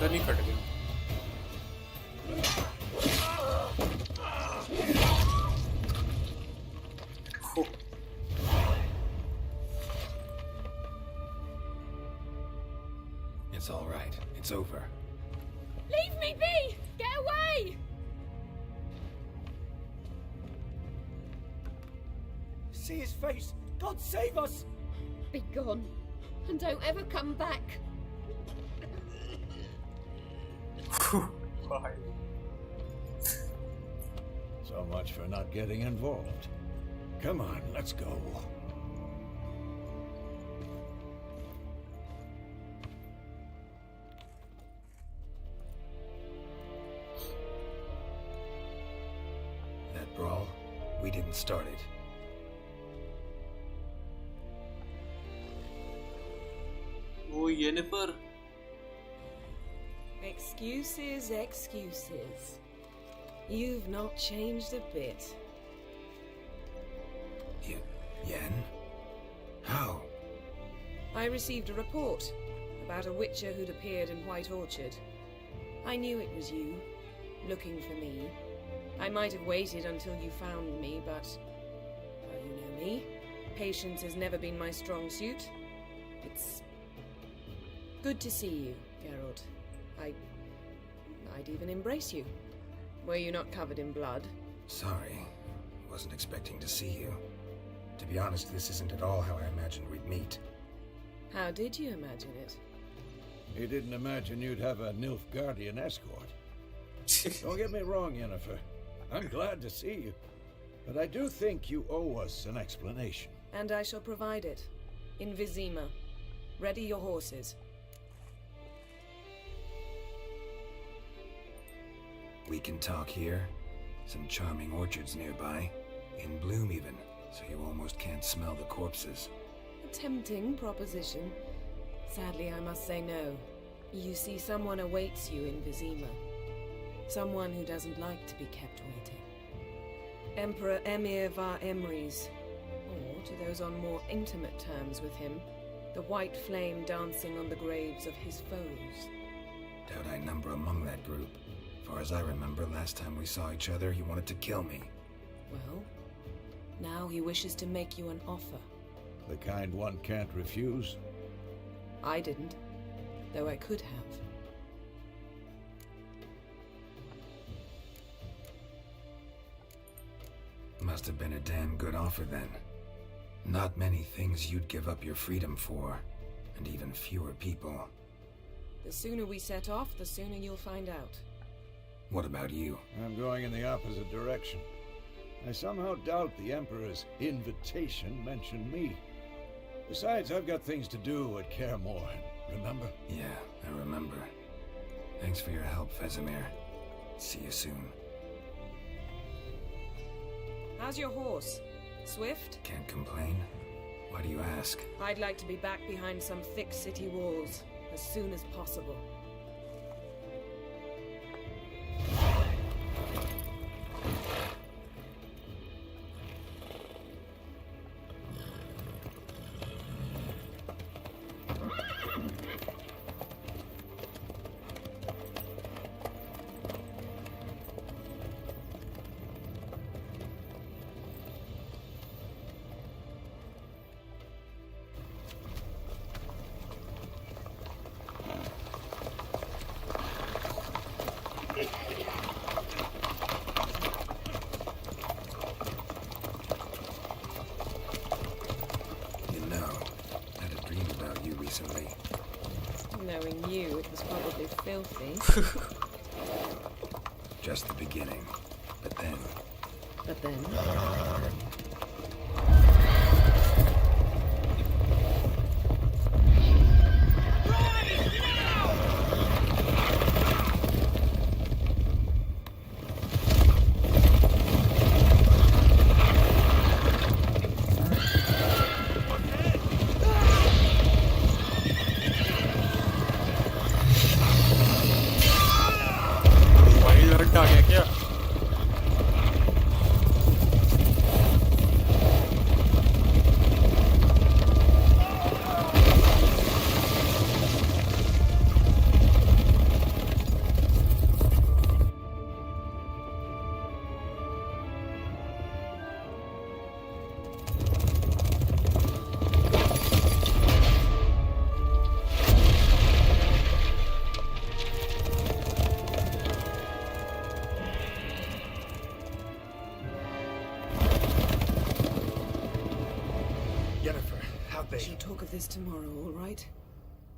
गर्दन ही cut गई It's all right. It's over. Leave me be! Get away! See his face! God save us! Be gone, and don't ever come back. So much for not getting involved. Come on, let's go. That brawl, we didn't start it. Oh, yennefer. Excuses, excuses. You've not changed a bit. Yen? How? I received a report about a witcher who'd appeared in White Orchard. I knew it was you, looking for me. I might have waited until you found me, but... well, you know me. Patience has never been my strong suit. It's... good to see you, Geralt. I'd even embrace you. Were you not covered in blood? Sorry. Wasn't expecting to see you. To be honest, this isn't at all how I imagined we'd meet. How did you imagine it? He didn't imagine you'd have a Nilfgaardian escort. Don't get me wrong, Yennefer. I'm glad to see you. But I do think you owe us an explanation. And I shall provide it. In Vizima. Ready your horses. We can talk here. Some charming orchards nearby. In bloom even, so you almost can't smell the corpses. A tempting proposition. Sadly, I must say no. You see, someone awaits you in Vizima. Someone who doesn't like to be kept waiting. Emperor Emir var Emrys. Or, to those on more intimate terms with him, the white flame dancing on the graves of his foes. Doubt I number among that group. Far as I remember, last time we saw each other, he wanted to kill me. Well, now he wishes to make you an offer. The kind one can't refuse? I didn't, though I could have. Must have been a damn good offer then. Not many things you'd give up your freedom for, and even fewer people. The sooner we set off, the sooner you'll find out. What about you? I'm going in the opposite direction. I somehow doubt the Emperor's invitation mentioned me. Besides, I've got things to do at Kaer Morhen, remember? Yeah, I remember. Thanks for your help, Vesemir. See you soon. How's your horse? Swift? Can't complain. Why do you ask? I'd like to be back behind some thick city walls as soon as possible. Recently. Knowing you, it was probably filthy. Just the beginning. But then... But then? We shall talk of this tomorrow, all right?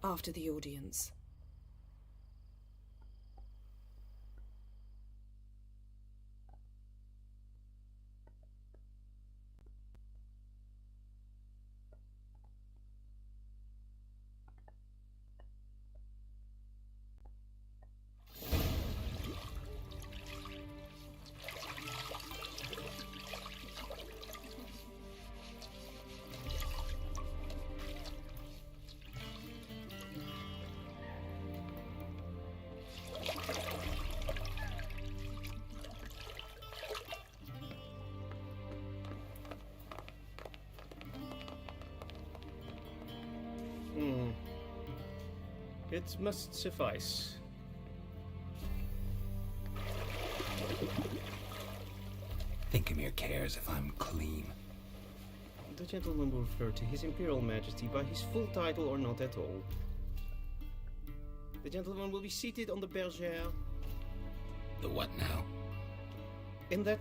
After the audience. It must suffice. Thinkamere cares if I'm clean. The gentleman will refer to His Imperial Majesty by his full title or not at all. The gentleman will be seated on the bergère. The what now? In that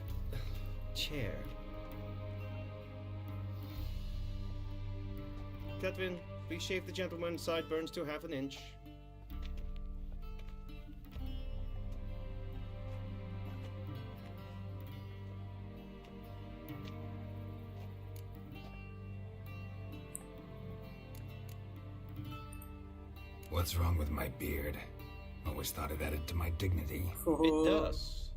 chair. Catwin, please shave the gentleman's sideburns to half an inch. What's wrong with my beard? Always thought it added to my dignity. It does.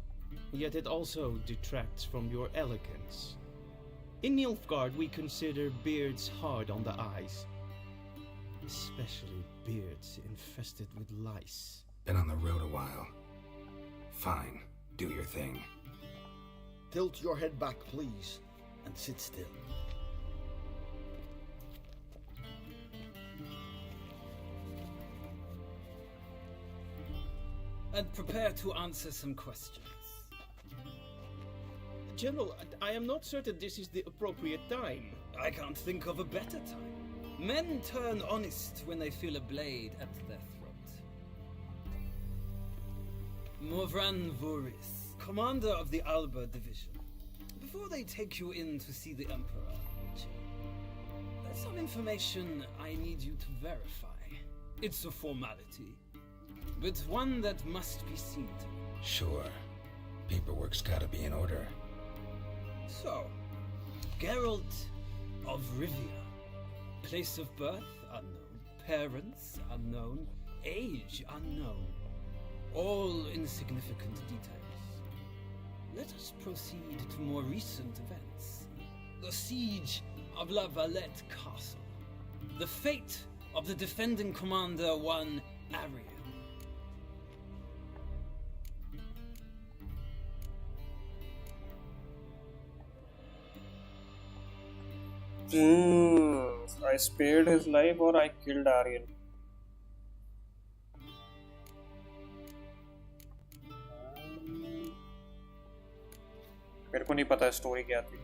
Yet it also detracts from your elegance. In Nilfgaard, we consider beards hard on the eyes. Especially beards infested with lice. Been on the road a while. Fine, do your thing. Tilt your head back, please, and sit still. And prepare to answer some questions. General, I am not certain this is the appropriate time. I can't think of a better time. Men turn honest when they feel a blade at their throat. Morvran Voris, commander of the Alba Division. Before they take you in to see the Emperor, there's some information I need you to verify. It's a formality, but one that must be seen to. Sure. Paperwork's gotta be in order. So, Geralt of Rivia. Place of birth unknown. Parents unknown. Age unknown. All insignificant details. Let us proceed to more recent events. The siege of La Valette Castle. The fate of the defending commander, one Arian. I spared his life or I killed Aryan. मेरे को नहीं पता story क्या थी.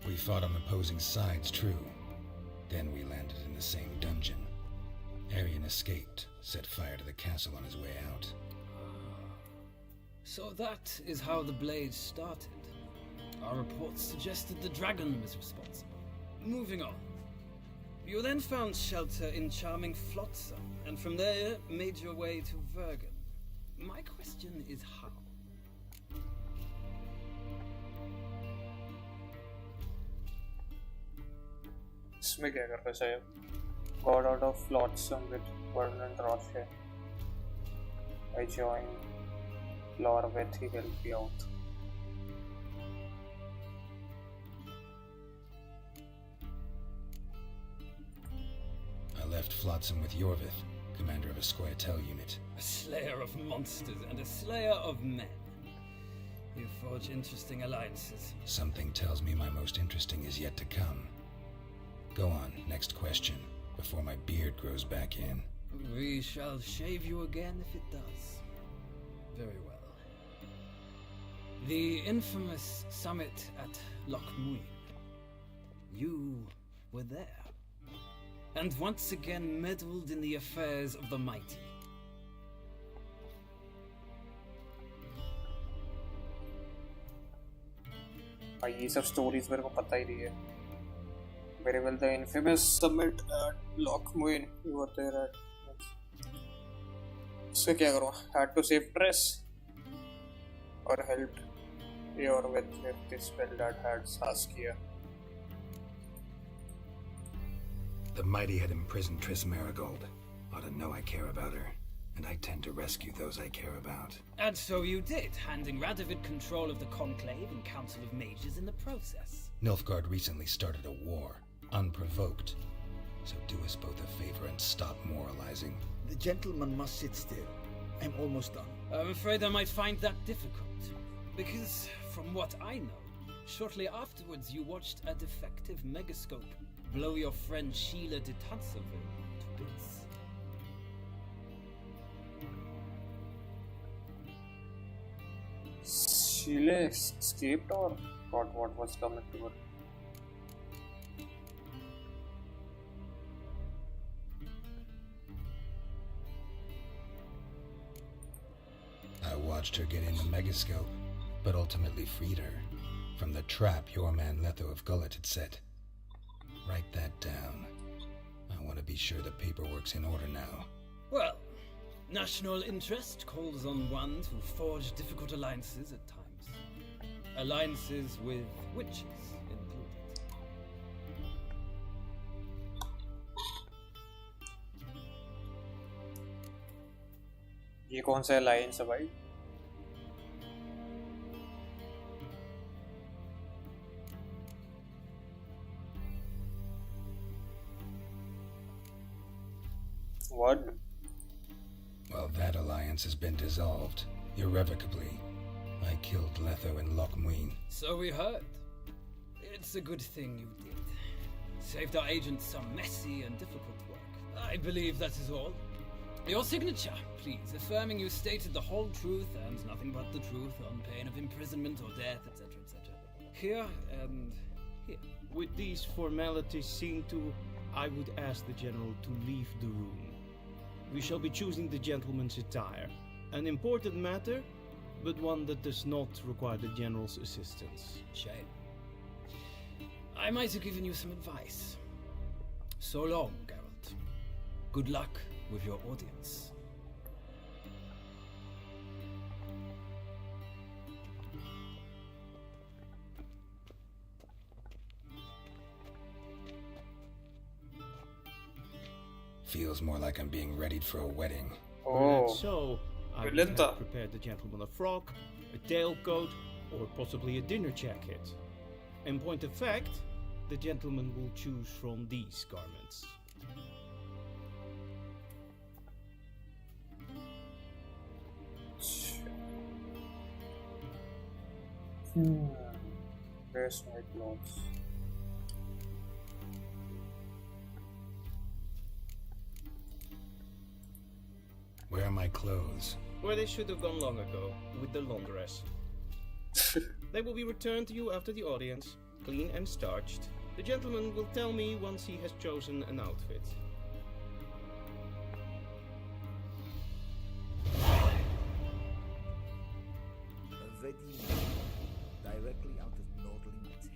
We fought on opposing sides, true. Then we landed in the same dungeon. Aryan escaped, set fire to the castle on his way out. So that is how the blade started. Our reports suggested the dragon was responsible. Moving on. You then found shelter in charming Flotsam, and from there made your way to Vergen. My question is how? इसमें क्या करना चाहिए? Got out of Flotsam with Vernon Roche. I joined Lorweth, he helped me out. I left Flotsam with Yorvith, commander of a Scoia'tael unit. A slayer of monsters and a slayer of men. You forge interesting alliances. Something tells me my most interesting is yet to come. Go on, next question, before my beard grows back in. We shall shave you again if it does. Very well. The infamous summit at Loch Muin. You were there. And once again meddled in the affairs of the mighty. ये सब stories मेरे को पता ही नहीं है. Very well, the infamous summit at Loch Muin. You were there at. इससे क्या करूँ? Had to save Tress, or helped Yorvith with the spell that had Saskia. The mighty had imprisoned Triss Marigold. Ought to know I care about her, and I tend to rescue those I care about. And so you did, handing Radovid control of the Conclave and Council of Mages in the process. Nilfgaard recently started a war, unprovoked. So do us both a favor and stop moralizing. The gentleman must sit still. I'm almost done. I'm afraid I might find that difficult. Because, from what I know, shortly afterwards you watched a defective megascope blow your friend Sheila de Tanserville to bits. Sheila escaped or got what was coming to her? I watched her get in the megascope, but ultimately freed her from the trap your man Letho of Gullet had set. Write that down. I want to be sure the paperwork's in order now. Well, national interest calls on one to forge difficult alliances at times. Alliances with witches included. ये कौन सा alliance है भाई? What? Well, that alliance has been dissolved, irrevocably. I killed Letho and Lochmuin. So we heard. It's a good thing you did. Saved our agents some messy and difficult work. I believe that is all. Your signature, please, affirming you stated the whole truth and nothing but the truth on pain of imprisonment or death, etc., etc. Here and here. With these formalities seen to, I would ask the General to leave the room. We shall be choosing the gentleman's attire. An important matter, but one that does not require the General's assistance. Shame. I might have given you some advice. So long, Geralt. Good luck with your audience. Feels more like I'm being readied for a wedding. Perhaps so, I would have prepared the gentleman a frock, a tailcoat, or possibly a dinner jacket. In point of fact, the gentleman will choose from these garments. Where's my clothes? Where are my clothes? Where they should have gone long ago, with the laundress. They will be returned to you after the audience, clean and starched. The gentleman will tell me once he has chosen an outfit. A wedding directly out of Nordling Tales.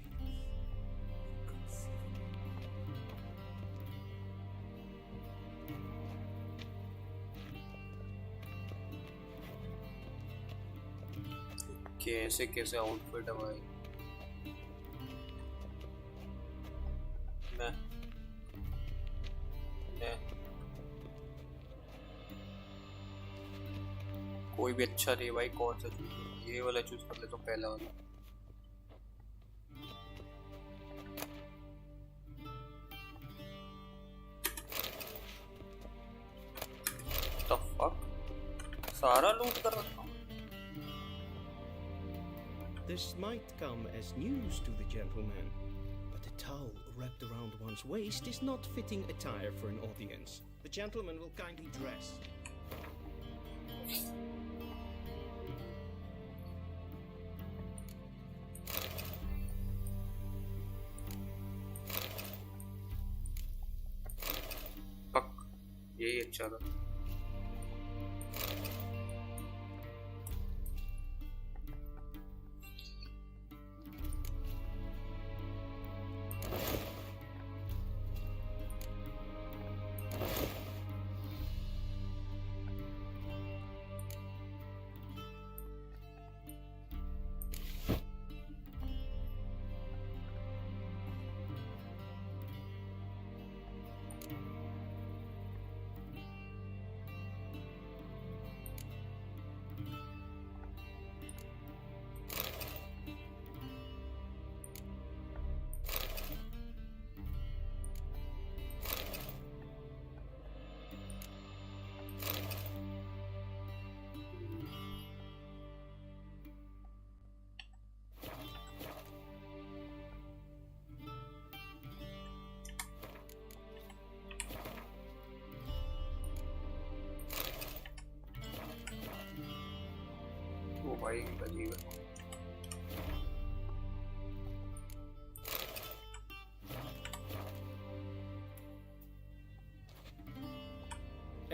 कैसे कैसे outfit है भाई? मैं कोई भी अच्छा नहीं भाई, कौन सा चूज? ये वाला चूज कर ले तो पहला वाला। The fuck? सारा लूट कर रखा हूँ। This might come as news to the gentleman, but a towel wrapped around one's waist is not fitting attire for an audience. The gentleman will kindly dress. यही अच्छा था। भाई अजीब है।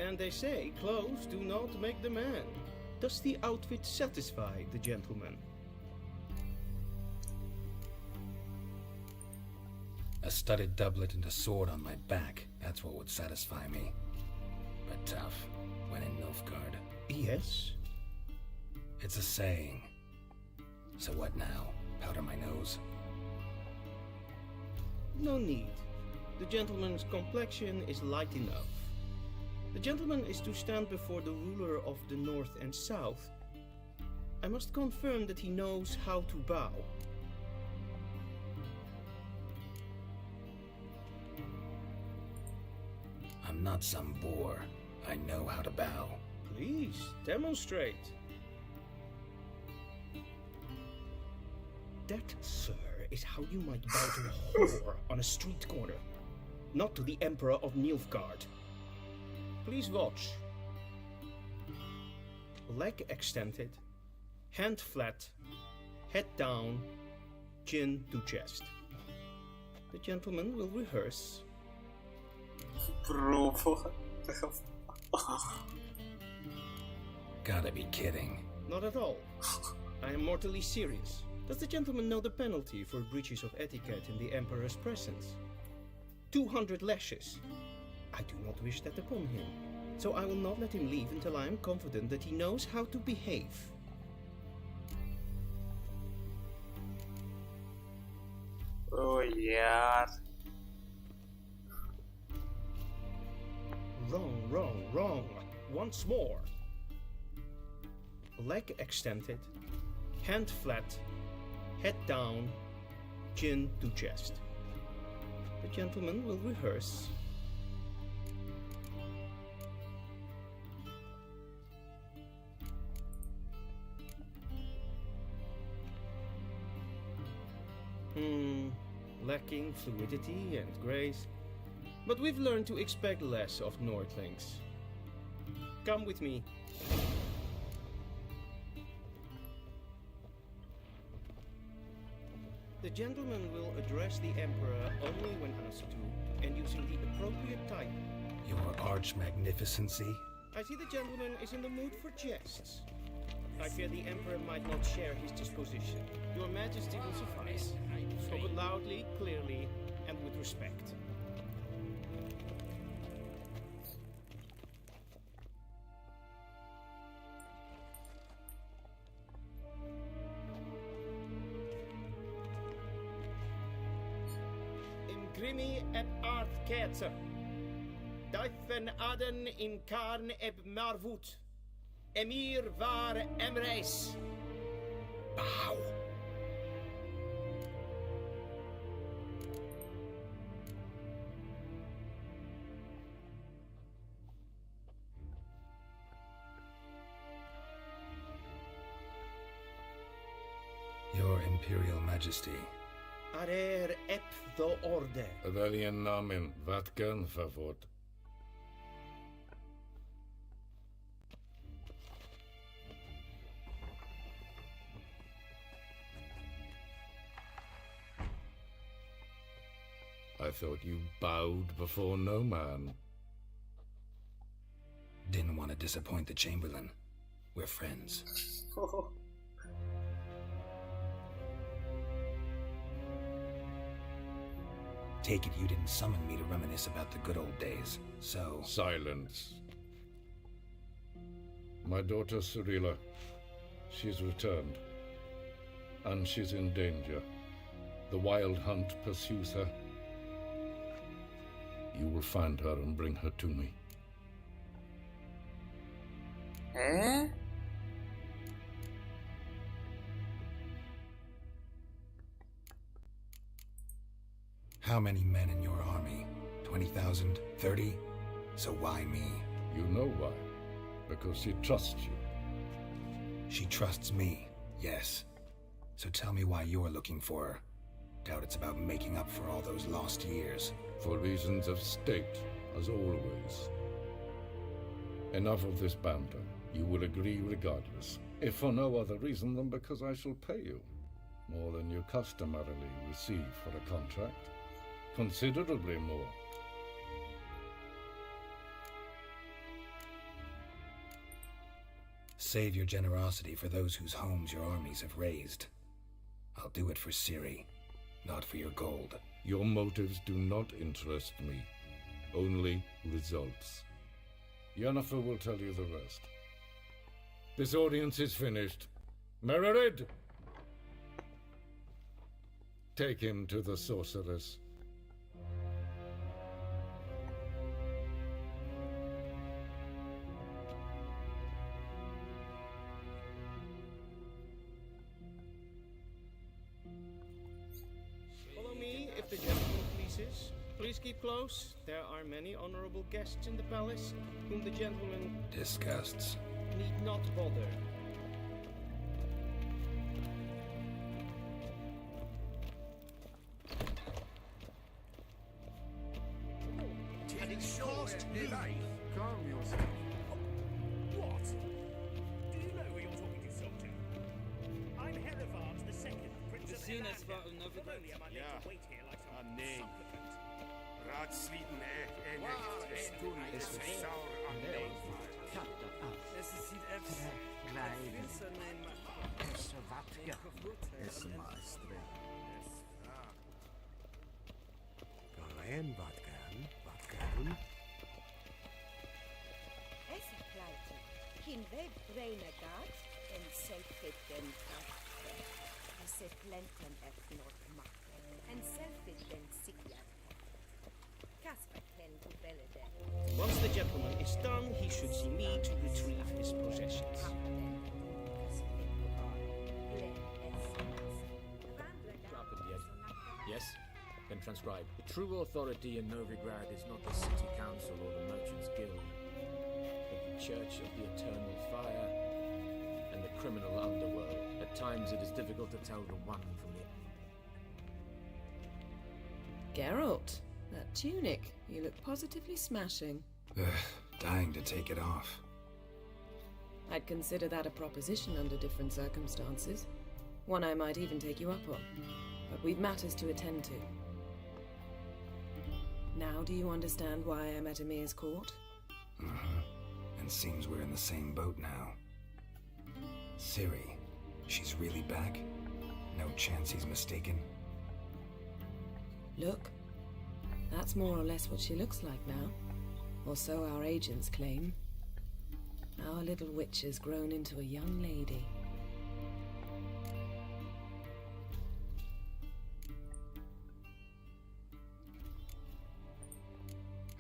And they say clothes do not make the man. Does the outfit satisfy the gentleman? A studded doublet and a sword on my back, that's what would satisfy me. But tough, when in Nilfgaard. Yes? It's a saying. So what now? Powder my nose? No need. The gentleman's complexion is light enough. The gentleman is to stand before the ruler of the North and South. I must confirm that he knows how to bow. I'm not some boor. I know how to bow. Please, demonstrate. That, sir, is how you might bow to a whore on a street corner, not to the Emperor of Nilfgaard. Please watch. Leg extended, hand flat, head down, chin to chest. The gentleman will rehearse. Bro, Gotta be kidding. Not at all. I am mortally serious. Does the gentleman know the penalty for breaches of etiquette in the Emperor's presence? 200 lashes. I do not wish that upon him, so I will not let him leave until I am confident that he knows how to behave. Oh yeah. Wrong. Once more. Leg extended, hand flat, head down, chin to chest. The gentleman will rehearse. Lacking fluidity and grace, but we've learned to expect less of Nordlings. Come with me. The gentleman will address the Emperor only when asked to, and using the appropriate type. Your arch magnificency? I see the gentleman is in the mood for jests. I fear the Emperor might not share his disposition. Your Majesty will suffice. Spoken loudly, clearly, and with respect. Ingrimi et art ketzer. Duifen aden in karn eb marvut. Emir var emreis. Bow. Your Imperial Majesty. Arer ep the orde. Väljen namen, vatkan favort. I thought you bowed before no man. Didn't want to disappoint the Chamberlain. We're friends. Take it you didn't summon me to reminisce about the good old days, so... Silence. My daughter Cirilla, she's returned. And she's in danger. The Wild Hunt pursues her. You will find her and bring her to me. Eh? How many men in your army? 20,000? 30? So why me? You know why. Because she trusts you. She trusts me, yes. So tell me why you're looking for her. Doubt it's about making up for all those lost years. For reasons of state, as always. Enough of this banter. You will agree regardless, if for no other reason than because I shall pay you more than you customarily receive for a contract. Considerably more. Save your generosity for those whose homes your armies have razed. I'll do it for Ciri, not for your gold. Your motives do not interest me. Only results. Yennefer will tell you the rest. This audience is finished. Mererid! Take him to the sorceress. Follow me, if the gentleman pleases. Please keep close. There are many honorable guests in the palace, whom the gentleman Disgusts. need not bother. And it's cast life. Calm yourself. What? Do you know who you're talking to, soldier? I'm Herivard the Second, Prince of Elander. Not only am I made to wait here like some supplicant. Raadsleden echt de stoel is sauer aan mij. Es sieht etwas Garen, wat gern? Esse pleite. Kin weg brene gat en selfit den afte. Esse plenten et not makke. En selfit den sikjat. Kasper ken to bellede. Once the gentleman is done, he should see me to retrieve his possessions. Yes? Then transcribe. The true authority in Novigrad is not the city council or the merchants' guild, but the church of the eternal fire and the criminal underworld. At times it is difficult to tell the one from the... Geralt, that tunic. You look positively smashing. Ugh, dying to take it off. I'd consider that a proposition under different circumstances. One I might even take you up on. But we've matters to attend to. Now do you understand why I'm at Emir's court? And seems we're in the same boat now. Ciri, she's really back? No chance he's mistaken? Look, that's more or less what she looks like now. Or so our agents claim. Our little witch has grown into a young lady.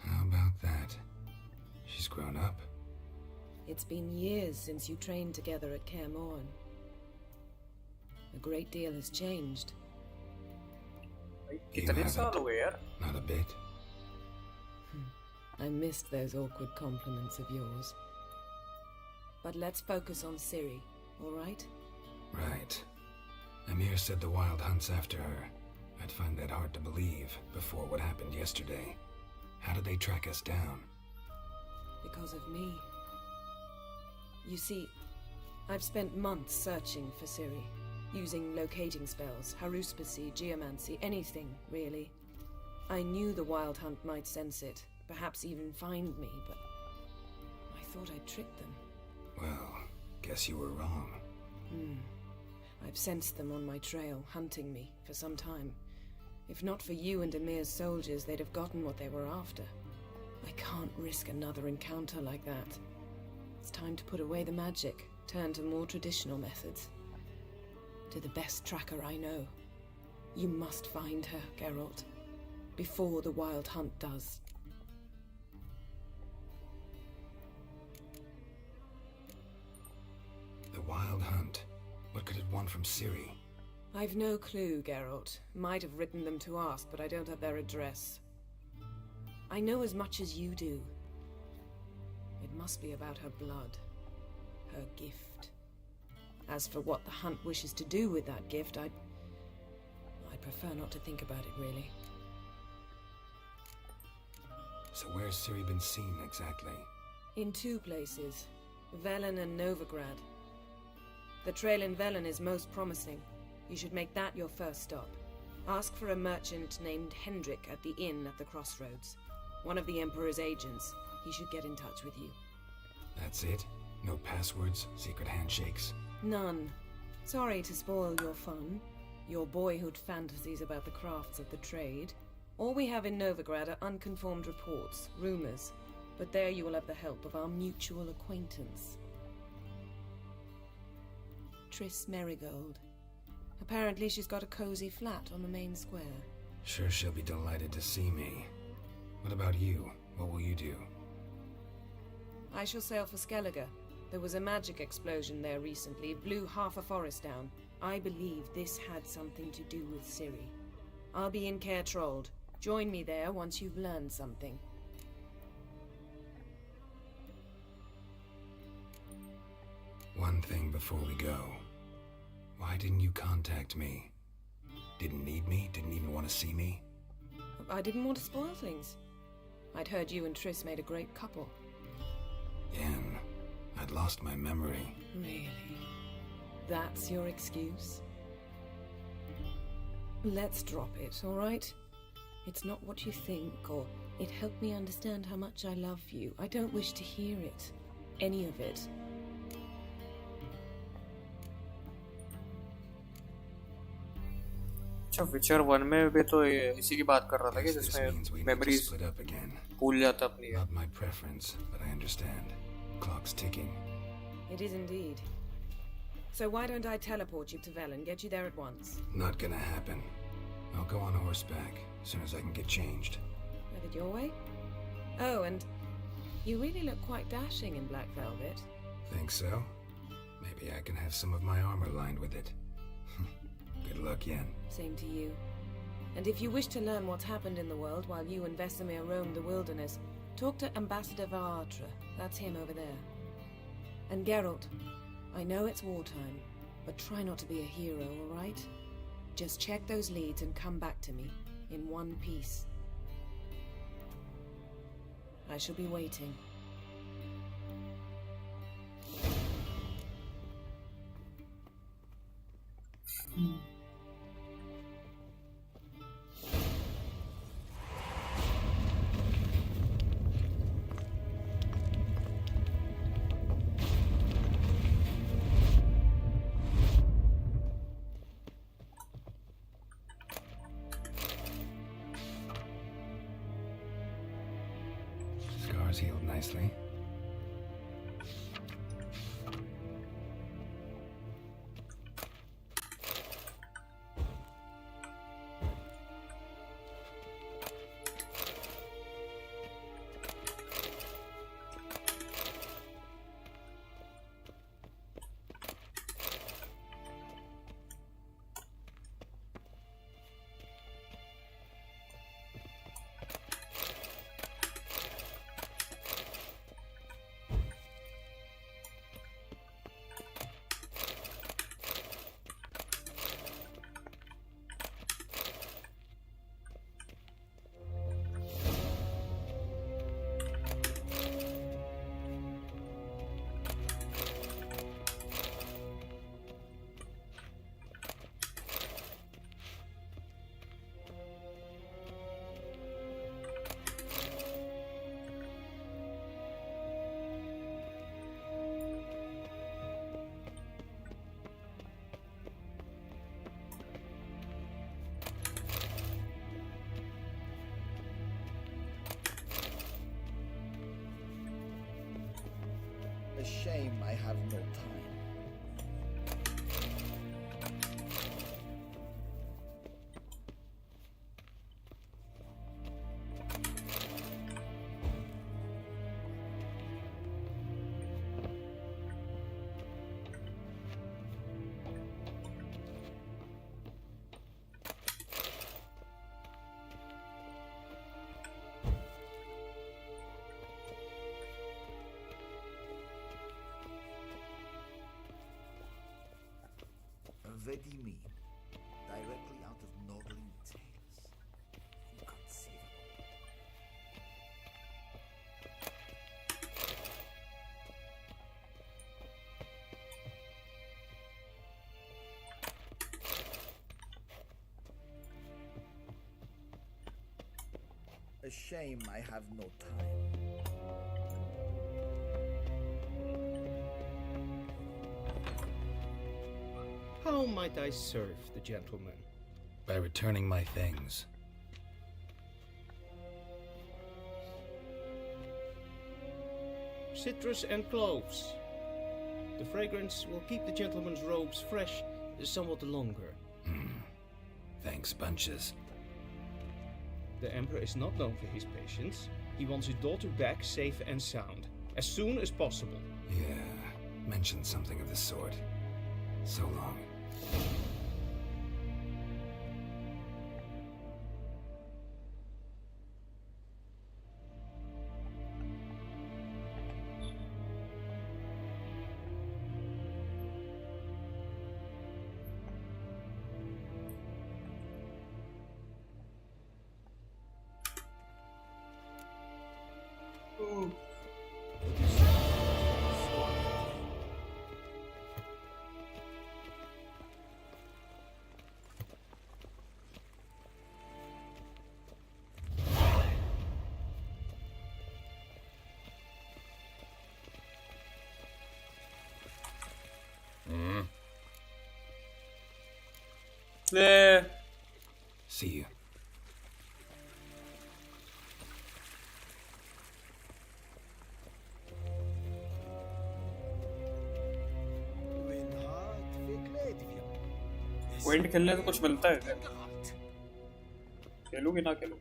How about that? She's grown up. It's been years since you trained together at Kaer Morhen. A great deal has changed. You haven't. Not a bit. I missed those awkward compliments of yours. But let's focus on Ciri, all right? Right. Emir said the Wild Hunt's after her. I'd find that hard to believe before what happened yesterday. How did they track us down? Because of me. You see, I've spent months searching for Ciri, using locating spells, haruspicy, geomancy, anything, really. I knew the Wild Hunt might sense it, perhaps even find me, but I thought I'd tricked them. Well, guess you were wrong. I've sensed them on my trail, hunting me, for some time. If not for you and Emir's soldiers, they'd have gotten what they were after. I can't risk another encounter like that. It's time to put away the magic, turn to more traditional methods. To the best tracker I know. You must find her, Geralt. Before the Wild Hunt does. The Wild Hunt? What could it want from Ciri? I've no clue, Geralt. Might have written them to ask, but I don't have their address. I know as much as you do. It must be about her blood. Her gift. As for what the Hunt wishes to do with that gift, I'd prefer not to think about it, really. So where's Ciri been seen, exactly? In two places. Velen and Novigrad. The trail in Velen is most promising. You should make that your first stop. Ask for a merchant named Hendrik at the inn at the crossroads. One of the Emperor's agents. He should get in touch with you. That's it? No passwords, secret handshakes? None. Sorry to spoil your fun, your boyhood fantasies about the crafts of the trade. All we have in Novigrad are unconformed reports, rumors. But there you will have the help of our mutual acquaintance. Triss Merigold. Apparently she's got a cozy flat on the main square. Sure she'll be delighted to see me. What about you? What will you do? I shall sail for Skellige. There was a magic explosion there recently, blew half a forest down. I believe this had something to do with Ciri. I'll be in Caer Trold. Join me there once you've learned something. One thing before we go. Why didn't you contact me? Didn't need me? Didn't even want to see me? I didn't want to spoil things. I'd heard you and Triss made a great couple. Yen, I'd lost my memory. Really? That's your excuse? Let's drop it, all right? It's not what you think, or it helped me understand how much I love you. I don't wish to hear it. Any of it. अच्छा विचर 1 में भी तो इसी की बात कर रहा था कि जिसमें मेमोरीज भूल जाता अपनी है. Not my preference, but I understand. Clock's ticking. It is indeed. So why don't I teleport you to Velen, get you there at once? Not gonna happen. I'll go on horseback as soon as I can get changed. Have it your way? Oh, and you really look quite dashing in black velvet. Think so? Maybe I can have some of my armor lined with it. Good luck, Yen. Same to you. And if you wish to learn what's happened in the world while you and Vesemir roam the wilderness, talk to Ambassador Varatra. That's him over there. And Geralt, I know it's wartime, but try not to be a hero, all right? Just check those leads and come back to me, in one piece. I shall be waiting. Scars healed nicely. A shame I have no time. Vedimi, directly out of Nordling tales. Inconceivable. A shame I have no time. How might I serve the gentleman? By returning my things. Citrus and cloves. The fragrance will keep the gentleman's robes fresh somewhat longer. Thanks, bunches. The Emperor is not known for his patience. He wants his daughter back safe and sound, as soon as possible. Yeah, mentioned something of the sort. So long. See you. Went खेलने से कुछ मिलता है क्या? खेलूं कि ना खेलूं?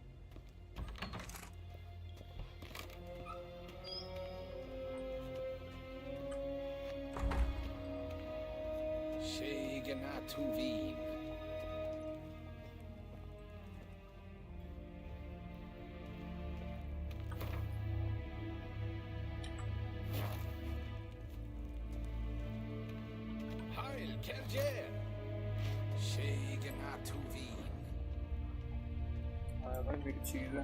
भाई चीज है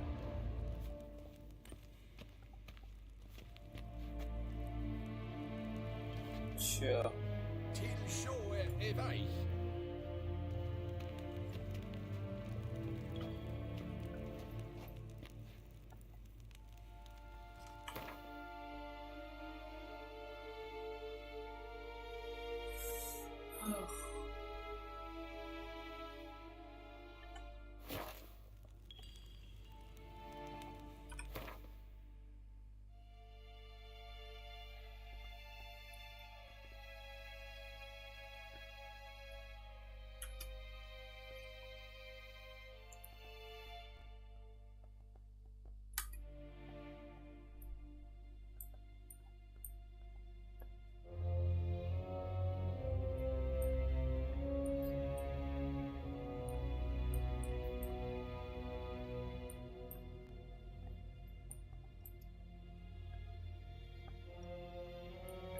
अच्छा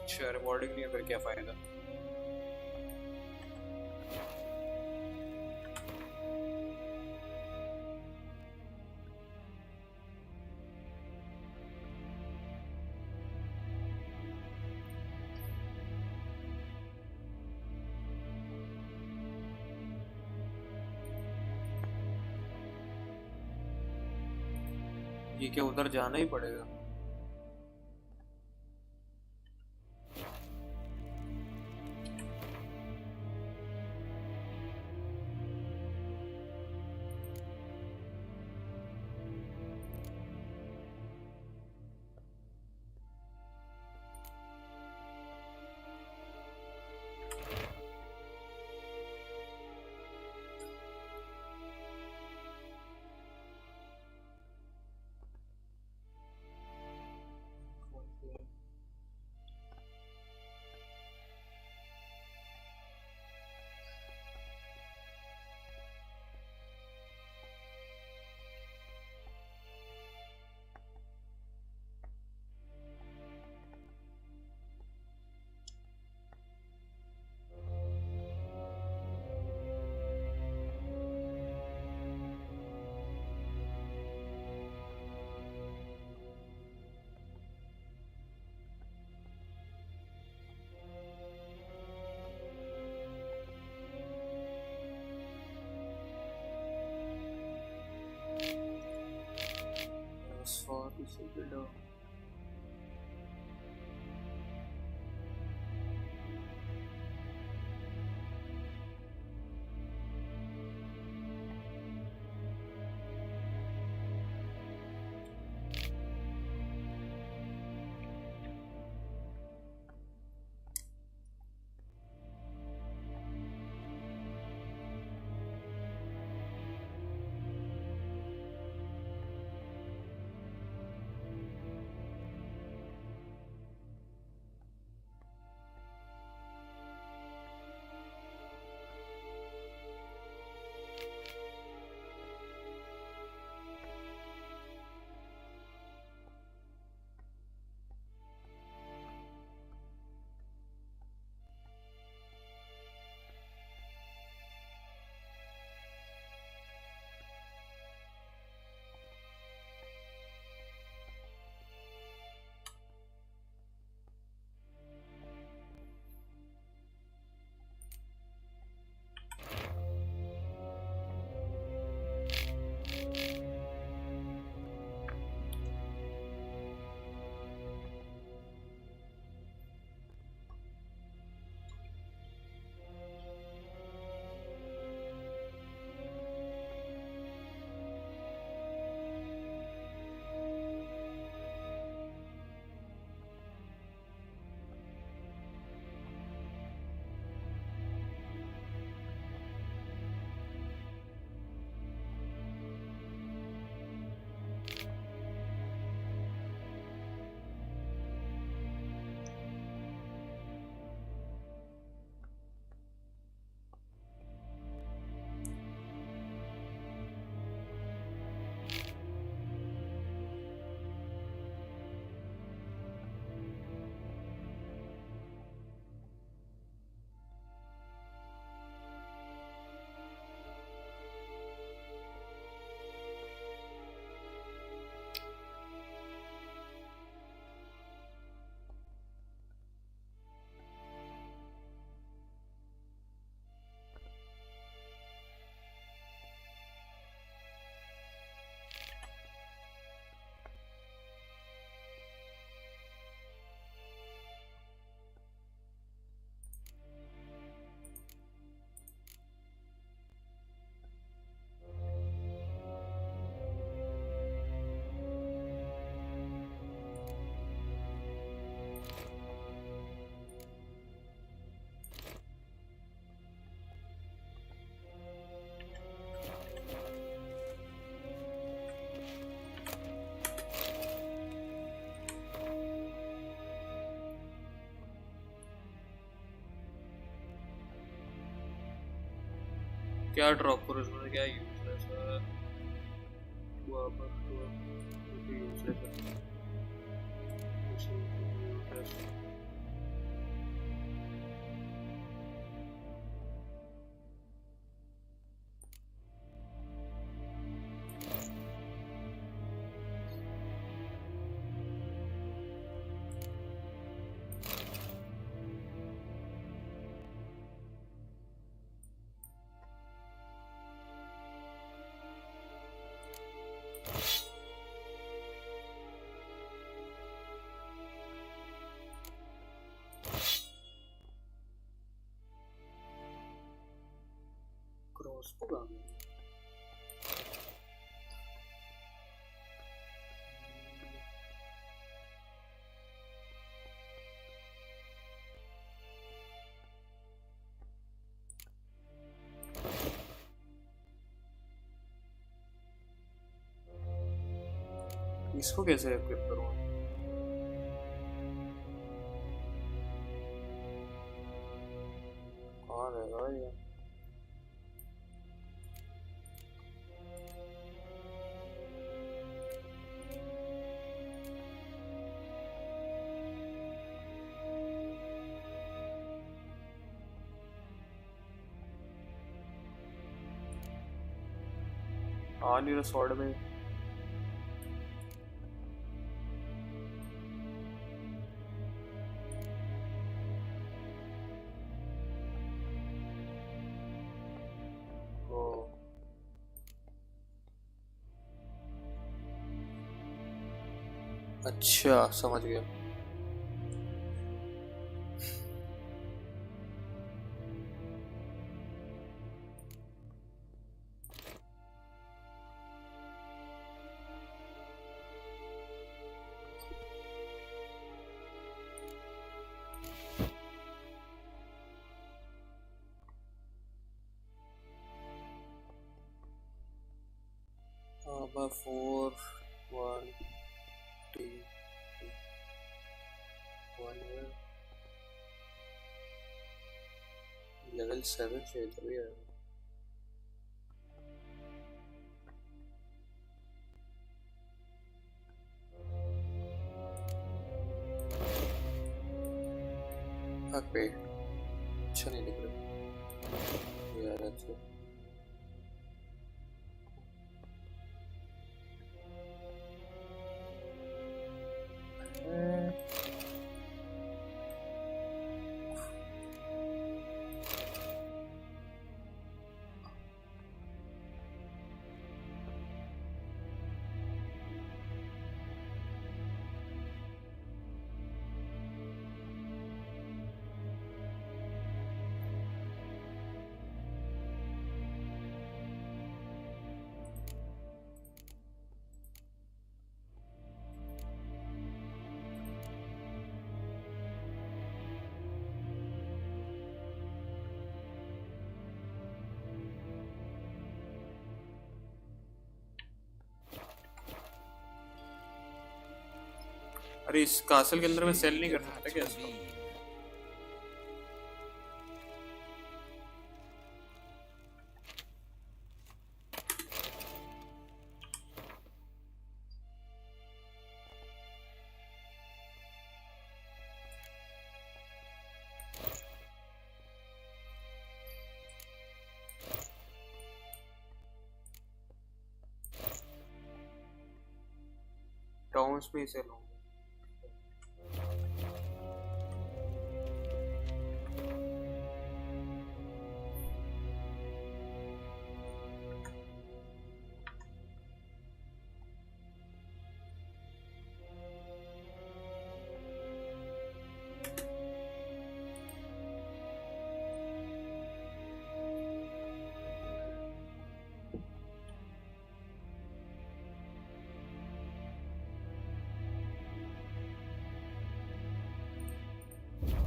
अच्छा रिवॉर्डिंग नहीं है फिर क्या फायदा ये क्या उधर जाना ही पड़ेगा क्या ड्रॉप करूँ इसमें, क्या यूजलेस है? यूजलेस है। क्रॉसबो कहाँ गया? इसको कैसे इक्विप करूँ? कहाँ रहेगा ये? आ नहीं रहा स्वॉर्ड में। अच्छा समझ गया। Armor 4 1 2 1 है। लेवल 7 से तभी है। पे अच्छा नहीं दिख रहा यार। अच्छा अरे इस कासल के अंदर में सेल नहीं कर सकता क्या इसको? टाउन्स में सेल होंगे।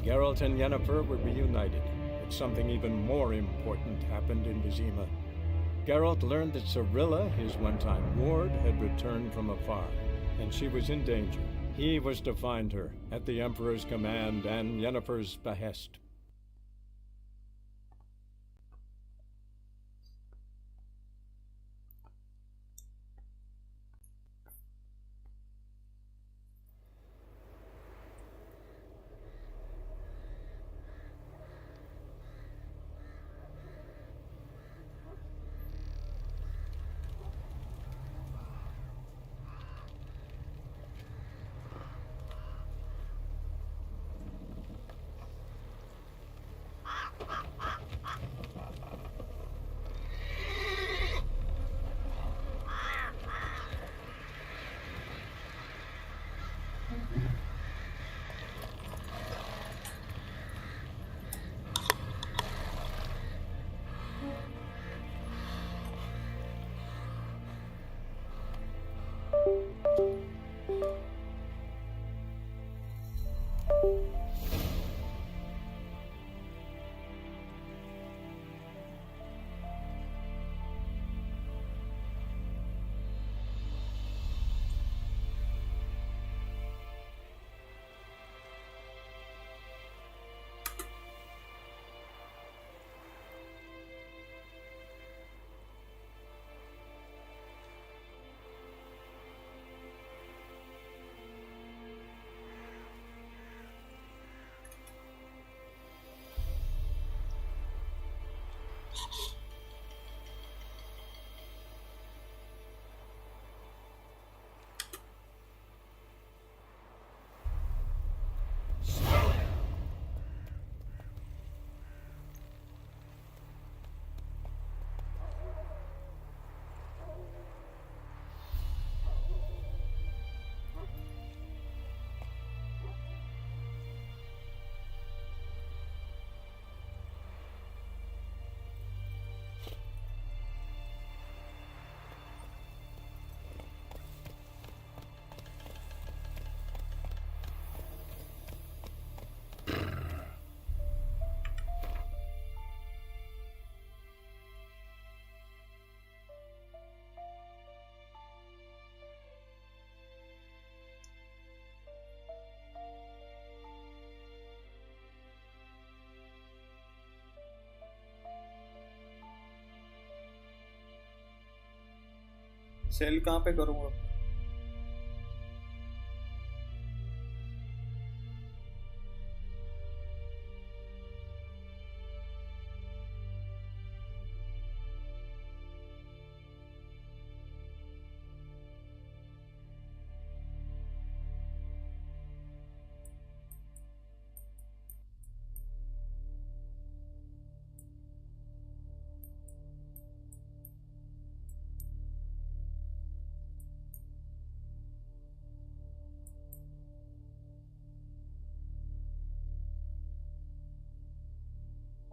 Geralt and Yennefer were reunited, but something even more important happened in Vizima. Geralt learned that Cirilla, his one-time ward, had returned from afar, and she was in danger. He was to find her, at the Emperor's command and Yennefer's behest. Sell कहाँ पे करूँगा?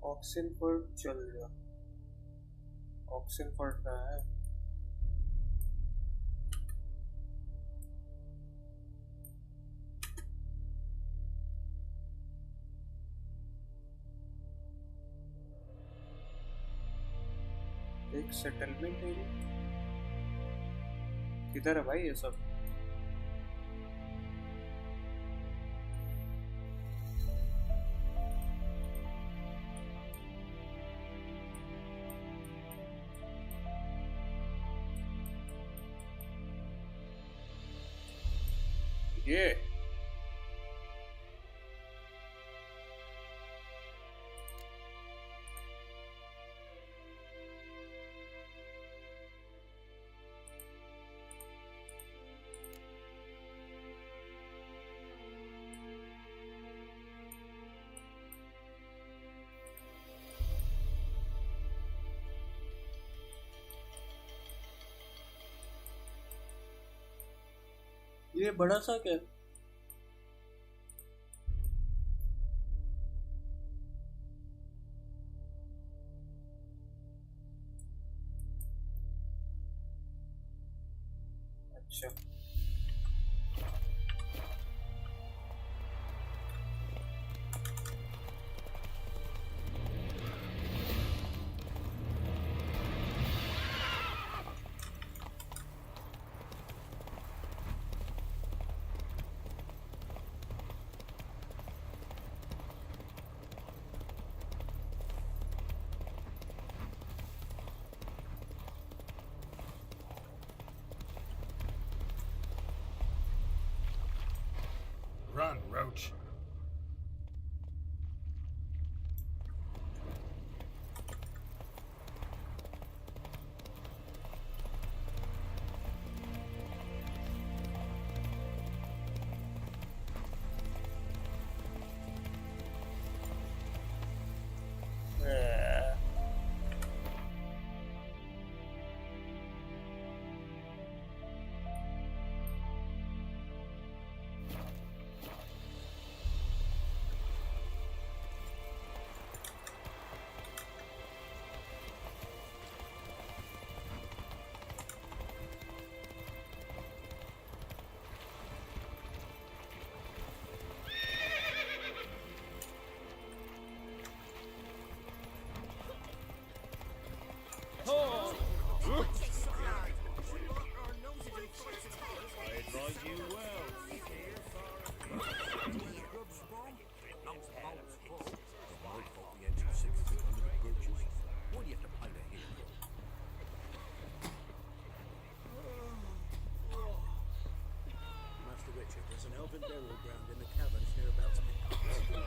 ऑक्सनफोर्ड चल गया। ऑक्सनफोर्ड का है। एक settlement area किधर है भाई ये सब? ये ये बड़ा सा क्या? अच्छा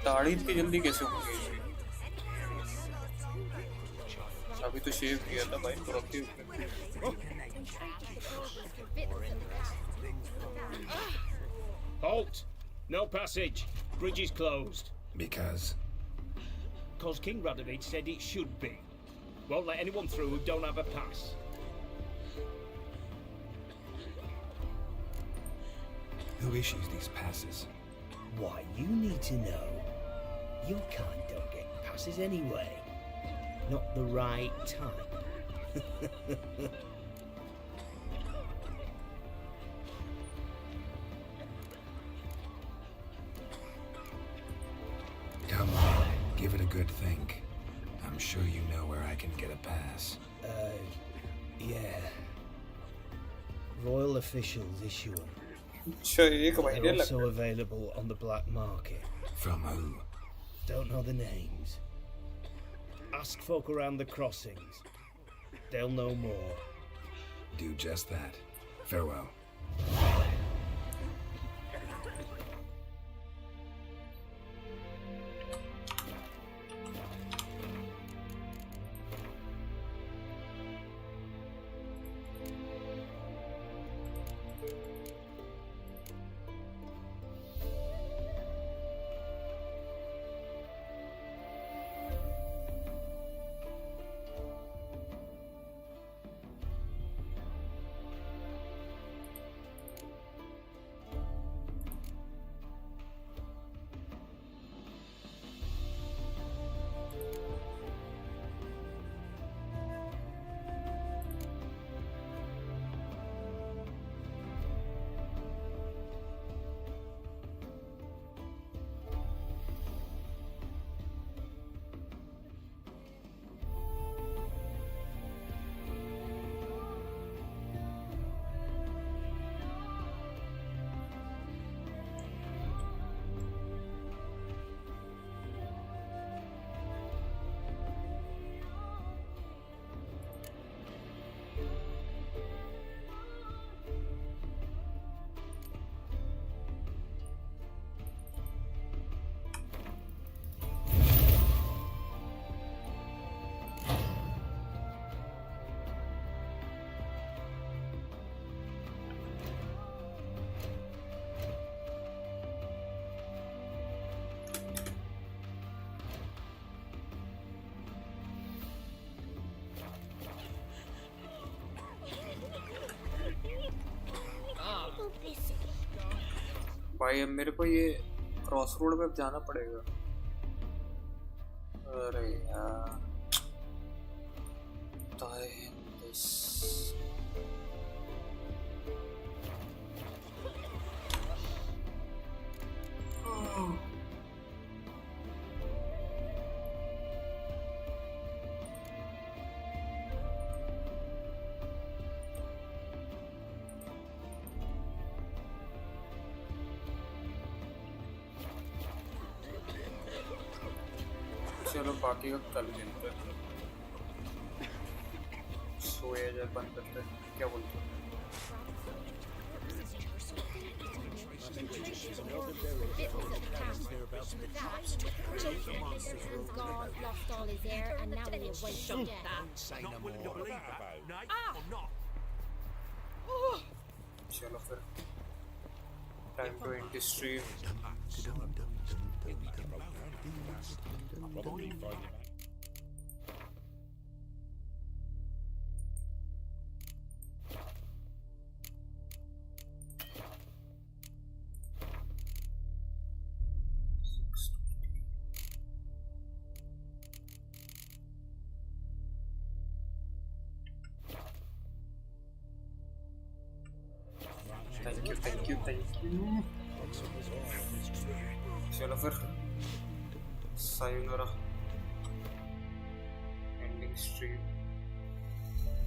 दाढ़ी इतनी जल्दी कैसे हो गई इसकी? अभी तो शेव किया था भाई तुरंत ही Halt! No passage. Bridge is closed. Because? Because King Radovich said it should be. Won't let anyone through who don't have a pass. Who issues these passes? Why, you need to know. Your kind don't get passes anyway. Not the right time. Come on, give it a good think. I'm sure you know where I can get a pass. Yeah. Royal officials issue them. They're also available on the black market. From who? Don't know the names. Ask folk around the crossings. They'll know more. Do just that. Farewell. भाई अब मेरे को ये cross road पे जाना पड़ेगा। अरे यार चलो बाकी का कल मिलते हैं। सोया जाए बंद करते हैं, क्या बोलते हो? Lost all his air, and now we await him again. Not willing to believe that, Nate, or not? चलो फिर time to end stream. Thank you. चलो फिर सायोनारा एंडिंग स्ट्रीम।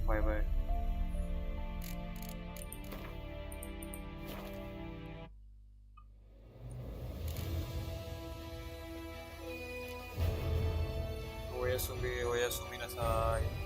Bye bye. ओयासुमी ना साई।